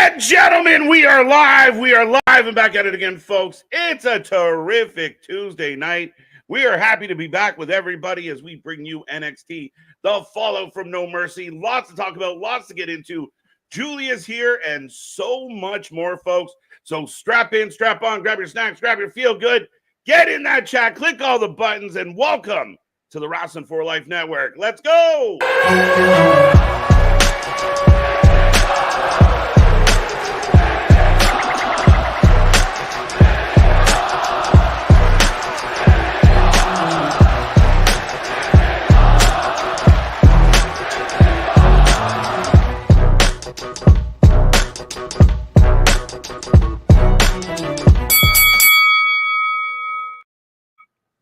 and gentlemen, we are live. We are live and back at it again, folks. It's a terrific Tuesday night. We are happy to be back with everybody as we bring you NXT, the fallout from No Mercy. Lots to talk about, lots to get into. Julia's here and so much more, folks. So strap in, strap on, grab your snacks, grab your feel good, get in that chat, click all the buttons, and welcome to the Wrestling for Life Network. Let's go!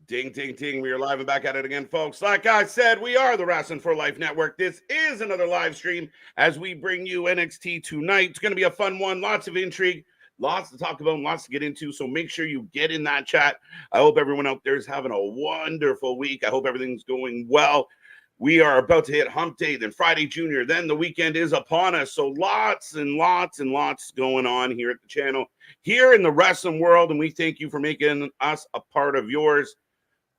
Ding, ding, ding. We are live and back at it again, folks. Like I said, we are the Wrestling for Life Network. This is another live stream as we bring you NXT tonight. It's going to be a fun one. Lots of intrigue, lots to talk about, and lots to get into. So make sure you get in that chat. I hope everyone out there is having a wonderful week. I hope everything's going well. We are about to hit Hump Day, then Friday Junior, then the weekend is upon us. So lots and lots and lots going on here at the channel, here in the wrestling world, and we thank you for making us a part of yours.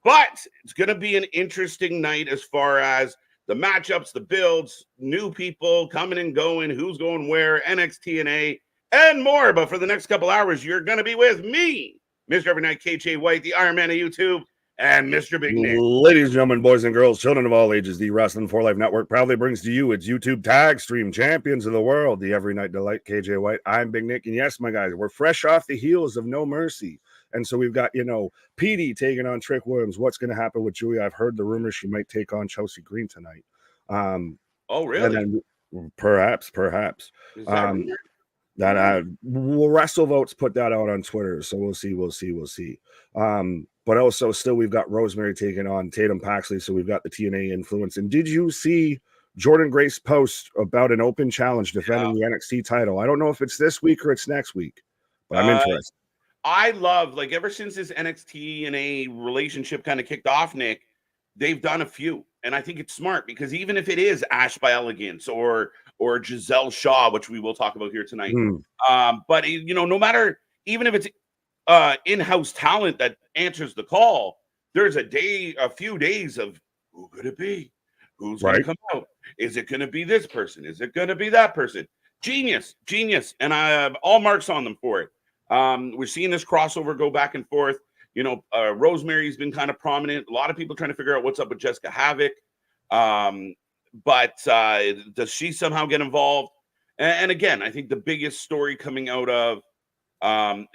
But it's going to be an interesting night as far as the matchups, the builds, new people coming and going, who's going where, NXT and more. But for the next couple hours, you're going to be with me, Mr. Every Night KJ White, the Iron Man of YouTube, and Mr. Big Nick. Ladies and gentlemen, boys and girls, children of all ages, the Wrestling for Life Network proudly brings to you its YouTube tag stream champions of the world, the Every Night Delight KJ White. I'm Big Nick, and yes, my guys, we're fresh off the heels of No Mercy. And so we've got, PD taking on Trick Williams. What's going to happen with Julia? I've heard the rumors she might take on Chelsea Green tonight. Oh, really? And then perhaps. Is that WrestleVotes put that out on Twitter. So we'll see. But also still we've got Rosemary taking on Tatum Paxley. So we've got the TNA influence. And did you see Jordan Grace post about an open challenge defending the NXT title? I don't know if it's this week or it's next week, but I'm interested. I love, ever since this NXT and a relationship kind of kicked off, Nick, they've done a few. And I think it's smart because even if it is Ash by Elegance or Giselle Shaw, which we will talk about here tonight, but, no matter, even if it's in-house talent that answers the call, there's a few days of who could it be? Who's going to come out? Is it going to be this person? Is it going to be that person? Genius. And I have all marks on them for it. We're seeing this crossover go back and forth. Rosemary's been kind of prominent. A lot of people trying to figure out what's up with Jessica Havoc. But does she somehow get involved? And again, I think the biggest story coming out of, on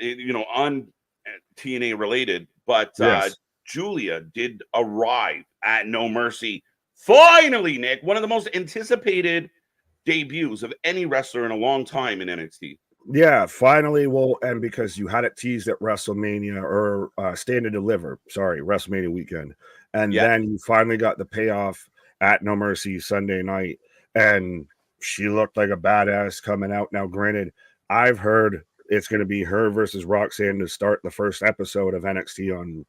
TNA related, but yes. Julia did arrive at No Mercy. Finally, Nick, one of the most anticipated debuts of any wrestler in a long time in NXT. Yeah, finally. Well, and because you had it teased at WrestleMania or Stand and Deliver, WrestleMania weekend. And then you finally got the payoff at No Mercy Sunday night. And she looked like a badass coming out. Now, granted, I've heard it's going to be her versus Roxanne to start the first episode of NXT on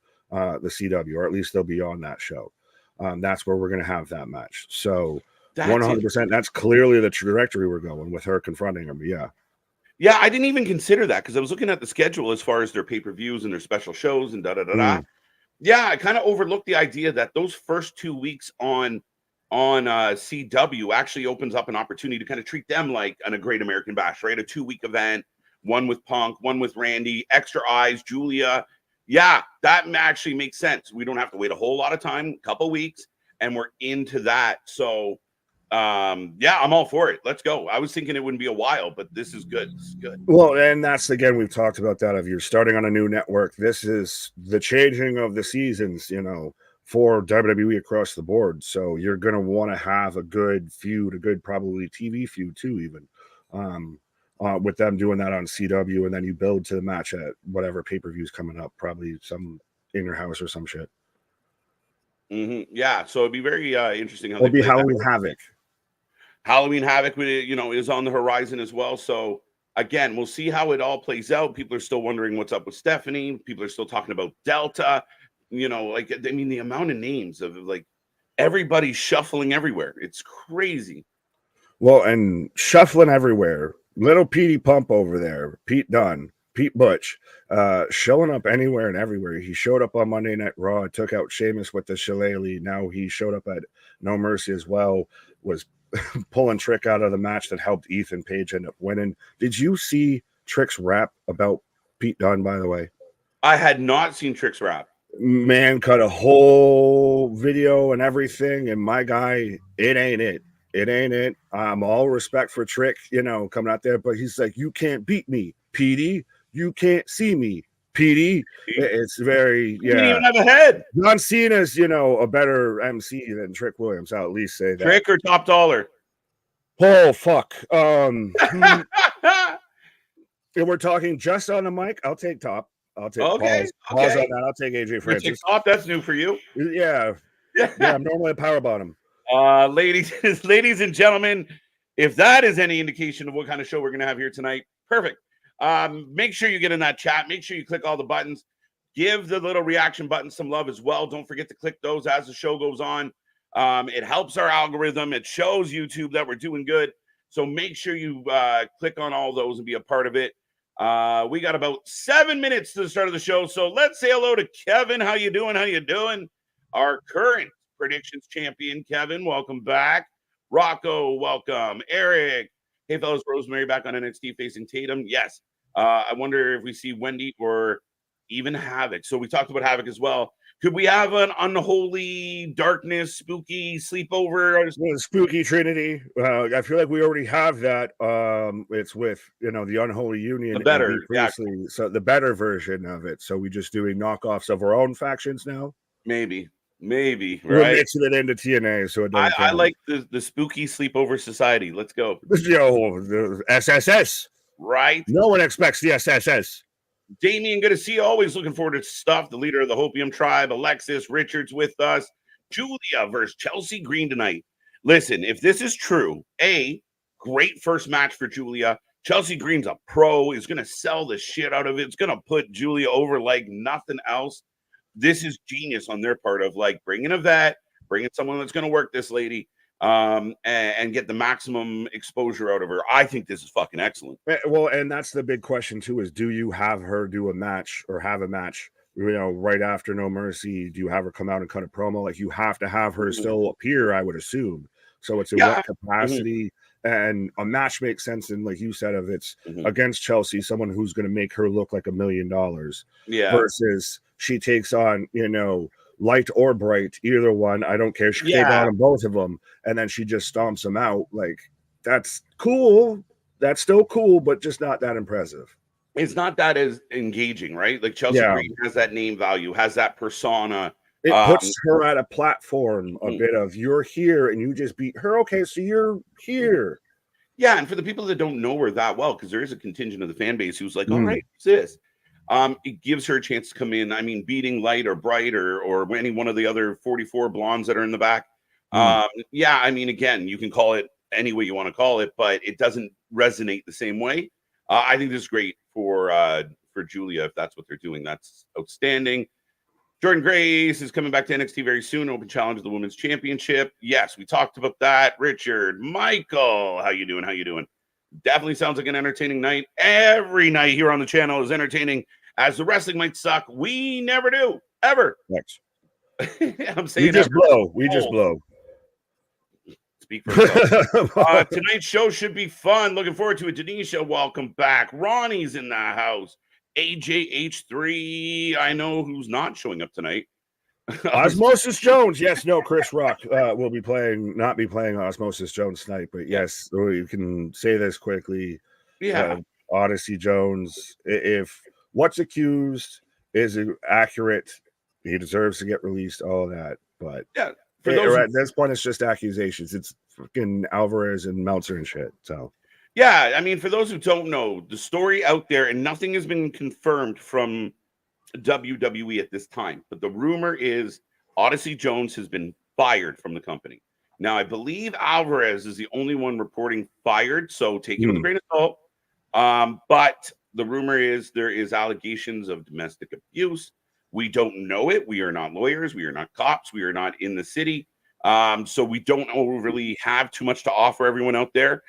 the CW, or at least they'll be on that show. That's where we're going to have that match. So 100%, that's clearly the trajectory we're going with her confronting him. Yeah, I didn't even consider that because I was looking at the schedule as far as their pay-per-views and their special shows and da-da-da-da. Yeah, I kind of overlooked the idea that those first 2 weeks on CW actually opens up an opportunity to kind of treat them like a Great American Bash, right? A 2-week event, one with Punk, one with Randy, extra eyes, Julia. Yeah, that actually makes sense. We don't have to wait a whole lot of time, a couple weeks, and we're into that. So I'm all for it. Let's go. I was thinking it wouldn't be a while, but this is good. Well, and that's, again, we've talked about that. If you're starting on a new network, this is the changing of the seasons, for WWE across the board. So you're going to want to have a good feud, a good probably TV feud too, even with them doing that on CW. And then you build to the match at whatever pay-per-view's coming up, probably some in your house or some shit. Yeah. So it'd be very interesting. It'll be Halloween Havoc. Halloween Havoc, is on the horizon as well. So again, we'll see how it all plays out. People are still wondering what's up with Stephanie. People are still talking about Delta. The amount of names of everybody's shuffling everywhere. It's crazy. Well, and shuffling everywhere Little Petey Pump over there, Pete Dunne, Pete Butch, showing up anywhere and everywhere. He showed up on Monday Night Raw, took out Sheamus with the shillelagh. Now he showed up at No Mercy as well, was pulling Trick out of the match that helped Ethan Page end up winning. Did you see Trick's rap about Pete Dunne, by the way? I had not seen Trick's rap. Man cut a whole video and everything, and my guy, it ain't it. It ain't it. All respect for Trick, coming out there, but he's like, you can't beat me, Petey. You can't see me, Petey. It's very, He didn't even have a head. John Cena's, a better MC than Trick Williams. I'll at least say that. Trick or Top Dollar? Oh, fuck. If we're talking just on the mic, I'll take Top. I'll take pause on that. I'll take AJ Francis. Top, that's new for you. Yeah. I'm normally a power bottom. Ladies and gentlemen, if that is any indication of what kind of show we're going to have here tonight, perfect. Make sure you get in that chat. Make sure you click all the buttons. Give the little reaction button some love as well. Don't forget to click those as the show goes on. It helps our algorithm. It shows YouTube that we're doing good. So make sure you click on all those and be a part of it. We got about 7 minutes to the start of the show. So let's say hello to Kevin. How you doing? Our current predictions champion, Kevin. Welcome back. Rocco, welcome. Eric. Hey, fellas. Rosemary back on NXT facing Tatum. Yes. I wonder if we see Wendy or even Havoc. So we talked about Havoc as well. Could we have an unholy darkness, spooky sleepover? Spooky Trinity. I feel like we already have that. It's with the Unholy Union. The better, so the better version of it. So we're just doing knockoffs of our own factions now. Maybe. Right? We're mixing it into TNA, so it doesn't I like the spooky sleepover society. Let's go. The SSS. Right. No one expects the SSS. Damien, good to see you. Always looking forward to stuff. The leader of the Hopium tribe, Alexis Richards with us. Julia versus Chelsea Green tonight. Listen, if this is true, great first match for Julia. Chelsea Green's a pro, is going to sell the shit out of it. It's going to put Julia over like nothing else. This is genius on their part of like bringing a vet, bringing someone that's going to work this lady. And get the maximum exposure out of her. I think this is fucking excellent. Well, and that's the big question too, is do you have her do a match or have a match, right after No Mercy? Do you have her come out and cut a promo? Like, you have to have her still appear, I would assume. So it's in what capacity? And a match makes sense. And like you said, it's against Chelsea, someone who's going to make her look like $1 million. Yeah. Versus she takes on, Light or Bright, either one. I don't care. She can take on both of them, and then she just stomps them out. Like, that's cool. That's still cool, but just not that impressive. It's not that as engaging, right? Like Chelsea Green has that name value, has that persona. It puts her at a platform, a bit of, you're here and you just beat her. Okay, so you're here. Yeah, and for the people that don't know her that well, because there is a contingent of the fan base who's like, all right, what's this? It gives her a chance to come in. I mean, beating Light or Bright or any one of the other 44 blondes that are in the back. I mean, again, you can call it any way you want to call it, but it doesn't resonate the same way. I think this is great for Julia if that's what they're doing. That's outstanding. Jordan Grace is coming back to NXT very soon. Open challenge of the Women's Championship. Yes, we talked about that. Richard, Michael, how you doing? Definitely sounds like an entertaining night. Every night here on the channel is entertaining. As the wrestling might suck, we never do, ever. Next. I'm saying we just blow. We just blow. Speak for yourself. Tonight's show should be fun. Looking forward to it. Denisha, welcome back. Ronnie's in the house. AJH3, I know who's not showing up tonight. Osmosis Jones. Yes, no, Chris Rock will not be playing Osmosis Jones tonight, but yes, you can say this quickly. Yeah. Odyssey Jones, if what's accused is accurate, he deserves to get released, all that. But yeah, at this point, it's just accusations. It's fucking Alvarez and Meltzer and shit. So yeah, I mean, for those who don't know, the story out there, and nothing has been confirmed from WWE at this time, but the rumor is Odyssey Jones has been fired from the company. Now, I believe Alvarez is the only one reporting fired, so take it with a grain of salt. But the rumor is there is allegations of domestic abuse. We don't know it. We are not lawyers. We are not cops. We are not in the city. So we don't really have too much to offer everyone out there.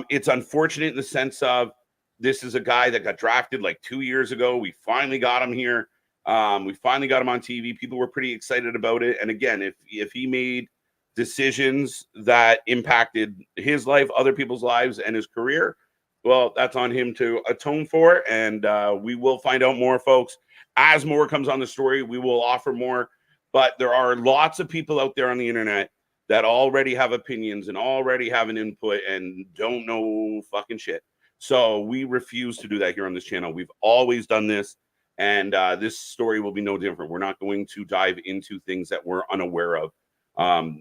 It's unfortunate in the sense of this is a guy that got drafted like 2 years ago. We finally got him here. We finally got him on TV. People were pretty excited about it. And again, if he made decisions that impacted his life, other people's lives, and his career, well, that's on him to atone for. And we will find out more, folks. As more comes on the story, we will offer more. But there are lots of people out there on the internet that already have opinions and already have an input and don't know fucking shit. So we refuse to do that here on this channel. We've always done this. And this story will be no different. We're not going to dive into things that we're unaware of.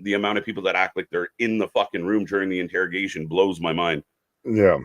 The amount of people that act like they're in the fucking room during the interrogation blows my mind. Yeah.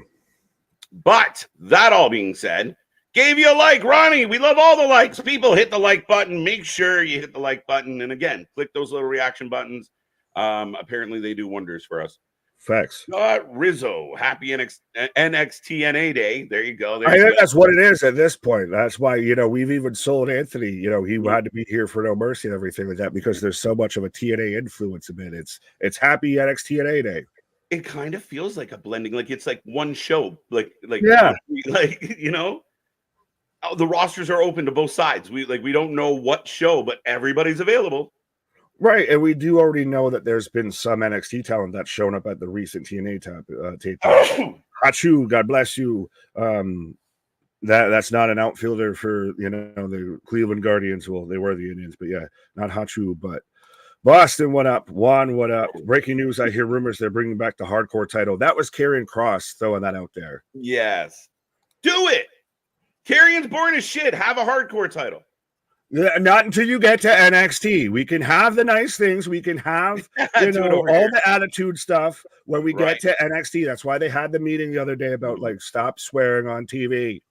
But that all being said, gave you a like, Ronnie. We love all the likes. People, hit the like button. Make sure you hit the like button. And again, click those little reaction buttons. Apparently they do wonders for us. Facts. Rizzo, happy NXTNA day. There you go. I think that's what it is at this point. That's why, we've even sold Anthony. He had to be here for No Mercy and everything like that because there's so much of a TNA influence in it. It's happy NXTNA day. It kind of feels like a blending, like it's like one show, like yeah, the rosters are open to both sides. We don't know what show, but everybody's available. Right, and we do already know that there's been some NXT talent that's shown up at the recent TNA tape. Hachu, God bless you. That's not an outfielder for the Cleveland Guardians. Well, they were the Indians, but yeah, not Hachu. But Boston, what up? Juan, what up? Breaking news: I hear rumors they're bringing back the hardcore title. That was Karrion Kross throwing that out there. Yes, do it. Karrion's boring as shit. Have a hardcore title. Not until you get to NXT. We can have the nice things. We can have all the attitude stuff when we get to NXT. That's why they had the meeting the other day about stop swearing on TV.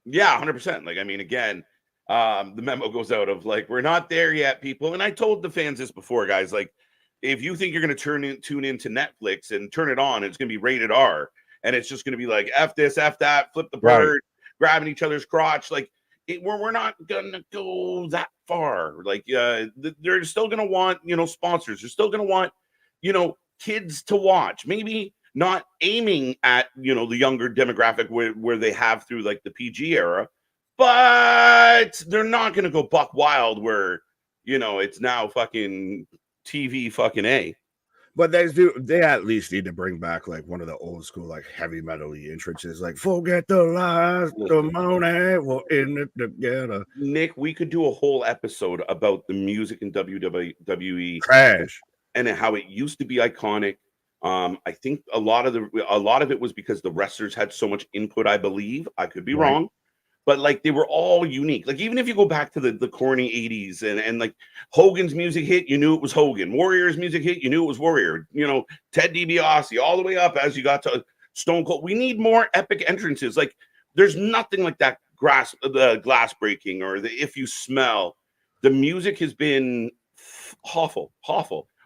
Yeah, 100%. Again, the memo goes out of we're not there yet, people. And I told the fans this before, guys. If you think you're going to tune into Netflix and turn it on, it's going to be rated R, and it's just going to be like F this, F that, flip the bird, grabbing each other's crotch, we're not gonna go that far. They're still gonna want sponsors. They're still gonna want kids to watch. Maybe not aiming at the younger demographic where they have through the PG era, but they're not gonna go buck wild where it's now fucking TV fucking A. But they at least need to bring back one of the old school heavy metal-y entrances, forget the lies, the money, we're in it together. Nick, we could do a whole episode about the music in WWE trash and how it used to be iconic. I think a lot of it was because the wrestlers had so much input. I believe I could be wrong. But they were all unique. Even if you go back to the corny 80s and Hogan's music hit, you knew it was Hogan. Warrior's music hit, you knew it was Warrior. Ted DiBiase, all the way up as you got to Stone Cold. We need more epic entrances. There's nothing like that the glass breaking or the If You Smell. The music has been awful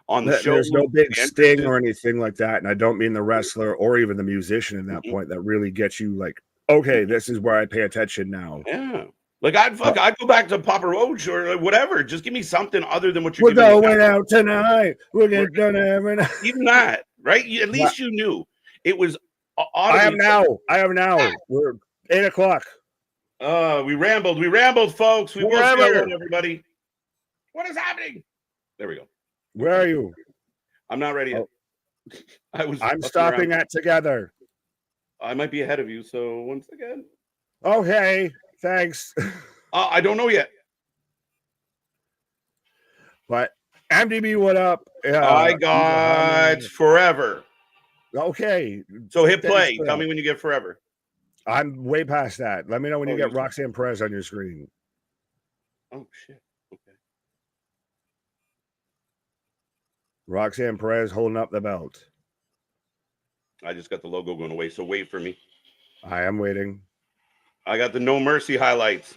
on the show. There's no big sting or anything like that. And I don't mean the wrestler or even the musician in that point that really gets you okay, this is where I pay attention now. Yeah. I'd go back to Papa Roach or whatever. Just give me something other than what you're giving. We're going out tonight. We'll get done every night. Even that, right? At least you knew. It was I have now. We're 8 o'clock. We rambled, folks. We will see everybody. What is happening? There we go. Where are you? I'm not ready yet. I'm stopping at together. I might be ahead of you, so once again. Okay, thanks. I don't know yet. But MDB, what up? I got forever. Okay. So hit play. Tell me when you get forever. I'm way past that. Let me know when you get Roxanne Perez on your screen. Oh, shit. Okay. Roxanne Perez holding up the belt. I just got the logo going away, so wait for me. I am waiting. I got the No Mercy highlights.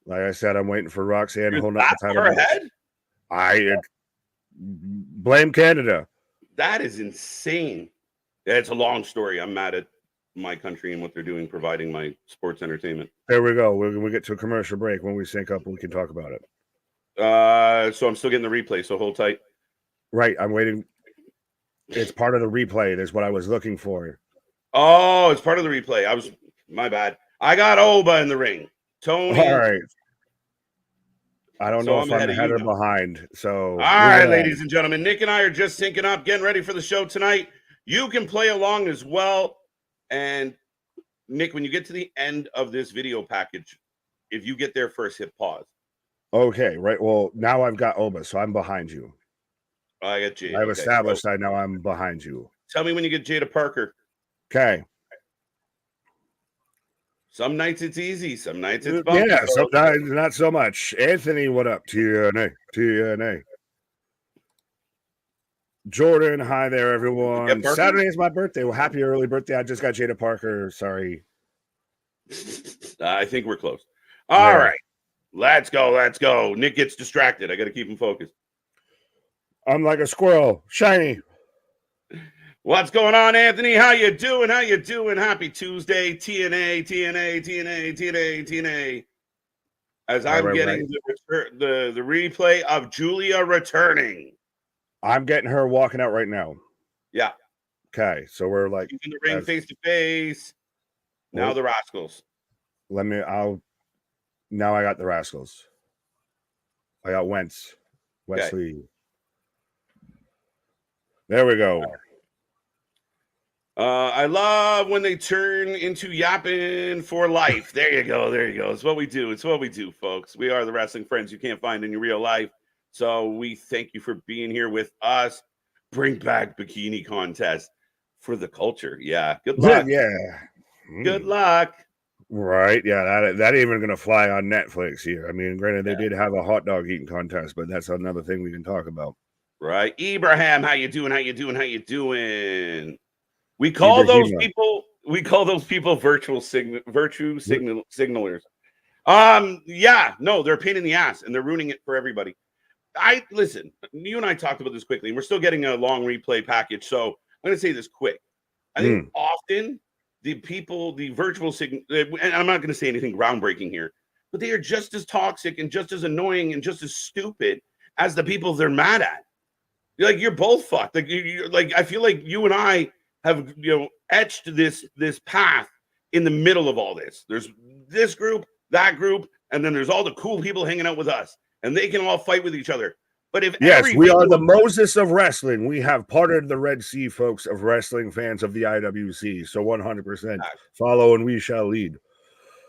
Like I said, I'm waiting for Roxanne holding up the title. Ahead? I blame Canada. That is insane. Yeah, it's a long story. I'm mad at my country and what they're doing, providing my sports entertainment. There we go. We'll get to a commercial break. When we sync up, we can talk about it. So I'm still getting the replay, so hold tight. Right, I'm waiting. It's part of the replay. That's what I was looking for. Oh, it's part of the replay. My bad. I got Oba in the ring. Tony. All right. I don't know I'm if I'm ahead ahead of or you now. behind. So, All right, ladies and gentlemen, Nick and I are just syncing up, getting ready for the show tonight. You can play along as well. And Nick, when you get to the end of this video package, if you get there first, hit pause. Okay, right. Well, now I've got Oba, so I'm behind you. I got Jade. I've Okay, established I know I'm behind you. Tell me when you get Jada Parker. Okay. Some nights it's easy, some nights it's bumpy. Yeah, sometimes not so much. Anthony, what up? TNA. Jordan, hi there, everyone. Saturday is my birthday. Well, happy early birthday. I just got Jada Parker. Sorry. I think we're close. All right. Let's go. Nick gets distracted. I got to keep him focused. I'm like a squirrel. Shiny. What's going on, Anthony? How you doing? Happy Tuesday. TNA. As I'm getting the replay of Julia returning. I'm getting her walking out right now. Yeah. Okay, so we're like in the ring face to face. Now the Rascals. Now I got the Rascals. I got Wesley. Okay. There we go. I love when they turn into yapping for life. There you go. It's what we do, folks. We are the wrestling friends you can't find in your real life. So we thank you for being here with us. Bring back bikini contest for the culture. Yeah. Good luck. Yeah. Good luck. Right. Yeah. That ain't even going to fly on Netflix here. I mean, granted, they did have a hot dog eating contest, but that's another thing we can talk about. Right. Ibrahim, how you doing? We call those people virtue signalers. Yeah, no, they're a pain in the ass and they're ruining it for everybody. Listen, you and I talked about this quickly, and we're still getting a long replay package. So I'm going to say this quick. I think often the virtual signal, and I'm not going to say anything groundbreaking here, but they are just as toxic and just as annoying and just as stupid as the people they're mad at. You're both fucked. I feel like you and I have etched this path in the middle of all this. There's this group, that group, and then there's all the cool people hanging out with us, and they can all fight with each other. But if we are the Moses of wrestling, we have parted the Red Sea, folks, of wrestling fans of the IWC. So 100% follow and we shall lead.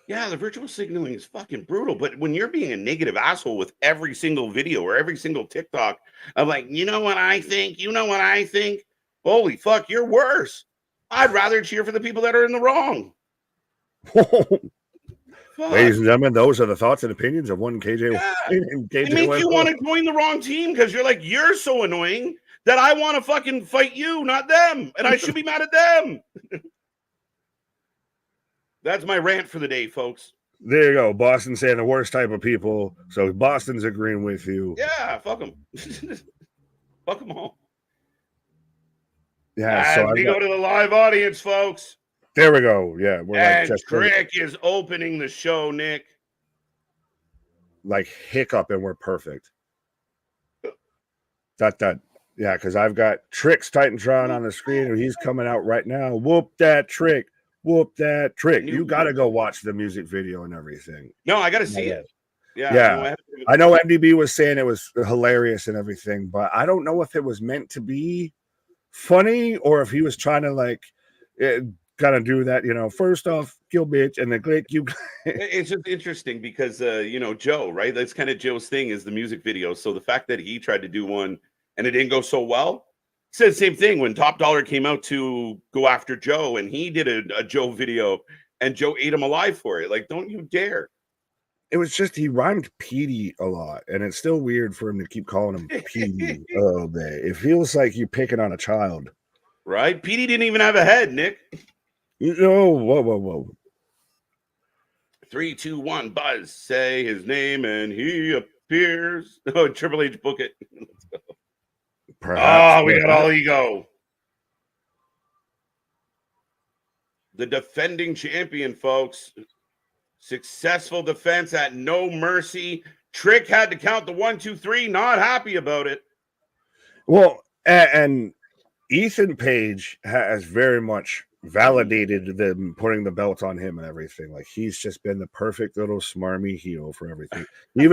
Yeah, the virtual signaling is fucking brutal. But when you're being a negative asshole with every single video or every single TikTok, I'm like, you know what I think? Holy fuck, you're worse. I'd rather cheer for the people that are in the wrong. Ladies and gentlemen, those are the thoughts and opinions of one KJ. Yeah. It makes you want to join the wrong team because you're like, you're so annoying that I want to fucking fight you, not them. And I should be mad at them. That's my rant for the day, folks. There you go. Boston saying the worst type of people. So Boston's agreeing with you. Yeah, fuck them. Fuck them all. Yeah, so we go to the live audience, folks. There we go. Yeah, we're Crick is opening the show, Nick. Like hiccup, and we're perfect. That. Yeah, because I've got Trick's Titantron on the screen, and he's coming out right now. Whoop that Trick. You got to go watch the music video and everything. No, I got to see it. Yeah. I know MDB was saying it was hilarious and everything, but I don't know if it was meant to be funny or if he was trying to kind of do that, first off, kill bitch, and then click you. It's just interesting because, Joe, right? That's kind of Joe's thing is the music video. So the fact that he tried to do one and it didn't go so well, said the same thing when Top Dollar came out to go after Joe and he did a Joe video and Joe ate him alive for it. Like, don't you dare. It was just he rhymed Petey a lot, and it's still weird for him to keep calling him Petey all day. It feels like you're picking on a child. Right? Petey didn't even have a head, Nick. Whoa. 3, 2, 1, buzz. Say his name and he appears. Oh, Triple H, book it. Let's go. Perhaps, we got all ego. The defending champion, folks. Successful defense at No Mercy. Trick had to count the 1, 2, 3. Not happy about it. Well, and Ethan Page has very much validated them putting the belt on him and everything. Like he's just been the perfect little smarmy heel for everything. He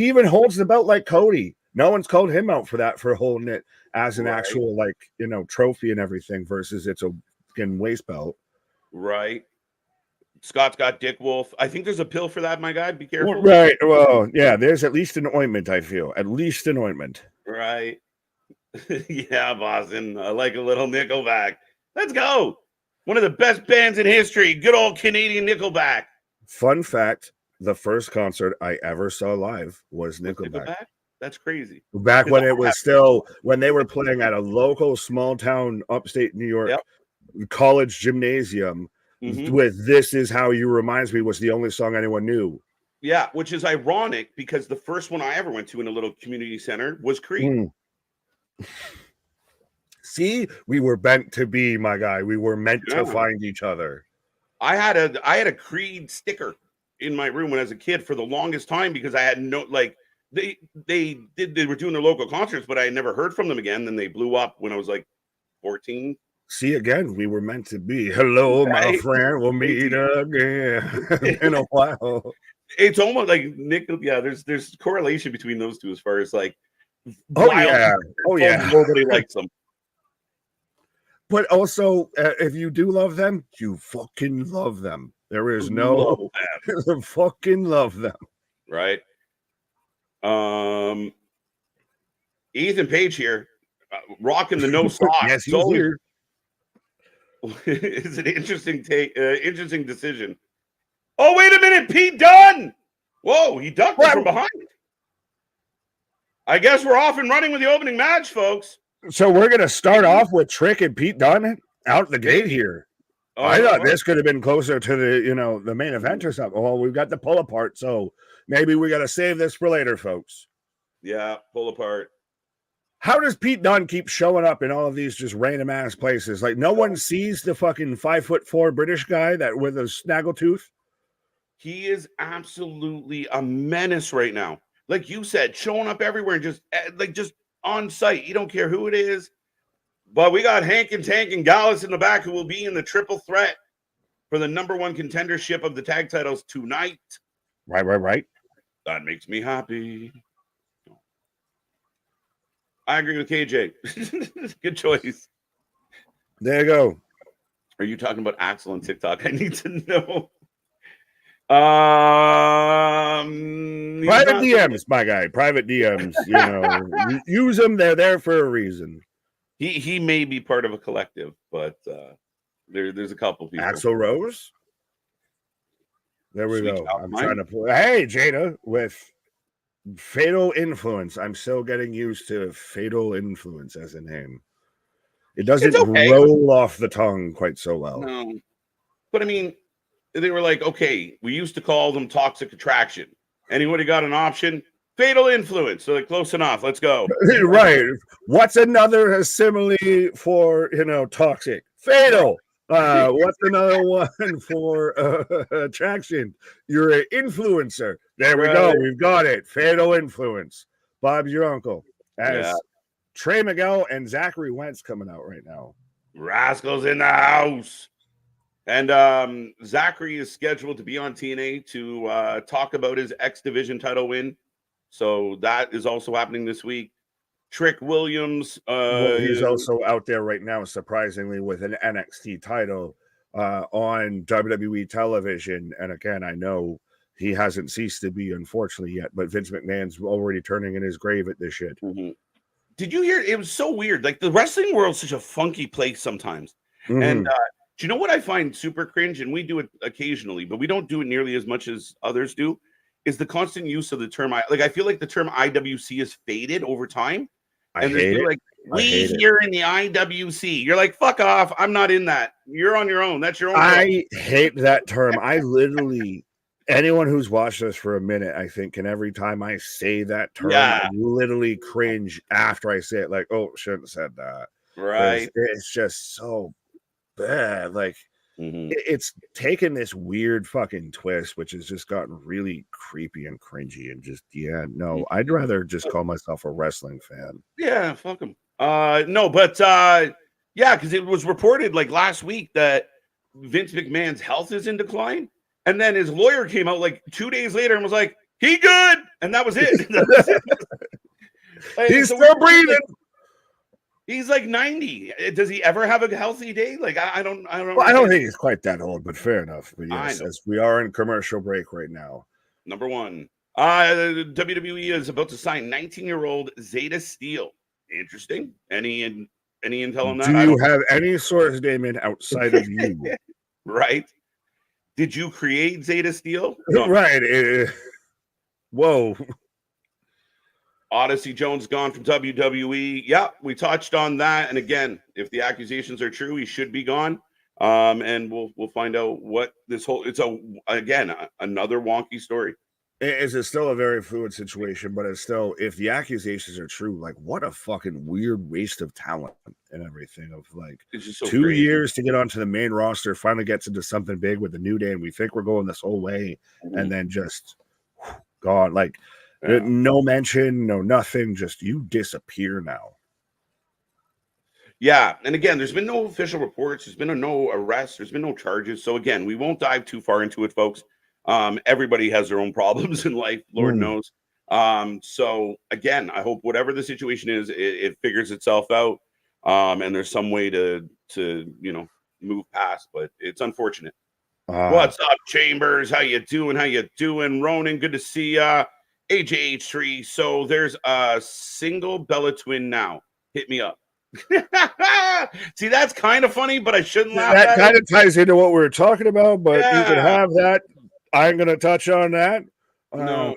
even holds the belt like Cody. No one's called him out for that, for holding it as an actual trophy and everything versus it's a fucking waist belt. Right. Scott's got Dick Wolf. I think there's a pill for that, my guy. Be careful. Right. Well, yeah, there's at least an ointment, I feel. At least an ointment. Right. Yeah, Boston. I like a little Nickelback. Let's go. One of the best bands in history. Good old Canadian Nickelback. Fun fact, the first concert I ever saw live was Nickelback. That's crazy. Back when it was still, when they were playing at a local small town upstate New York college gymnasium with This Is How You Reminds Me was the only song anyone knew. Yeah, which is ironic because the first one I ever went to in a little community center was Creed. See, we were meant to be, my guy. We were meant to find each other. I had a Creed sticker in my room when I was a kid for the longest time because I had no they were doing their local concerts, but I had never heard from them again. Then they blew up when I was like 14. See, again, we were meant to be. Hello, my friend. We'll meet again in a while. It's almost like Nick. Yeah, there's correlation between those two as far as like. Nobody likes them. But also, if you do love them, you fucking love them. There is no fucking love them. Right. Ethan Page here, rocking the no socks. Yes, he's here. It's an interesting interesting decision. Oh, wait a minute, Pete Dunne. Whoa, he ducked him from behind. I guess we're off and running with the opening match, folks. So we're going to start off with Trick and Pete Dunne out the gate here. I thought this could have been closer to the main event or something. Well, we've got the pull apart, so maybe we got to save this for later, folks. Yeah, pull apart. How does Pete Dunne keep showing up in all of these just random ass places? Like no one sees the fucking 5'4" British guy that with a snaggletooth. He is absolutely a menace right now. Like you said, showing up everywhere and just on site. You don't care who it is. But we got Hank and Tank and Gallus in the back who will be in the triple threat for the #1 contendership of the tag titles tonight. Right. That makes me happy. I agree with KJ. Good choice. There you go. Are you talking about Axel on TikTok? I need to know. Private DMs, my guy. Private DMs. Use them. They're there for a reason. He may be part of a collective, but there's a couple people. Axel Rose. There we go. I'm trying to pull. Hey, Jada with Fatal Influence. I'm still getting used to Fatal Influence as a name. It doesn't roll off the tongue quite so well. No, but I mean, they were like, okay, we used to call them Toxic Attraction. Anybody got an option? Fatal Influence. So like, close enough. Let's go. Right. What's another simile for toxic? Fatal. What's another one for attraction? You're an influencer. There we go. We've got it. Fatal Influence. Bob's your uncle. As Trey Miguel and Zachary Wentz coming out right now. Rascals in the house. And Zachary is scheduled to be on TNA to talk about his X Division title win. So that is also happening this week. Trick Williams. He's also out there right now, surprisingly, with an NXT title on WWE television. And again, I know he hasn't ceased to be, unfortunately, yet. But Vince McMahon's already turning in his grave at this shit. Mm-hmm. Did you hear? It was so weird. Like the wrestling world's such a funky place sometimes. Mm-hmm. And do you know what I find super cringe? And we do it occasionally, but we don't do it nearly as much as others do. Is the constant use of the term. I feel like the term IWC has faded over time. I hate it. Like, we here in the IWC. You're like, fuck off. I'm not in that. You're on your own. That's your own. I hate that term. I literally, anyone who's watched this for a minute, I think, and every time I say that term, I literally cringe after I say it. Like, oh, shouldn't have said that. Right. It's just so bad. Like, it's taken this weird fucking twist, which has just gotten really creepy and cringy and just, I'd rather just call myself a wrestling fan. Yeah, fuck them. No, but Yeah, because it was reported like last week that Vince McMahon's health is in decline. And then his lawyer came out like 2 days later and was like, he good. And that was it. That was it. Like, He's so still breathing. He's like 90. Does he ever have a healthy day? Like, I don't. Well, I don't think he's quite that old, but fair enough. But yes, I know. as we are in commercial break right now. Number one, WWE is about to sign 19-year-old Zeta Steel. Interesting. Any intel on that? Do you have any source, Damon, outside of you? Right. Did you create Zeta Steel? No. Right. Whoa. Odyssey Jones gone from WWE. Yeah, we touched on that. And again, if the accusations are true, he should be gone. And we'll find out what this whole. It's another wonky story. It's still a very fluid situation, but it's still, if the accusations are true, like what a fucking weird waste of talent and everything. Of like it's just so 2 crazy. years to get onto the main roster, finally gets into something big with the New Day, and we think we're going this whole way, and then just gone. Like no mention, no nothing, just you disappear now. Yeah, and again, there's been no official reports. There's been no arrests. There's been no charges. So again, we won't dive too far into it, folks. Everybody has their own problems in life, Lord knows. So again, I hope whatever the situation is, it figures itself out. And there's some way to move past, but it's unfortunate. What's up, Chambers? How you doing? Ronan, good to see ya. AJH3. So there's a single Bella twin now. Hit me up. See, that's kind of funny, but I shouldn't laugh. That kind of ties into what we were talking about, but you can have that. I'm going to touch on that. No.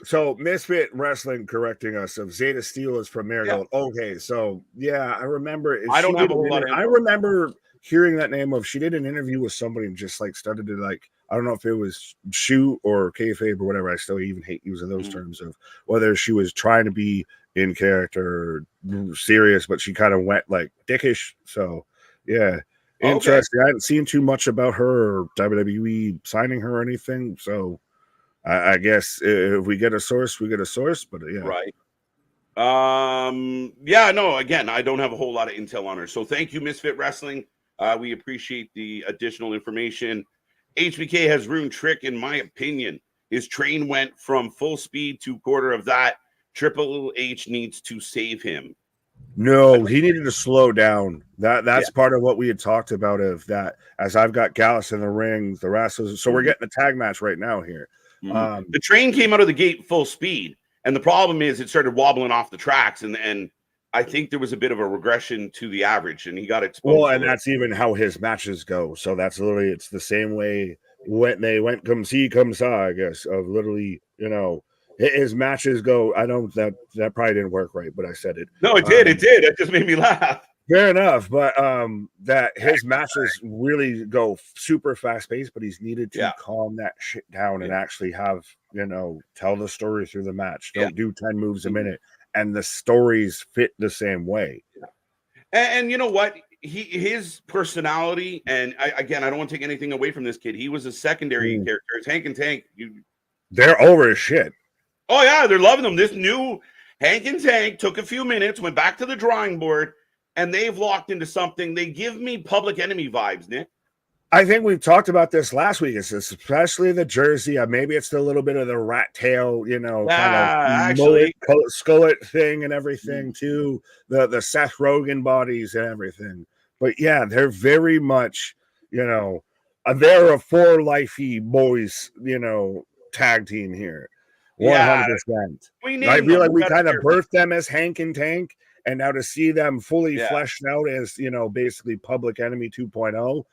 So Misfit Wrestling correcting us of Zeta Steel is from Marigold. Yeah. Okay, so yeah, I remember. I don't have a whole lot of info. I remember hearing that name of. She did an interview with somebody and just like started to like. I don't know if it was shoot or kayfabe or whatever. I still even hate using those terms of whether she was trying to be in character or serious, but she kind of went like dickish. So yeah. Interesting. I hadn't seen too much about her or WWE signing her or anything. So I guess if we get a source, we get a source. But yeah. Right. Yeah, no, again, I don't have a whole lot of intel on her. So thank you, Misfit Wrestling. We appreciate the additional information. HBK has ruined Trick, in my opinion. His train went from full speed to quarter of that. Triple H needs to save him. No, he needed to slow down. That's part of what we had talked about. Of that, as I've got Gallus in the ring, the wrestlers. So we're getting a tag match right now here. The train came out of the gate full speed, and the problem is it started wobbling off the tracks, and I think there was a bit of a regression to the average, and he got exposed. Well, and that's even how his matches go. So that's literally it's the same way when they went come see, come saw. I guess of literally, his matches go. I don't that probably didn't work right, but I said it. No, it did. It did. It just made me laugh. Fair enough, but that his matches really go super fast paced, but he's needed to calm that shit down and actually have tell the story through the match. Don't do 10 moves a minute, and the stories fit the same way. And you know what? His personality, and I don't want to take anything away from this kid. He was a secondary character. It's Hank and Tank. They're over as shit. Oh yeah, they're loving them. This new Hank and Tank took a few minutes, went back to the drawing board, and they've locked into something. They give me Public Enemy vibes, Nick. I think we've talked about this last week. It's especially the jersey. Maybe it's a little bit of the rat tail, kind of mullet, skullet thing and everything too. The Seth Rogen bodies and everything. But yeah, they're very much, they're a four lifey boys, tag team here. 100%. I feel like we kind of birthed them as Hank and Tank, and now to see them fully fleshed out as basically Public Enemy 2.0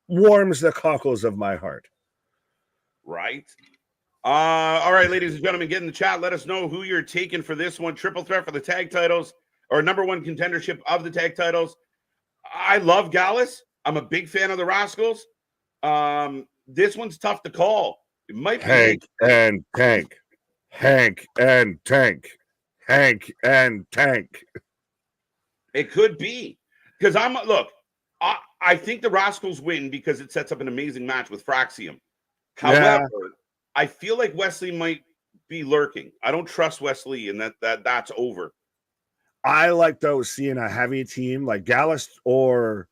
warms the cockles of my heart. Right. All right, ladies and gentlemen, get in the chat. Let us know who you're taking for this one. Triple threat for the tag titles, or number one contendership of the tag titles. I love Gallus. I'm a big fan of the Rascals. This one's tough to call. It might be Hank and Tank. Hank and Tank. Hank and Tank. It could be. Because I think the Rascals win because it sets up an amazing match with Fraxium. However, I feel like Wesley might be lurking. I don't trust Wesley, and that's over. I like those seeing a heavy team like Gallus or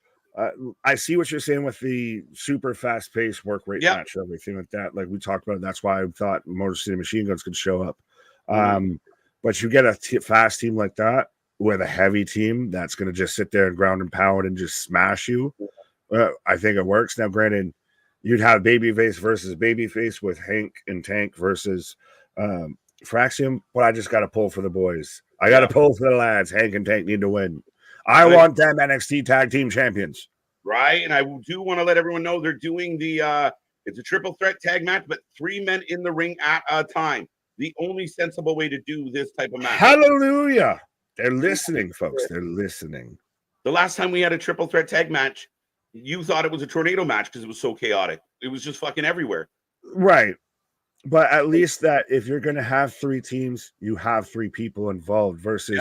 I see what you're saying with the super fast paced work rate Yep. match, everything like that. Like we talked about, that's why I thought Motor City Machine Guns could show up. But you get a fast team like that with a heavy team that's going to just sit there and ground and pound and just smash you. I think it works. Now, granted, you'd have babyface versus babyface with Hank and Tank versus Fraxium, but I just got to pull for the boys. I got to pull for the lads. Hank and Tank need to win. I want them NXT Tag Team Champions. Right, and I do want to let everyone know they're doing the it's a triple threat tag match, but 3 men in the ring at a time. The only sensible way to do this type of match. Hallelujah. They're listening, folks. They're listening. The last time we had a triple threat tag match, you thought it was a tornado match because it was so chaotic. It was just fucking everywhere. Right. But at least that if you're going to have 3 teams, you have 3 people involved versus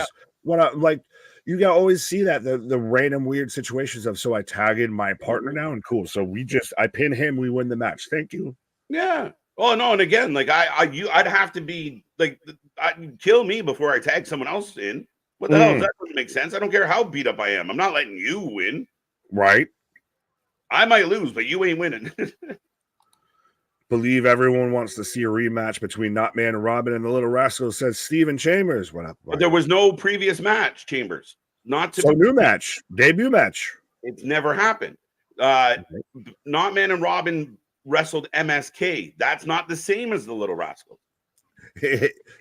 you can always see that the random weird situations of, so I tag in my partner now and cool. So I pin him, we win the match. Thank you. Yeah. Oh no, and again, like I'd have to be like, I'd kill me before I tag someone else in. What the hell? That doesn't make sense. I don't care how beat up I am. I'm not letting you win. Right. I might lose, but you ain't winning. Believe everyone wants to see a rematch between Knotman and Robin, and the Little Rascal says Steven Chambers. What up? But there was no previous match, Chambers. New match, debut match. It's never happened. Knotman and Robin wrestled MSK. That's not the same as the Little Rascal.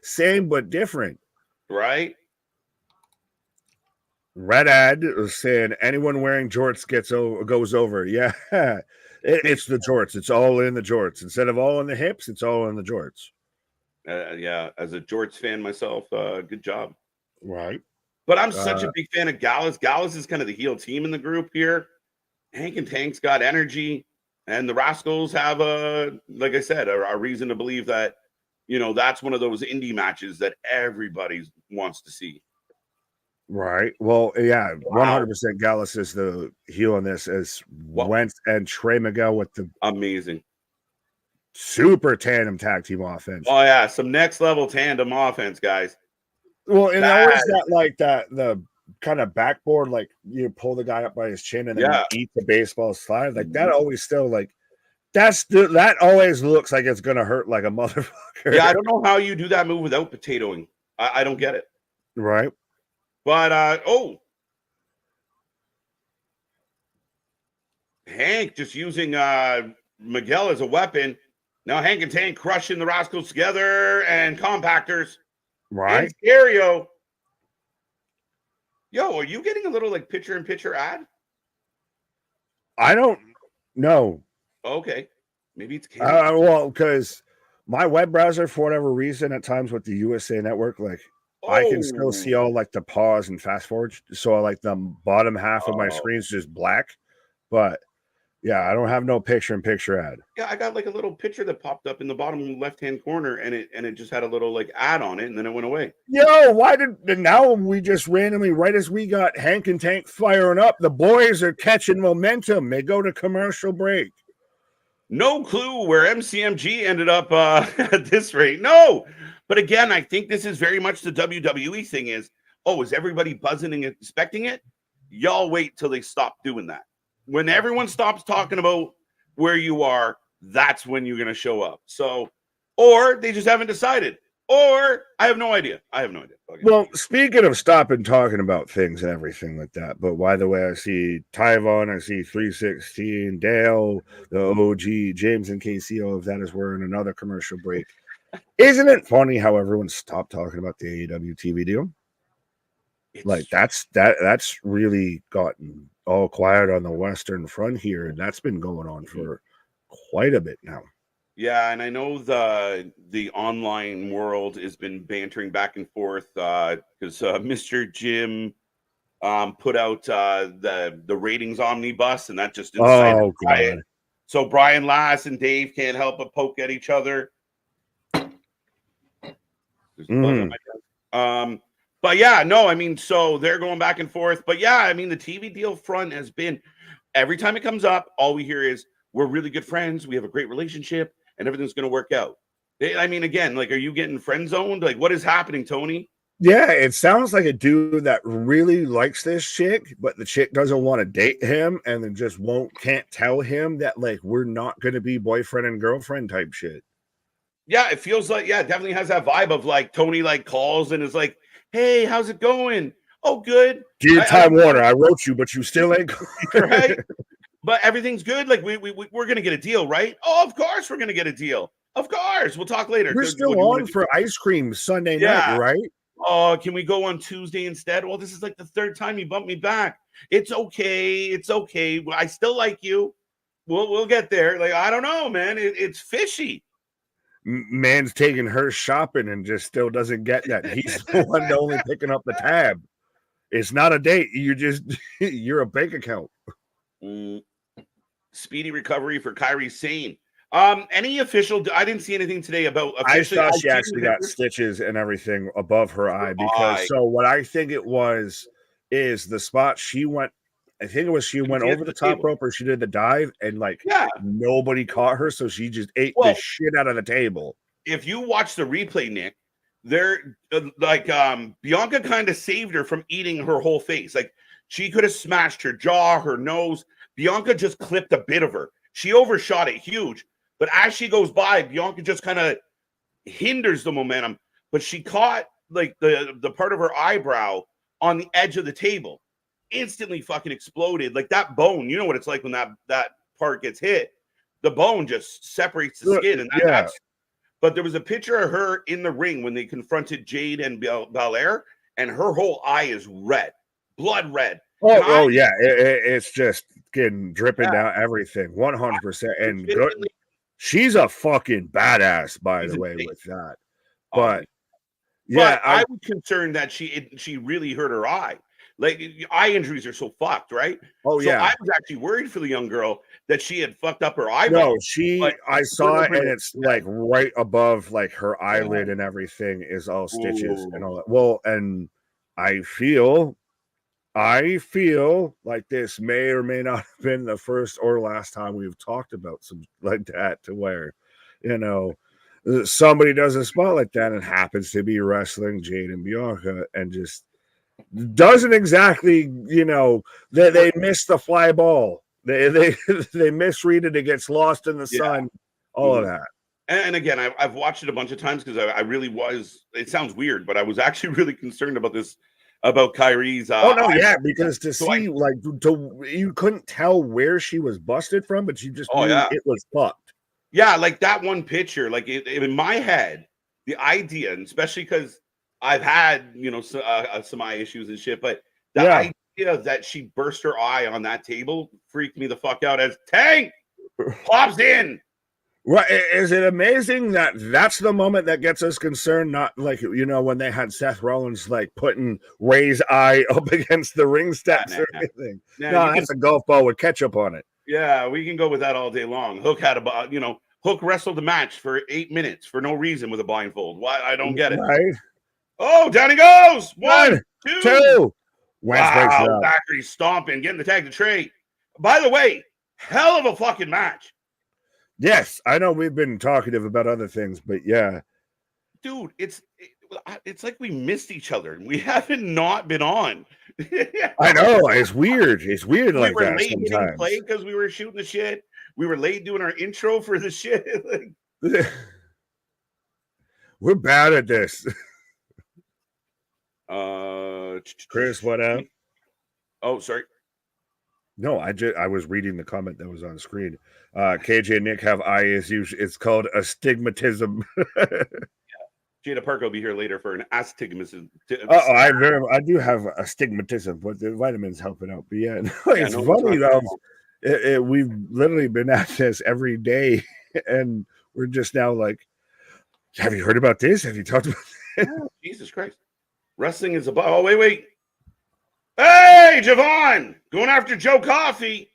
Same but different. Right? Red Ad was saying anyone wearing jorts goes over. Yeah. It's the jorts. It's all in the jorts. Instead of all in the hips, it's all in the jorts. Yeah, as a jorts fan myself, good job. Right. But I'm such a big fan of Gallus. Gallus is kind of the heel team in the group here. Hank and Tank's got energy, and the Rascals have like I said, a reason to believe that, that's one of those indie matches that everybody wants to see. Right. Well, yeah, 100% Gallus is the heel in this, as Wentz and Trey Miguel with the amazing super tandem tag team offense. Oh yeah, some next level tandem offense, guys. Well, and always the kind of backboard, like you pull the guy up by his chin and then you eat the baseball slide, like that always still that always looks like it's gonna hurt like a motherfucker. Yeah, I don't know how you do that move without potatoing. I don't get it. Right. But Hank just using Miguel as a weapon. Now Hank and Tank crushing the Rascals together and compactors. Right. And stereo. Yo, are you getting a little like picture-in-picture ad? I don't know. Okay. Maybe it's well, because my web browser, for whatever reason, at times with the USA Network, like I can still see all like the pause and fast forward. So like the bottom half of my screen is just black. But yeah, I don't have no picture-in-picture ad. Yeah, I got like a little picture that popped up in the bottom left-hand corner, and it just had a little like ad on it, and then it went away. Yo, why did now we just randomly, right as we got Hank and Tank firing up, the boys are catching momentum. They go to commercial break. No clue where MCMG ended up at this rate. No, but again, I think this is very much the WWE thing. Is everybody buzzing and expecting it? Y'all wait till they stop doing that. When everyone stops talking about where you are, that's when you're going to show up. So, or they just haven't decided, or I have no idea. Okay. Well, speaking of stopping talking about things and everything like that, but by the way, I see Tyvon, I see 316, Dale, the OG, James and KCO, if that is we're in another commercial break. Isn't it funny how everyone stopped talking about the AEW TV deal? Like that's really gotten all quiet on the Western front here, and that's been going on for quite a bit now. Yeah, and I know the online world has been bantering back and forth because Mr. Jim put out the ratings omnibus, and that just incited riot. So Brian Lass and Dave can't help but poke at each other. But yeah, no, I mean, so they're going back and forth. But yeah, I mean, the TV deal front has been, every time it comes up, all we hear is, we're really good friends, we have a great relationship, and everything's going to work out. I mean, again, like, are you getting friend zoned? Like, what is happening, Tony? Yeah, it sounds like a dude that really likes this chick, but the chick doesn't want to date him and then just can't tell him that, like, we're not going to be boyfriend and girlfriend type shit. Yeah, it feels like, yeah, it definitely has that vibe of like Tony like calls and is like, hey, how's it going? Oh, good. Dear Time Warner, I wrote you, but you still ain't right. But everything's good. Like we're gonna get a deal, right? Oh, of course we're gonna get a deal. Of course. We'll talk later. We're still on for ice cream Sunday night, right? Oh, can we go on Tuesday instead? Well, this is like the third time you bumped me back. It's okay. It's okay. I still like you. We'll get there. Like, I don't know, man. It's fishy. Man's taking her shopping and just still doesn't get that. He's the one only picking up the tab. It's not a date. You're a bank account. Speedy recovery for Kairi Sane. Any official? I didn't see anything today about. I saw she actually got stitches and everything above her eye because. So what I think it was is the spot she went. I think it was she went over the top rope or she did the dive and nobody caught her, so she just ate the shit out of the table. If you watch the replay, Nick, they're Bianca kind of saved her from eating her whole face. Like she could have smashed her jaw, her nose. Bianca just clipped a bit of her. She overshot it huge, but as she goes by, Bianca just kind of hinders the momentum. But she caught like the part of her eyebrow on the edge of the table. Instantly fucking exploded. Like that bone, you know what it's like when that part gets hit. The bone just separates the skin, and that's. But there was a picture of her in the ring when they confronted Jade and Belair, and her whole eye is red, blood red. Oh yeah, it's just getting dripping down everything, 100%. And good. She's a fucking badass, by the way, with that. But I was concerned that she really hurt her eye. Like eye injuries are so fucked, right? Oh so I was actually worried for the young girl that she had fucked up her eyeball. No, I saw it, and it's like right above like her eyelid and everything is all stitches and all that. Well, and I feel like this may or may not have been the first or last time we've talked about some like that, to where, somebody does a spot like that and happens to be wrestling Jade and Bianca and just doesn't exactly, they miss the fly ball. They misread it. It gets lost in the sun. All of that. And again, I've watched it a bunch of times because I really was. It sounds weird, but I was actually really concerned about this, about Kairi's. Because you couldn't tell where she was busted from, but you just knew it was fucked. Yeah, like that one picture, like in my head, the idea, and especially because I've had, some eye issues and shit, but the idea that she burst her eye on that table freaked me the fuck out as Tank pops in. Right. Is it amazing that that's the moment that gets us concerned? Not like, when they had Seth Rollins, like putting Ray's eye up against the ring steps or anything. No, that's a golf ball with ketchup on it. Yeah, we can go with that all day long. Hook had Hook wrestled the match for 8 minutes for no reason with a blindfold. Why? I don't get it. Right. Oh, down he goes. One, two. Wow, Zachary stomping, getting the tag to Trey. By the way, hell of a fucking match. Yes, I know we've been talkative about other things, but yeah. Dude, it's like we missed each other. We haven't not been on. I know. It's weird. It's weird like that sometimes. We were late play because we were shooting the shit. We were late doing our intro for the shit. We're bad at this. Chris, what up? Oh, sorry. No, I was reading the comment that was on screen. KJ and Nick have eye issues. It's called astigmatism. Jada Parker will be here later for an astigmatism. I do have astigmatism, but the vitamins helping out. But it's funny though. We've literally been at this every day, and we're just now like, have you heard about this? Have you talked about this? Oh, Jesus Christ. Wrestling is about. Oh, wait. Hey, Javon, going after Joe Coffey.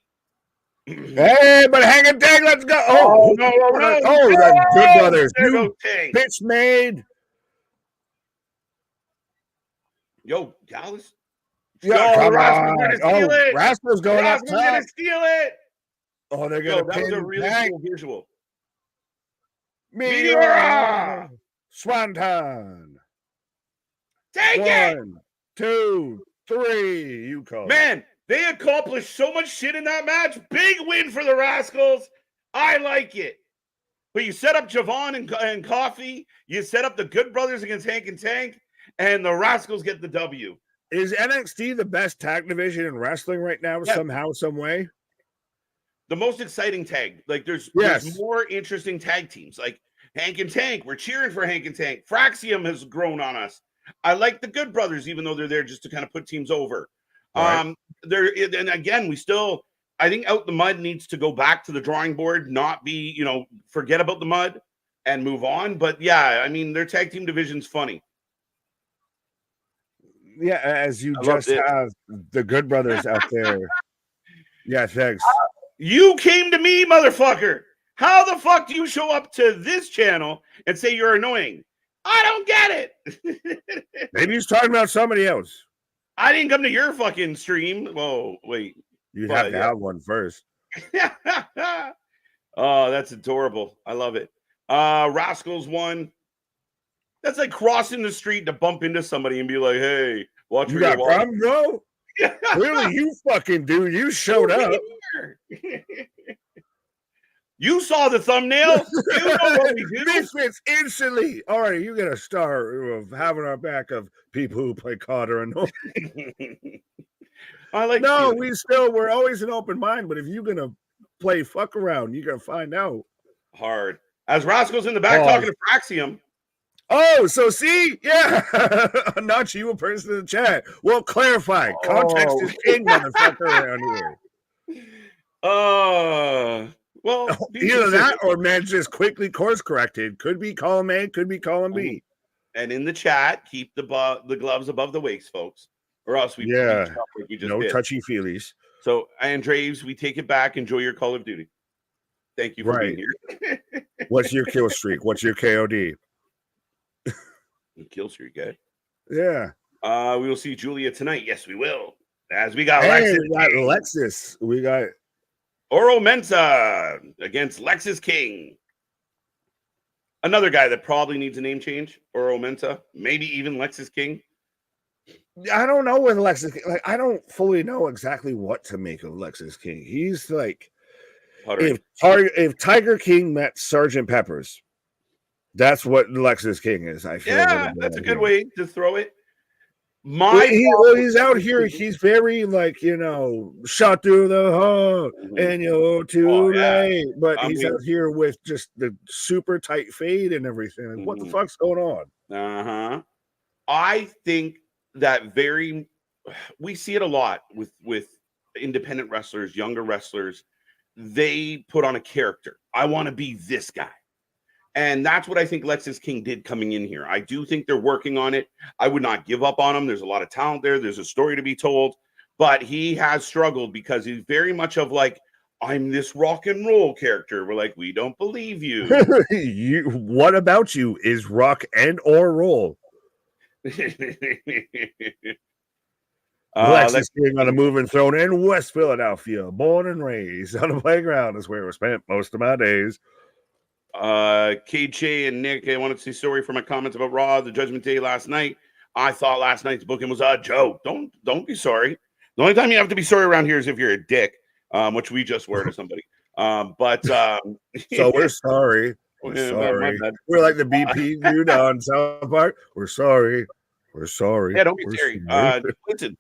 Hey, but hang it, dang, let's go. Oh, no. Oh, the Good Brothers. Pitch made. Yo, Dallas. Yeah, come on. Rascal's going up top. Going to steal it. Oh, they're going to pin. That was a really cool visual. Meteora! Swanton. Take it! 1, 2, 3. You call. Man, they accomplished so much shit in that match. Big win for the Rascals. I like it. But you set up Javon and Coffey. You set up the Good Brothers against Hank and Tank, and the Rascals get the W. Is NXT the best tag division in wrestling right now, somehow, some way? The most exciting tag. Like, there's more interesting tag teams. Like Hank and Tank. We're cheering for Hank and Tank. Fraxium has grown on us. I like the Good Brothers, even though they're there just to kind of put teams over. Right. And again, I think Out the Mud needs to go back to the drawing board, not be, forget about the mud and move on. But yeah, I mean, their tag team division's funny. Yeah, as you just have the Good Brothers out there. Yeah, thanks. You came to me, motherfucker. How the fuck do you show up to this channel and say you're annoying? I don't get it. Maybe he's talking about somebody else. I didn't come to your fucking stream. Whoa, wait. You'd have to have one first. Oh, that's adorable. I love it. Rascals won. That's like crossing the street to bump into somebody and be like, hey, watch you got problem, bro? Clearly you fucking do. You showed up. You saw the thumbnail. You know what we do. Misfits instantly. All right, you get a star of having our back of people who play COD or annoying. I like. No, we're always an open mind. But if you're gonna play fuck around, you're gonna find out. Hard. As Rascals in the back talking to Fraxium. Oh, so see, yeah, not you, a person in the chat. Well, clarify. Context is king, motherfucker, around here. Well, either that or man just quickly course corrected. Could be column A, could be column B. And in the chat, keep the gloves above the waist, folks, or else we like we just no did. Touchy feelies. So, Andrews, we take it back. Enjoy your Call of Duty. Thank you for being here. What's your kill streak? What's your KOD? Kill streak, guy. Yeah. We will see Julia tonight. Yes, we will. As we got Lexis. We got Oro Mensah against Lexis King. Another guy that probably needs a name change. Oro Mensah. Maybe even Lexis King. I don't know when Lexis. I don't fully know exactly what to make of Lexis King. He's like, if Tiger King met Sgt. Pepper's, that's what Lexis King is. I feel. Yeah, that's a good way to throw it. He's out here. He's very shot through the heart and you're too late. But he's out here with just the super tight fade and everything. Like, what the fuck's going on? I think that we see it a lot with independent wrestlers, younger wrestlers. They put on a character. I want to be this guy. And that's what I think Lexis King did coming in here. I do think they're working on it. I would not give up on him. There's a lot of talent there. There's a story to be told. But he has struggled because he's very much of like, I'm this rock and roll character. We're like, we don't believe you. What about you is rock and or roll? Lexis King on a moving throne in West Philadelphia. Born and raised on a playground is where I spent most of my days. KJ and Nick, I wanted to see sorry for my comments about Raw, the Judgment Day last night. I thought last night's booking was a joke. Don't be sorry. The only time you have to be sorry around here is if you're a dick, which we just were to somebody. So we're sorry. We're sorry. We're like the BP dude on South Park. We're sorry. We're sorry. Yeah, don't be scary. Listen,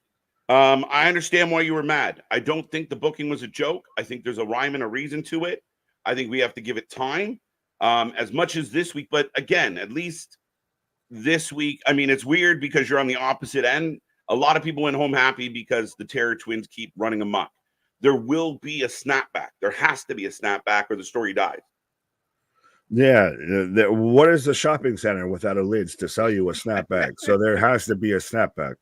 I understand why you were mad. I don't think the booking was a joke. I think there's a rhyme and a reason to it. I think we have to give it time. As much as this week, but again, at least this week, I mean, it's weird because you're on the opposite end. A lot of people went home happy because the Terror Twins keep running amok. There will be a snapback. There has to be a snapback or the story dies. Yeah. What is the shopping center without a lids to sell you a snapback? So there has to be a snapback.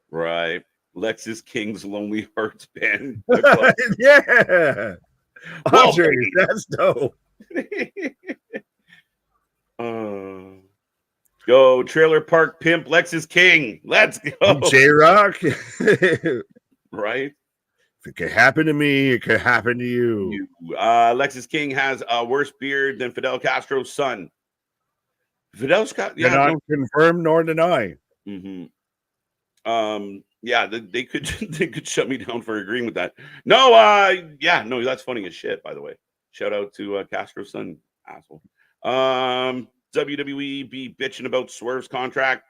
Right. Lexis King's Lonely Hearts Band. Yeah. Andre, that's dope. Go Trailer Park Pimp Lexis King. Let's go. J-Rock. Right? If it could happen to me, it could happen to you. Lexis King has a worse beard than Fidel Castro's son. Fidel Castro, not confirmed nor deny. Mm-hmm. Yeah, they could they could shut me down for agreeing with that. No, yeah, no, that's funny as shit, by the way. Shout out to Castro's son, asshole. WWE be bitching about Swerve's contract.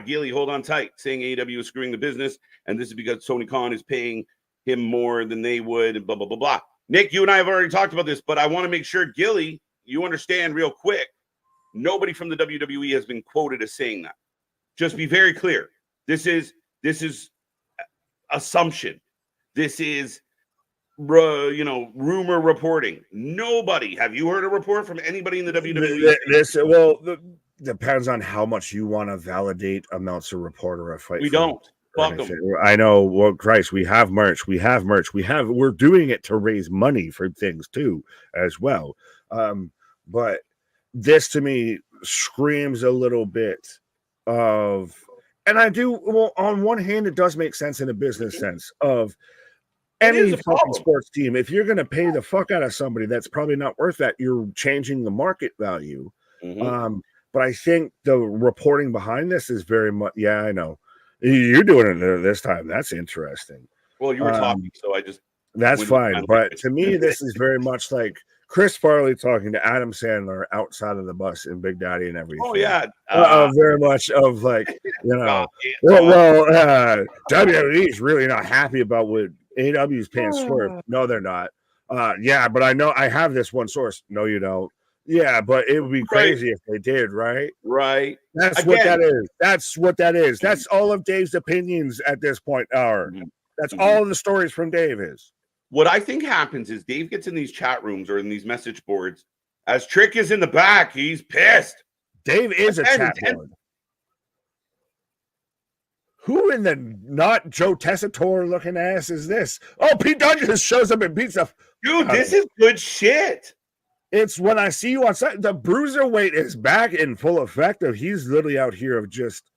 Gilly, hold on tight, saying AEW is screwing the business, and this is because Tony Khan is paying him more than they would, and blah blah blah blah. Nick, you and I have already talked about this, but I want to make sure, Gilly, you understand real quick. Nobody from the WWE has been quoted as saying that. Just be very clear. This is assumption. This is rumor reporting. Nobody. Have you heard a report from anybody in the WWE? Depends on how much you want to validate a Meltzer report or a fight. We don't. Fuck them. I know. Well, Christ, we have merch. We're doing it to raise money for things too, as well. But this to me screams a little bit of, and I do. Well, on one hand, it does make sense in a business sense of any fucking sports team. If you're going to pay the fuck out of somebody, that's probably not worth that. You're changing the market value. Mm-hmm. But I think the reporting behind this is very much. Yeah, I know. You're doing it this time. That's interesting. Well, you were talking, so I just. That's fine. But to me, this is very much like Chris Farley talking to Adam Sandler outside of the bus in Big Daddy and everything. Oh, yeah. Very much of like, WWE is really not happy about what AEW is paying Swerve. No, they're not. Yeah, but I know I have this one source. No, you don't. Yeah, but it would be crazy if they did, right? Right. That's what that is. That's what that is. That's all of Dave's opinions at this point are. That's all of the stories from Dave is. What I think happens is Dave gets in these chat rooms or in these message boards. As Trick is in the back, he's pissed. Dave is a chat board. Who in the not Joe Tessitore looking ass is this? Oh, Pete Dunne just shows up and beats up. Dude, this is good shit. It's when I see you on site. The bruiserweight is back in full effect. He's literally out here of just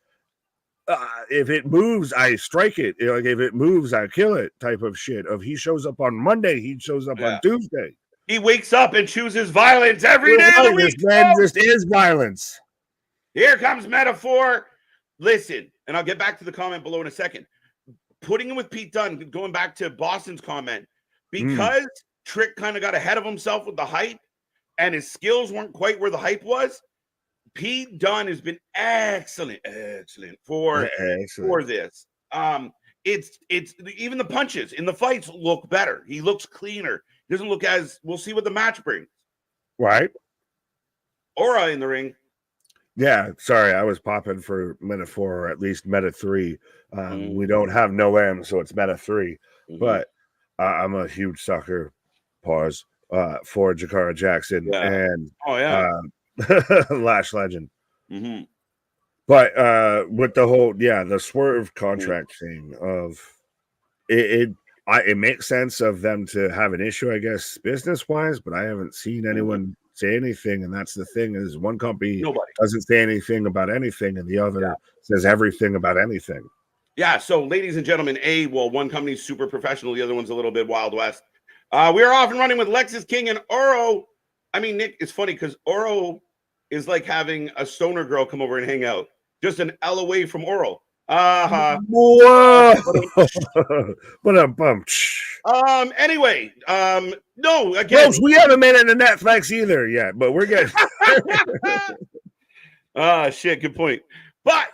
if it moves, I strike it. Like if it moves, I kill it. Type of shit. Of he shows up on Monday, he shows up on Tuesday. He wakes up and chooses violence every day of the week. This man just is violence. Here comes metaphor. Listen, and I'll get back to the comment below in a second. Putting him with Pete Dunne, going back to Boston's comment, because Trick kind of got ahead of himself with the hype. And his skills weren't quite where the hype was. Pete Dunne has been excellent for this. It's even the punches in the fights look better. He looks cleaner. He doesn't look as. We'll see what the match brings. Right. Aura in the ring. Yeah, sorry, I was popping for Meta 4 or at least Meta 3. We don't have no M, so it's Meta 3. But I'm a huge sucker. Pause. For Jakara Jackson and Lash Legend. But with the whole the Swerve contract thing of it makes sense of them to have an issue, I guess, business wise, but I haven't seen anyone say anything, and that's the thing is one company doesn't say anything about anything and the other says everything about anything. Yeah, so ladies and gentlemen, one company's super professional, the other one's a little bit Wild West. We are off and running with Lexis King and Oro. I mean, Nick, it's funny because Oro is like having a stoner girl come over and hang out. Just an L away from Oro. Whoa! What a bump. Anyway, no, again. Folks, we haven't made it to Netflix either yet, but we're good. Shit, good point. But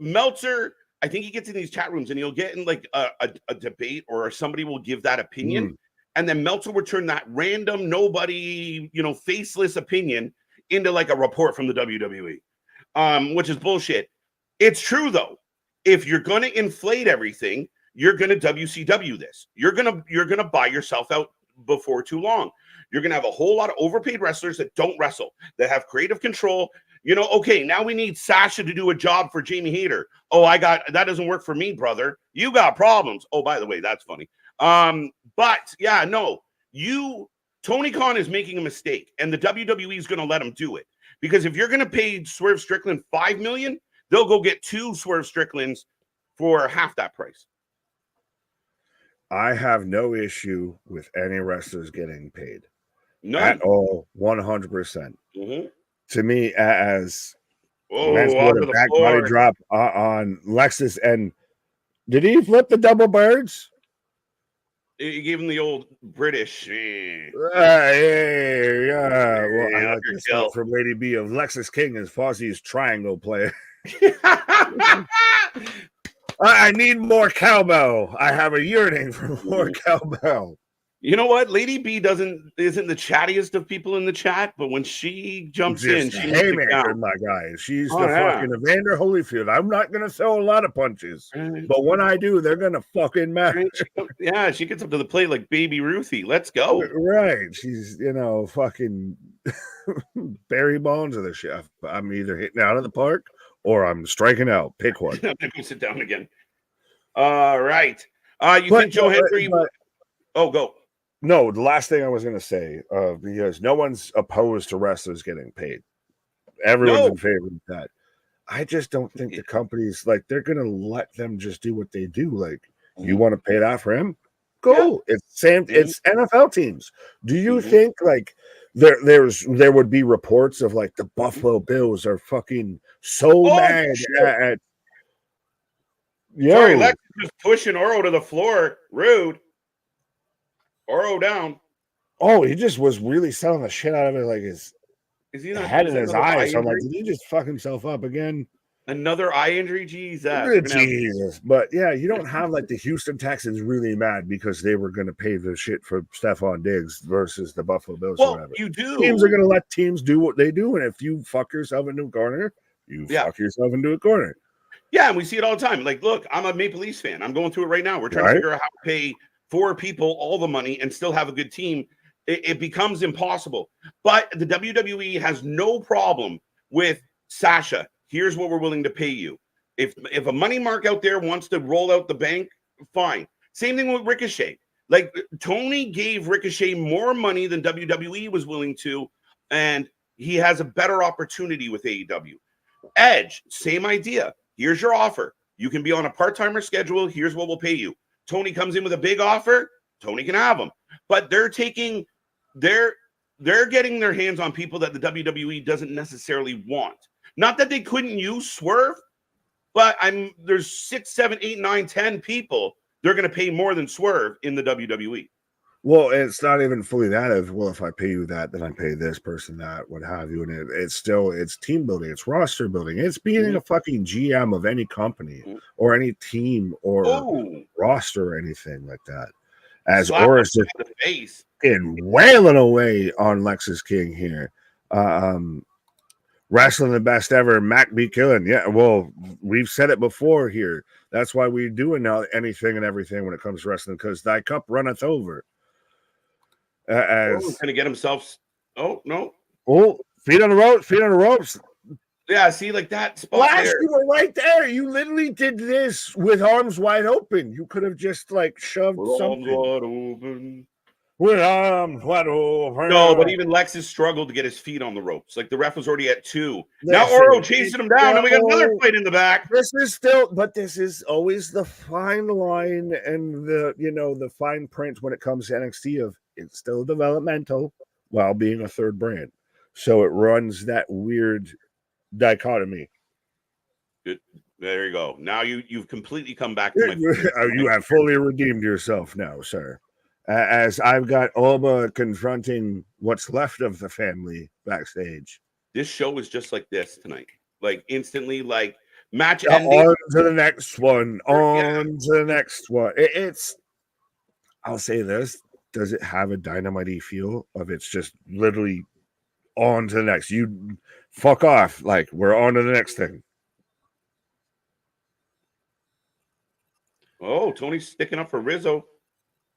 Meltzer, I think he gets in these chat rooms and he'll get in like a debate or somebody will give that opinion. And then Meltzer will turn that random, nobody, faceless opinion into like a report from the WWE, which is bullshit. It's true, though. If you're going to inflate everything, you're going to WCW this. You're going to buy yourself out before too long. You're going to have a whole lot of overpaid wrestlers that don't wrestle, that have creative control. Okay, now we need Sasha to do a job for Jamie Hayter. Oh, that doesn't work for me, brother. You got problems. Oh, by the way, that's funny. But yeah, no, Tony Khan is making a mistake, and the WWE is going to let him do it. Because if you're going to pay Swerve Strickland $5 million, they'll go get 2 Swerve Stricklands for half that price. I have no issue with any wrestlers getting paid. None. At all, 100%. To me, as Mensah onto with a the back body floor. drop on Lexis. And did he flip the double birds? He gave him the old British. Yeah. Well, I like this Underkill. note from Lady B of Lexis King as Fozzie's triangle player. I need more cowbell. I have a yearning for more cowbell. You know what? Lady B isn't the chattiest of people in the chat, but when she jumps in, she makes it haymaker, count. my guy. She's the fucking Evander Holyfield. I'm not gonna throw a lot of punches, but when I do, they're gonna fucking matter. She gets up to the plate like Baby Ruthie. Let's go. Right. She's fucking Barry Bonds of the chef. I'm either hitting out of the park or I'm striking out. Pick one. I'm gonna sit down again. All right. Think Joe Hendry? Oh, go. No, the last thing I was going to say, because no one's opposed to wrestlers getting paid. Everyone's in favor of that. I just don't think the companies, like, they're going to let them just do what they do. Like, you want to pay that for him? Go. Yeah. It's NFL teams. Do you think, like, there would be reports of, like, the Buffalo Bills are fucking so mad at Sorry, Lexis just pushing Oro to the floor. Rude. Oro down. Oh, he just was really selling the shit out of it, like his head in his eyes. So I'm like, did he just fuck himself up again? Another eye injury? Jesus. Jesus. But yeah, you don't have like the Houston Texans really mad because they were going to pay the shit for Stephon Diggs versus the Buffalo Bills or whatever. You do. Teams are going to let teams do what they do. And if you fuck yourself into a corner, you fuck yourself into a corner. Yeah, and we see it all the time. Like, look, I'm a Maple Leafs fan. I'm going through it right now. We're trying to figure out how to pay 4 people all the money and still have a good team. It becomes impossible. But the WWE has no problem with Sasha. Here's what we're willing to pay you. If a money mark out there wants to roll out the bank, fine. Same thing with Ricochet. Like, Tony gave Ricochet more money than WWE was willing to, and he has a better opportunity with AEW. Edge, same idea. Here's your offer. You can be on a part-timer schedule. Here's what we'll pay you. Tony comes in with a big offer. Tony can have them. But they're getting their hands on people that the WWE doesn't necessarily want. Not that they couldn't use Swerve, but there's 6, 7, 8, 9, 10 people they're going to pay more than Swerve in the WWE. Well, it's not even fully that of, well, if I pay you that, then I pay this person that, what have you. And it's team building, it's roster building, it's being a fucking GM of any company or any team or roster or anything like that. As Oris just wailing away on Lexis King here. Wrestling the best ever, Mac be killing. Yeah, well, we've said it before here. That's why we do anything and everything when it comes to wrestling, because thy cup runneth over. He's going to get himself. Oh, no. Oh, feet on the ropes. Yeah, see, like that spot Last, you were right there. You literally did this with arms wide open. You could have just, like, shoved something. With arms wide open. No, but even Lexis struggled to get his feet on the ropes. Like, the ref was already at 2. Now Oro chasing him down, and we got another fight in the back. This is always the fine line and the fine print when it comes to NXT of it's still developmental while being a third brand. So it runs that weird dichotomy. Good. There you go. Now you've completely come back to my you have fully redeemed yourself now, sir. As I've got Oba confronting what's left of the family backstage. This show is just like this tonight. Like instantly, like match ending. On to the next one. On to the next one. I'll say this. Does it have a dynamite-y feel of it's just literally on to the next? You fuck off. Like, we're on to the next thing. Oh, Tony's sticking up for Rizzo.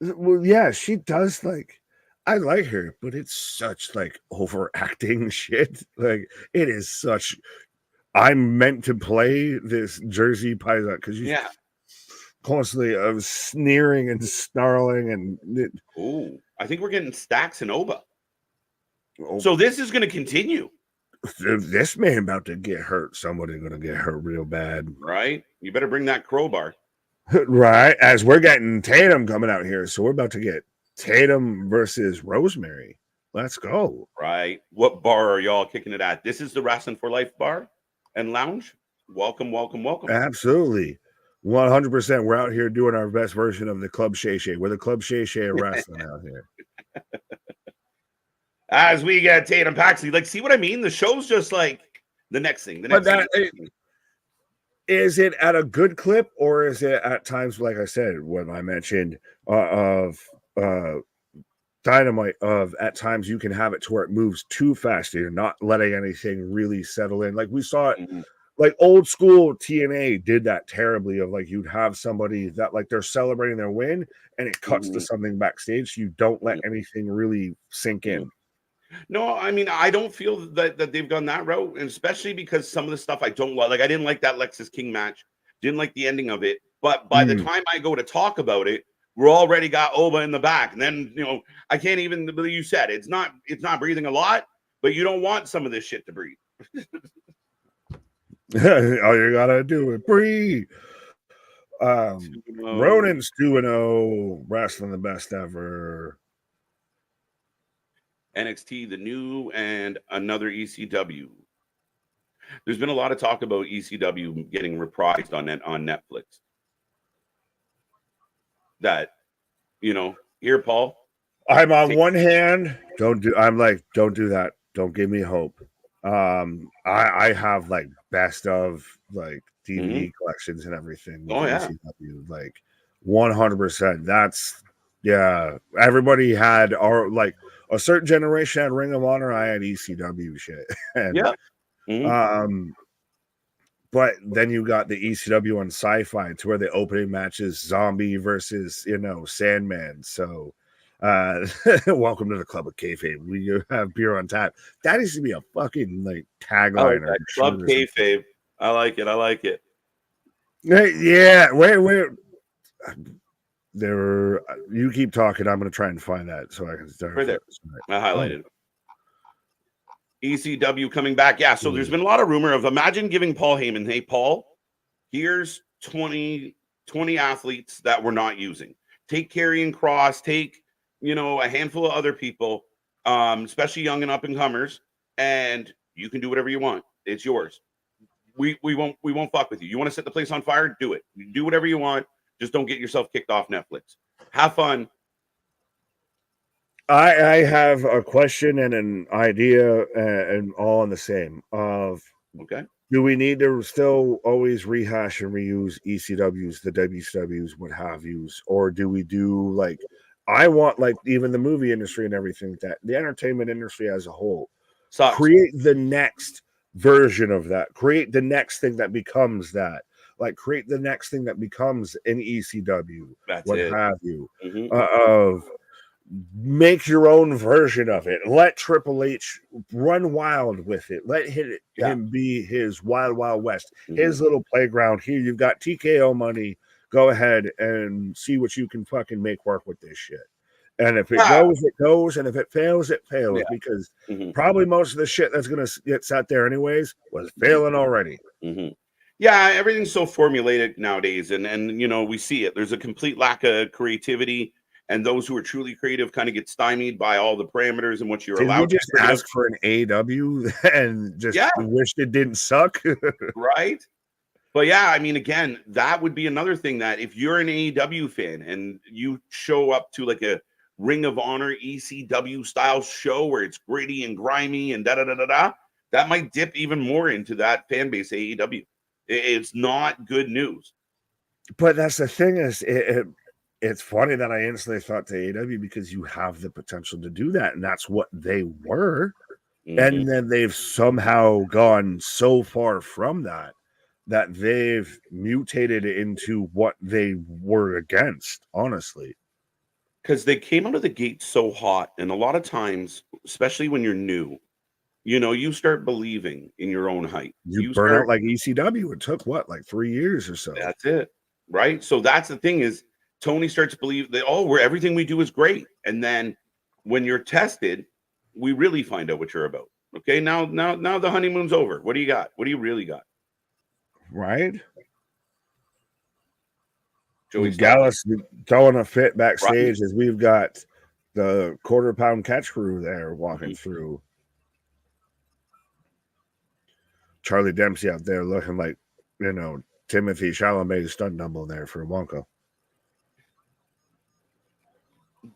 Well, yeah, she does. Like, I like her, but it's such like overacting shit. Like, it is such. I'm meant to play this Jersey Paisan because you constantly sneering and snarling and. I think we're getting Stacks and Oba. So this is going to continue. This man about to get hurt. Somebody's going to get hurt real bad. Right? You better bring that crowbar. Right, as we're getting Tatum coming out here, so we're about to get Tatum versus Rosemary. Let's go. Right. What bar are y'all kicking it at? This is the Wrestling for Life bar? and lounge. Welcome. Absolutely. 100%. We're out here doing our best version of the Club Shay Shay. We're the Club Shay Shay of wrestling out here. As we get Tatum Paxley, like, see what I mean? The show's just like the next thing. Is it at a good clip, or is it at times, like I said, when I mentioned of Dynamite, of at times you can have it to where it moves too fast. You're not letting anything really settle in. Like we saw it, like old school TNA did that terribly. Of like you'd have somebody that like they're celebrating their win, and it cuts to something backstage. So you don't let anything really sink in. No, I mean, I don't feel that they've gone that route, and especially because some of the stuff I don't like. Like I didn't like that Lexis King match. Didn't like the ending of it. But by the time I go to talk about it, we're already got Oba in the back. And then, I can't even believe you said it's not breathing a lot, but you don't want some of this shit to breathe. All you gotta do is breathe. Ronan's 2-0, wrestling the best ever. NXT, the new and another ECW. There's been a lot of talk about ECW getting reprised on Netflix. That, here, Paul. I'm on one hand, don't do that. Don't give me hope. I have like best of like DVD collections and everything. Oh yeah, ECW, like 100%. That's everybody had like a certain generation had Ring of Honor. I had ECW shit. And, but then you got the ECW on Sci-Fi to where the opening match is Zombie versus Sandman. So welcome to the Club of Kayfabe. We have beer on tap. That used to be a fucking like tagline. Club Kayfabe. I like it. Yeah, wait. You keep talking. I'm going to try and find that so I can start. Right there. I highlighted it. ECW coming back. Yeah, so there's been a lot of rumor of imagine giving Paul Heyman, hey, Paul, here's 20 athletes that we're not using. Take Karrion Kross, take, a handful of other people, especially young and up-and-comers, and you can do whatever you want. It's yours. We won't fuck with you. You want to set the place on fire? Do it. You do whatever you want. Just don't get yourself kicked off Netflix. Have fun. I have a question and an idea and all in the same of do we need to still always rehash and reuse ECWs, the WCWs, what have yous, or do we do like I want like even the movie industry and everything that the entertainment industry as a whole create the next version of that, create the next thing that becomes that. Like create the next thing that becomes an ECW, have you, of make your own version of it. Let Triple H run wild with it. Let him be his wild west, his little playground. Here you've got TKO money. Go ahead and see what you can fucking make work with this shit. And if it goes, it goes. And if it fails, it fails. Because probably most of the shit that's going to get sat there anyways was failing already. Yeah, everything's so formulated nowadays. And we see it. There's a complete lack of creativity. And those who are truly creative kind of get stymied by all the parameters and what you're allowed to just ask for an AEW and just wished it didn't suck. Right? But yeah, I mean, again, that would be another thing that if you're an AEW fan and you show up to like a Ring of Honor ECW style show where it's gritty and grimy and that might dip even more into that fan base AEW. It's not good news. But that's the thing is it's funny that I instantly thought to AEW because you have the potential to do that. And that's what they were. And then they've somehow gone so far from that they've mutated into what they were against, honestly. Because they came out of the gate so hot. And a lot of times, especially when you're new, you start believing in your own hype. You burn out like ECW. It took like 3 years or so. That's it. Right. So that's the thing is, Tony starts to believe that, everything we do is great. And then when you're tested, we really find out what you're about. Okay, now the honeymoon's over. What do you got? What do you really got? Right? Joey Gallus throwing a fit backstage as we've got the quarter-pound catch crew there walking through. Charlie Dempsey out there looking like, Timothy Chalamet's stunt double there for Wonka.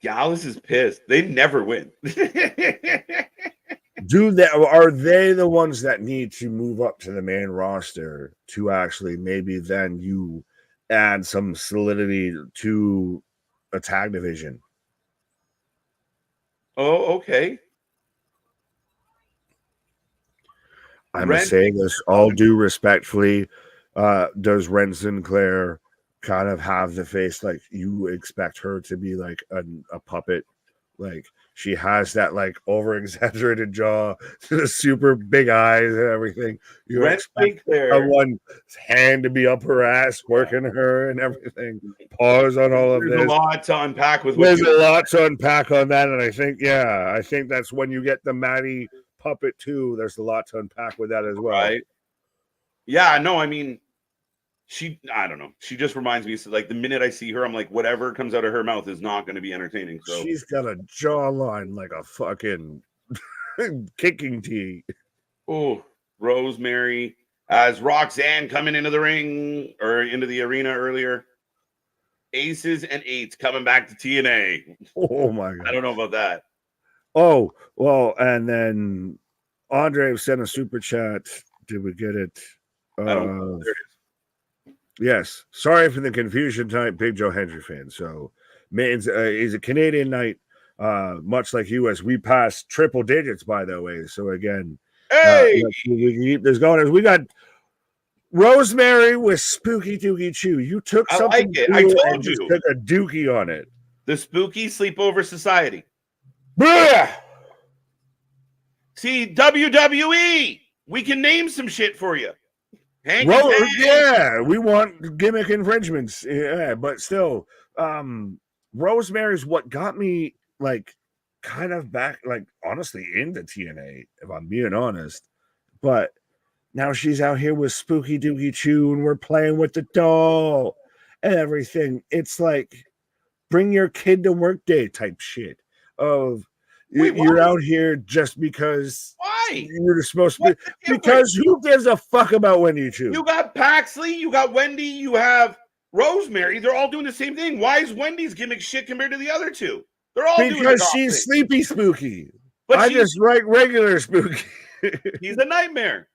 Gallus is pissed. They never win. Are they the ones that need to move up to the main roster to actually maybe then you add some solidity to a tag division? Oh, okay. I'm saying this all due respectfully. Does Ren Sinclair kind of have the face like you expect her to be like a puppet? Like she has that like over exaggerated jaw, the super big eyes and everything. You expect someone's hand to be up her ass, working her and everything. Pause on all of this. There's a lot to unpack with. There's a lot to unpack on that, and I think that's when you get the Maddie puppet too. There's a lot to unpack with that as well. Right. Yeah. No, I mean, I don't know. She just reminds me. So like the minute I see her, I'm like, whatever comes out of her mouth is not going to be entertaining. So she's got a jawline like a fucking kicking tee. Oh, Rosemary as Roxanne coming into the ring or into the arena earlier. Aces and eights coming back to TNA. Oh my god! I don't know about that. Oh well, and then Andre sent a super chat. Did we get it? I don't know. There it is. Yes. Sorry for the confusion tonight, Big Joe Hendry fan. So, is a Canadian night, much like you, as we passed triple digits, by the way. So, again, hey, we can keep this going. As we got Rosemary with Spooky Dookie Chew. You took something. I like it. I told you. Just took a dookie on it. The Spooky Sleepover Society. Blah! See, WWE. We can name some shit for you. Yeah, we want gimmick infringements. Yeah, but still, Rosemary's what got me like kind of back, like honestly, into TNA, if I'm being honest. But now she's out here with Spooky Dookie Chew, and we're playing with the doll and everything. It's like bring your kid to work day type shit. You're out here just because. Why? You're supposed to be. Because who gives a fuck about Wendy Chu? You got Paxley, you got Wendy, you have Rosemary. They're all doing the same thing. Why is Wendy's gimmick shit compared to the other two? They're all because she's sleepy spooky. But I just write regular spooky. He's a nightmare.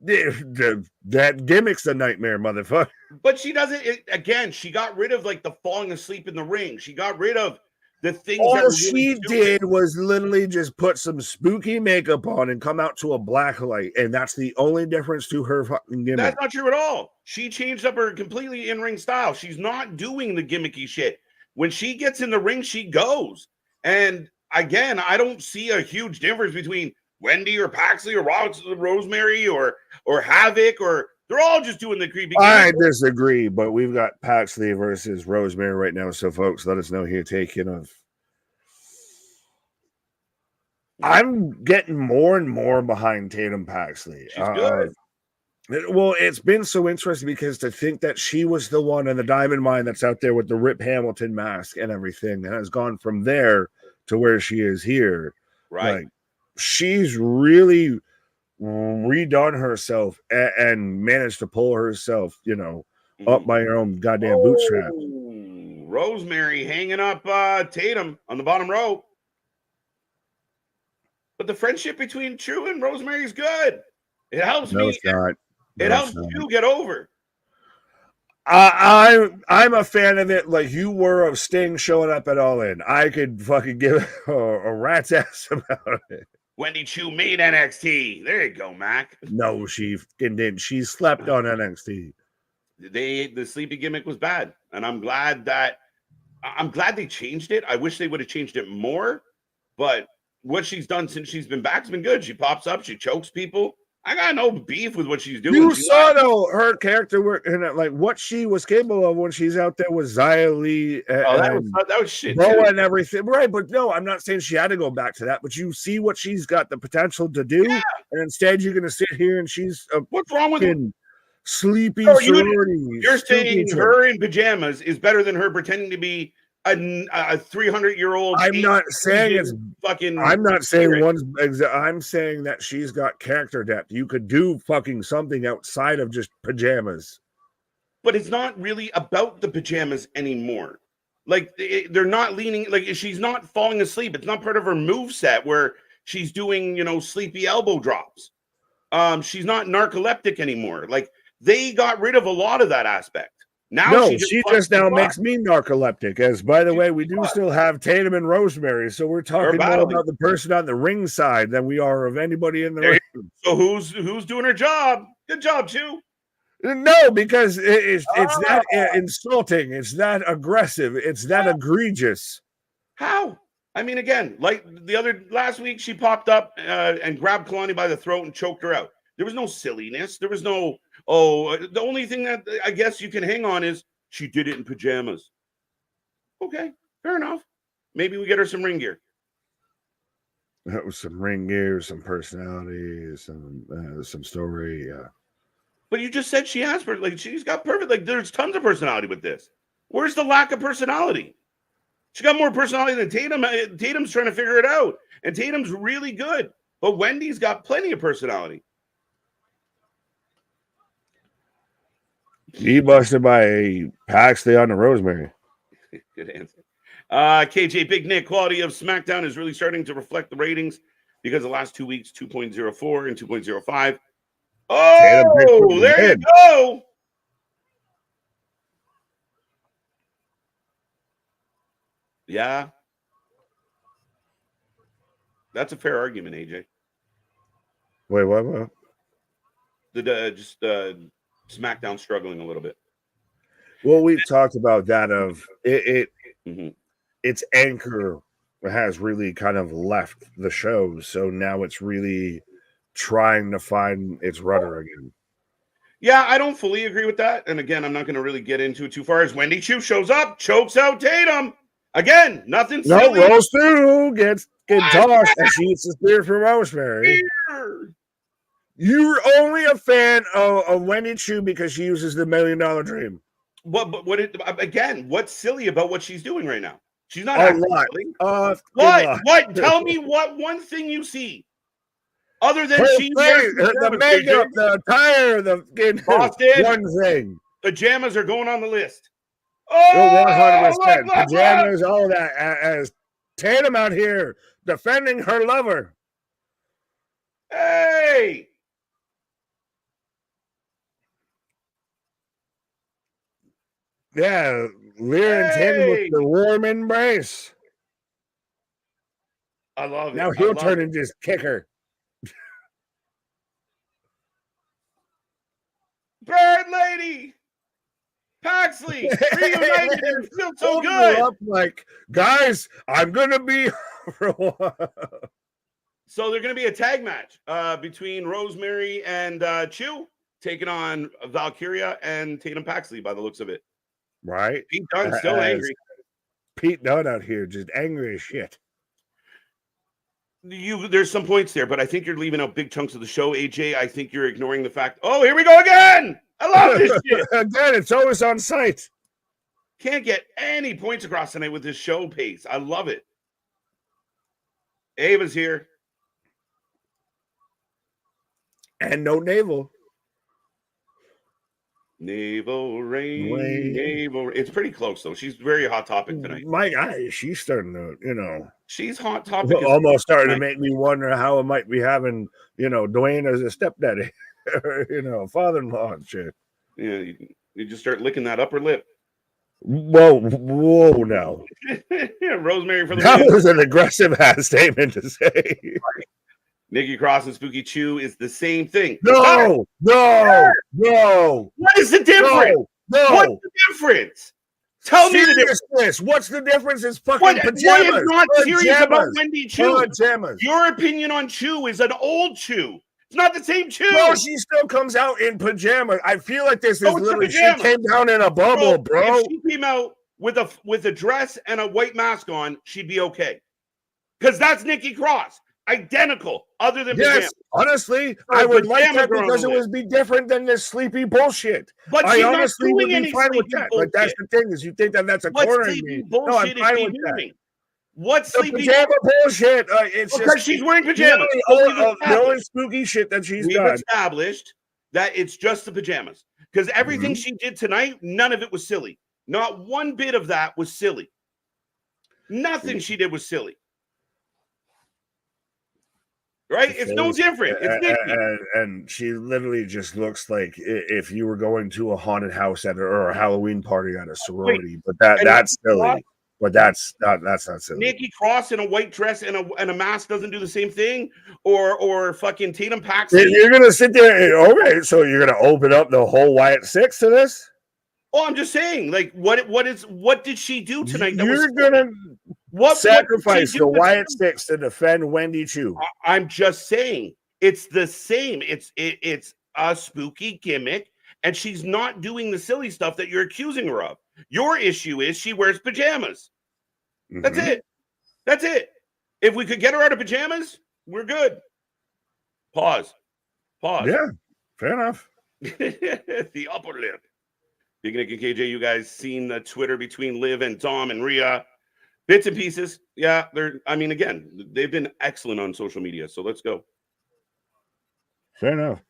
That gimmick's a nightmare, motherfucker. But she doesn't. Again, she got rid of like the falling asleep in the ring. She got rid of the things. All she did was literally just put some spooky makeup on and come out to a black light, and that's the only difference to her fucking gimmick. That's not true at all. She changed up her completely in-ring style. She's not doing the gimmicky shit. When she gets in the ring, she goes. And again, I don't see a huge difference between Wendy or Paxley or Rosemary or Havoc or they're all just doing the creepy. I disagree, but we've got Paxley versus Rosemary right now. So, folks, let us know here. Taking of. I'm getting more and more behind Tatum Paxley. She's good. Well, it's been so interesting because to think that she was the one in the diamond mine that's out there with the Rip Hamilton mask and everything, and has gone from there to where she is here. Right. Like, she's really redone herself and managed to pull herself, up by her own goddamn bootstrap. Rosemary hanging up Tatum on the bottom row. But the friendship between True and Rosemary is good. It helps me. It's not. It helps you get over. I'm a fan of it, like you were of Sting showing up at All In. I could fucking give a rat's ass about it. Wendy Chu made NXT. There you go, Mac. No, she didn't. She slept on NXT. The sleepy gimmick was bad, and I'm glad they changed it. I wish they would have changed it more, but what she's done since she's been back has been good. She pops up, she chokes people. I got no beef with what she's doing. You saw though her character work and like what she was capable of when she's out there with Xia Li. That was shit. And everything, right? But no, I'm not saying she had to go back to that. But you see what she's got the potential to do, and instead you're going to sit here and she's what's wrong with sleepy? You're saying her in pajamas is better than her pretending to be a 300-year-old. I'm not saying it's fucking. I'm not saying one's. I'm saying that she's got character depth. You could do fucking something outside of just pajamas. But it's not really about the pajamas anymore. Like they're not leaning. Like she's not falling asleep. It's not part of her move set where she's doing sleepy elbow drops. She's not narcoleptic anymore. Like they got rid of a lot of that aspect. Now she just now makes me narcoleptic. As by the way, we do still have Tatum and Rosemary, so we're talking more about the person on the ring side than we are of anybody in the ring. So who's doing her job? Good job, Chew. No, because it's that insulting, it's that aggressive, it's that egregious. How? I mean, again, like last week, she popped up and grabbed Kalani by the throat and choked her out. There was no silliness. There was no, the only thing that I guess you can hang on is she did it in pajamas. Okay, fair enough. Maybe we get her some ring gear. That was some ring gear, some personality, some story. Yeah. But you just said she has, like, she's got perfect, like, there's tons of personality with this. Where's the lack of personality? She got more personality than Tatum. Tatum's trying to figure it out. And Tatum's really good. But Wendy's got plenty of personality. He busted by Paxley on the Rosemary. Good answer. KJ Big Nick, quality of SmackDown is really starting to reflect the ratings because the last 2 weeks, 2.04 and 2.05. Oh, there you go. Yeah. That's a fair argument, AJ. Wait, what? Just SmackDown struggling a little bit. Well, we've talked about that of it. Mm-hmm. Its anchor has really kind of left the show, so now it's really trying to find its rudder again. Yeah, I don't fully agree with that. And again, I'm not going to really get into it too far. As Wendy Chu shows up, chokes out Tatum. Again, nothing silly. No, rolls through, gets tossed, and she eats the spear from Rosemary. You're only a fan of Wendy Chu because she uses the $1 Million Dream. What's silly about what she's doing right now? She's not a lot. What? Tell me what one thing you see. Other than the makeup, the attire, Boston, one thing. Pajamas are going on the list. 100%. Pajamas, all that. As Tatum out here defending her lover. Hey! Yeah, Lear and Tatum with the warm embrace. I love it. Now he'll turn and just kick her. Bird Lady, Paxley, reunited. It feels so good. Up like, guys, I'm gonna be for a while. So they're gonna be a tag match between Rosemary and Chu taking on Valkyria and Tatum Paxley by the looks of it. Right. Pete Dunne still angry. Pete Dunne out here just angry as shit. There's some points there, but I think you're leaving out big chunks of the show, AJ. I think you're ignoring the fact. Oh, here we go again. I love this shit. Again, it's always on site. Can't get any points across tonight with this show pace. I love it. Ava's here. And no navel. Naval rain. It's pretty close, though. She's very hot topic tonight. My guy, she's starting to, She's hot topic. Almost starting to make me wonder how it might be having, Dwayne as a stepdaddy. Father-in-law and shit. Yeah, you just start licking that upper lip. Whoa, now. Yeah, Rosemary for the That was an aggressive ass statement to say. Nikki Cross and Spooky Chew is the same thing. No. What is the difference? No. What's the difference? Tell me the difference. What's the difference? It's fucking pajamas. What is not serious about Wendy Chu? Pajamas. Your opinion on Chu is an old Chu. It's not the same Chu. No, she still comes out in pajamas. I feel like this is literally she came down in a bubble, bro. If she came out with a dress and a white mask on, she'd be okay. Because that's Nikki Cross. Identical, other than Yes, pajamas. honestly, So I would like pajamas that are on because the it would be different than this sleepy bullshit. But I she's not honestly would doing be any fine with sleepy that. Like that's bullshit. the thing is, you think that that's a What corner in sleepy me? No, I'm bullshit is fine she with that. doing? What The sleepy pajama bullshit. It's Because just she's wearing the pajamas. the only spooky shit that she's We've done. established that it's just the pajamas. Because everything she did tonight, none of it was silly. Not one bit of that was silly. Nothing she did was silly. Right? It's no different. It's Nikki. And she literally just looks like if you were going to a haunted house or a Halloween party at a sorority. But that's silly. But that's not silly. Nikki Cross in a white dress and a mask doesn't do the same thing, or fucking Tatum Paxley. You're gonna sit there. Okay, so you're gonna open up the whole Wyatt Six to this? Oh, I'm just saying, like, what did she do tonight? You're gonna sacrifice the Wyatt Six to defend Wendy Chu. I'm just saying, it's the same. It's a spooky gimmick, and she's not doing the silly stuff that you're accusing her of. Your issue is she wears pajamas. That's it. That's it. If we could get her out of pajamas, we're good. Pause. Yeah, fair enough. The upper lip. Big Nick and KJ, you guys seen the Twitter between Liv and Dom and Rhea? Bits and pieces. Yeah, again, they've been excellent on social media. So let's go. Fair enough.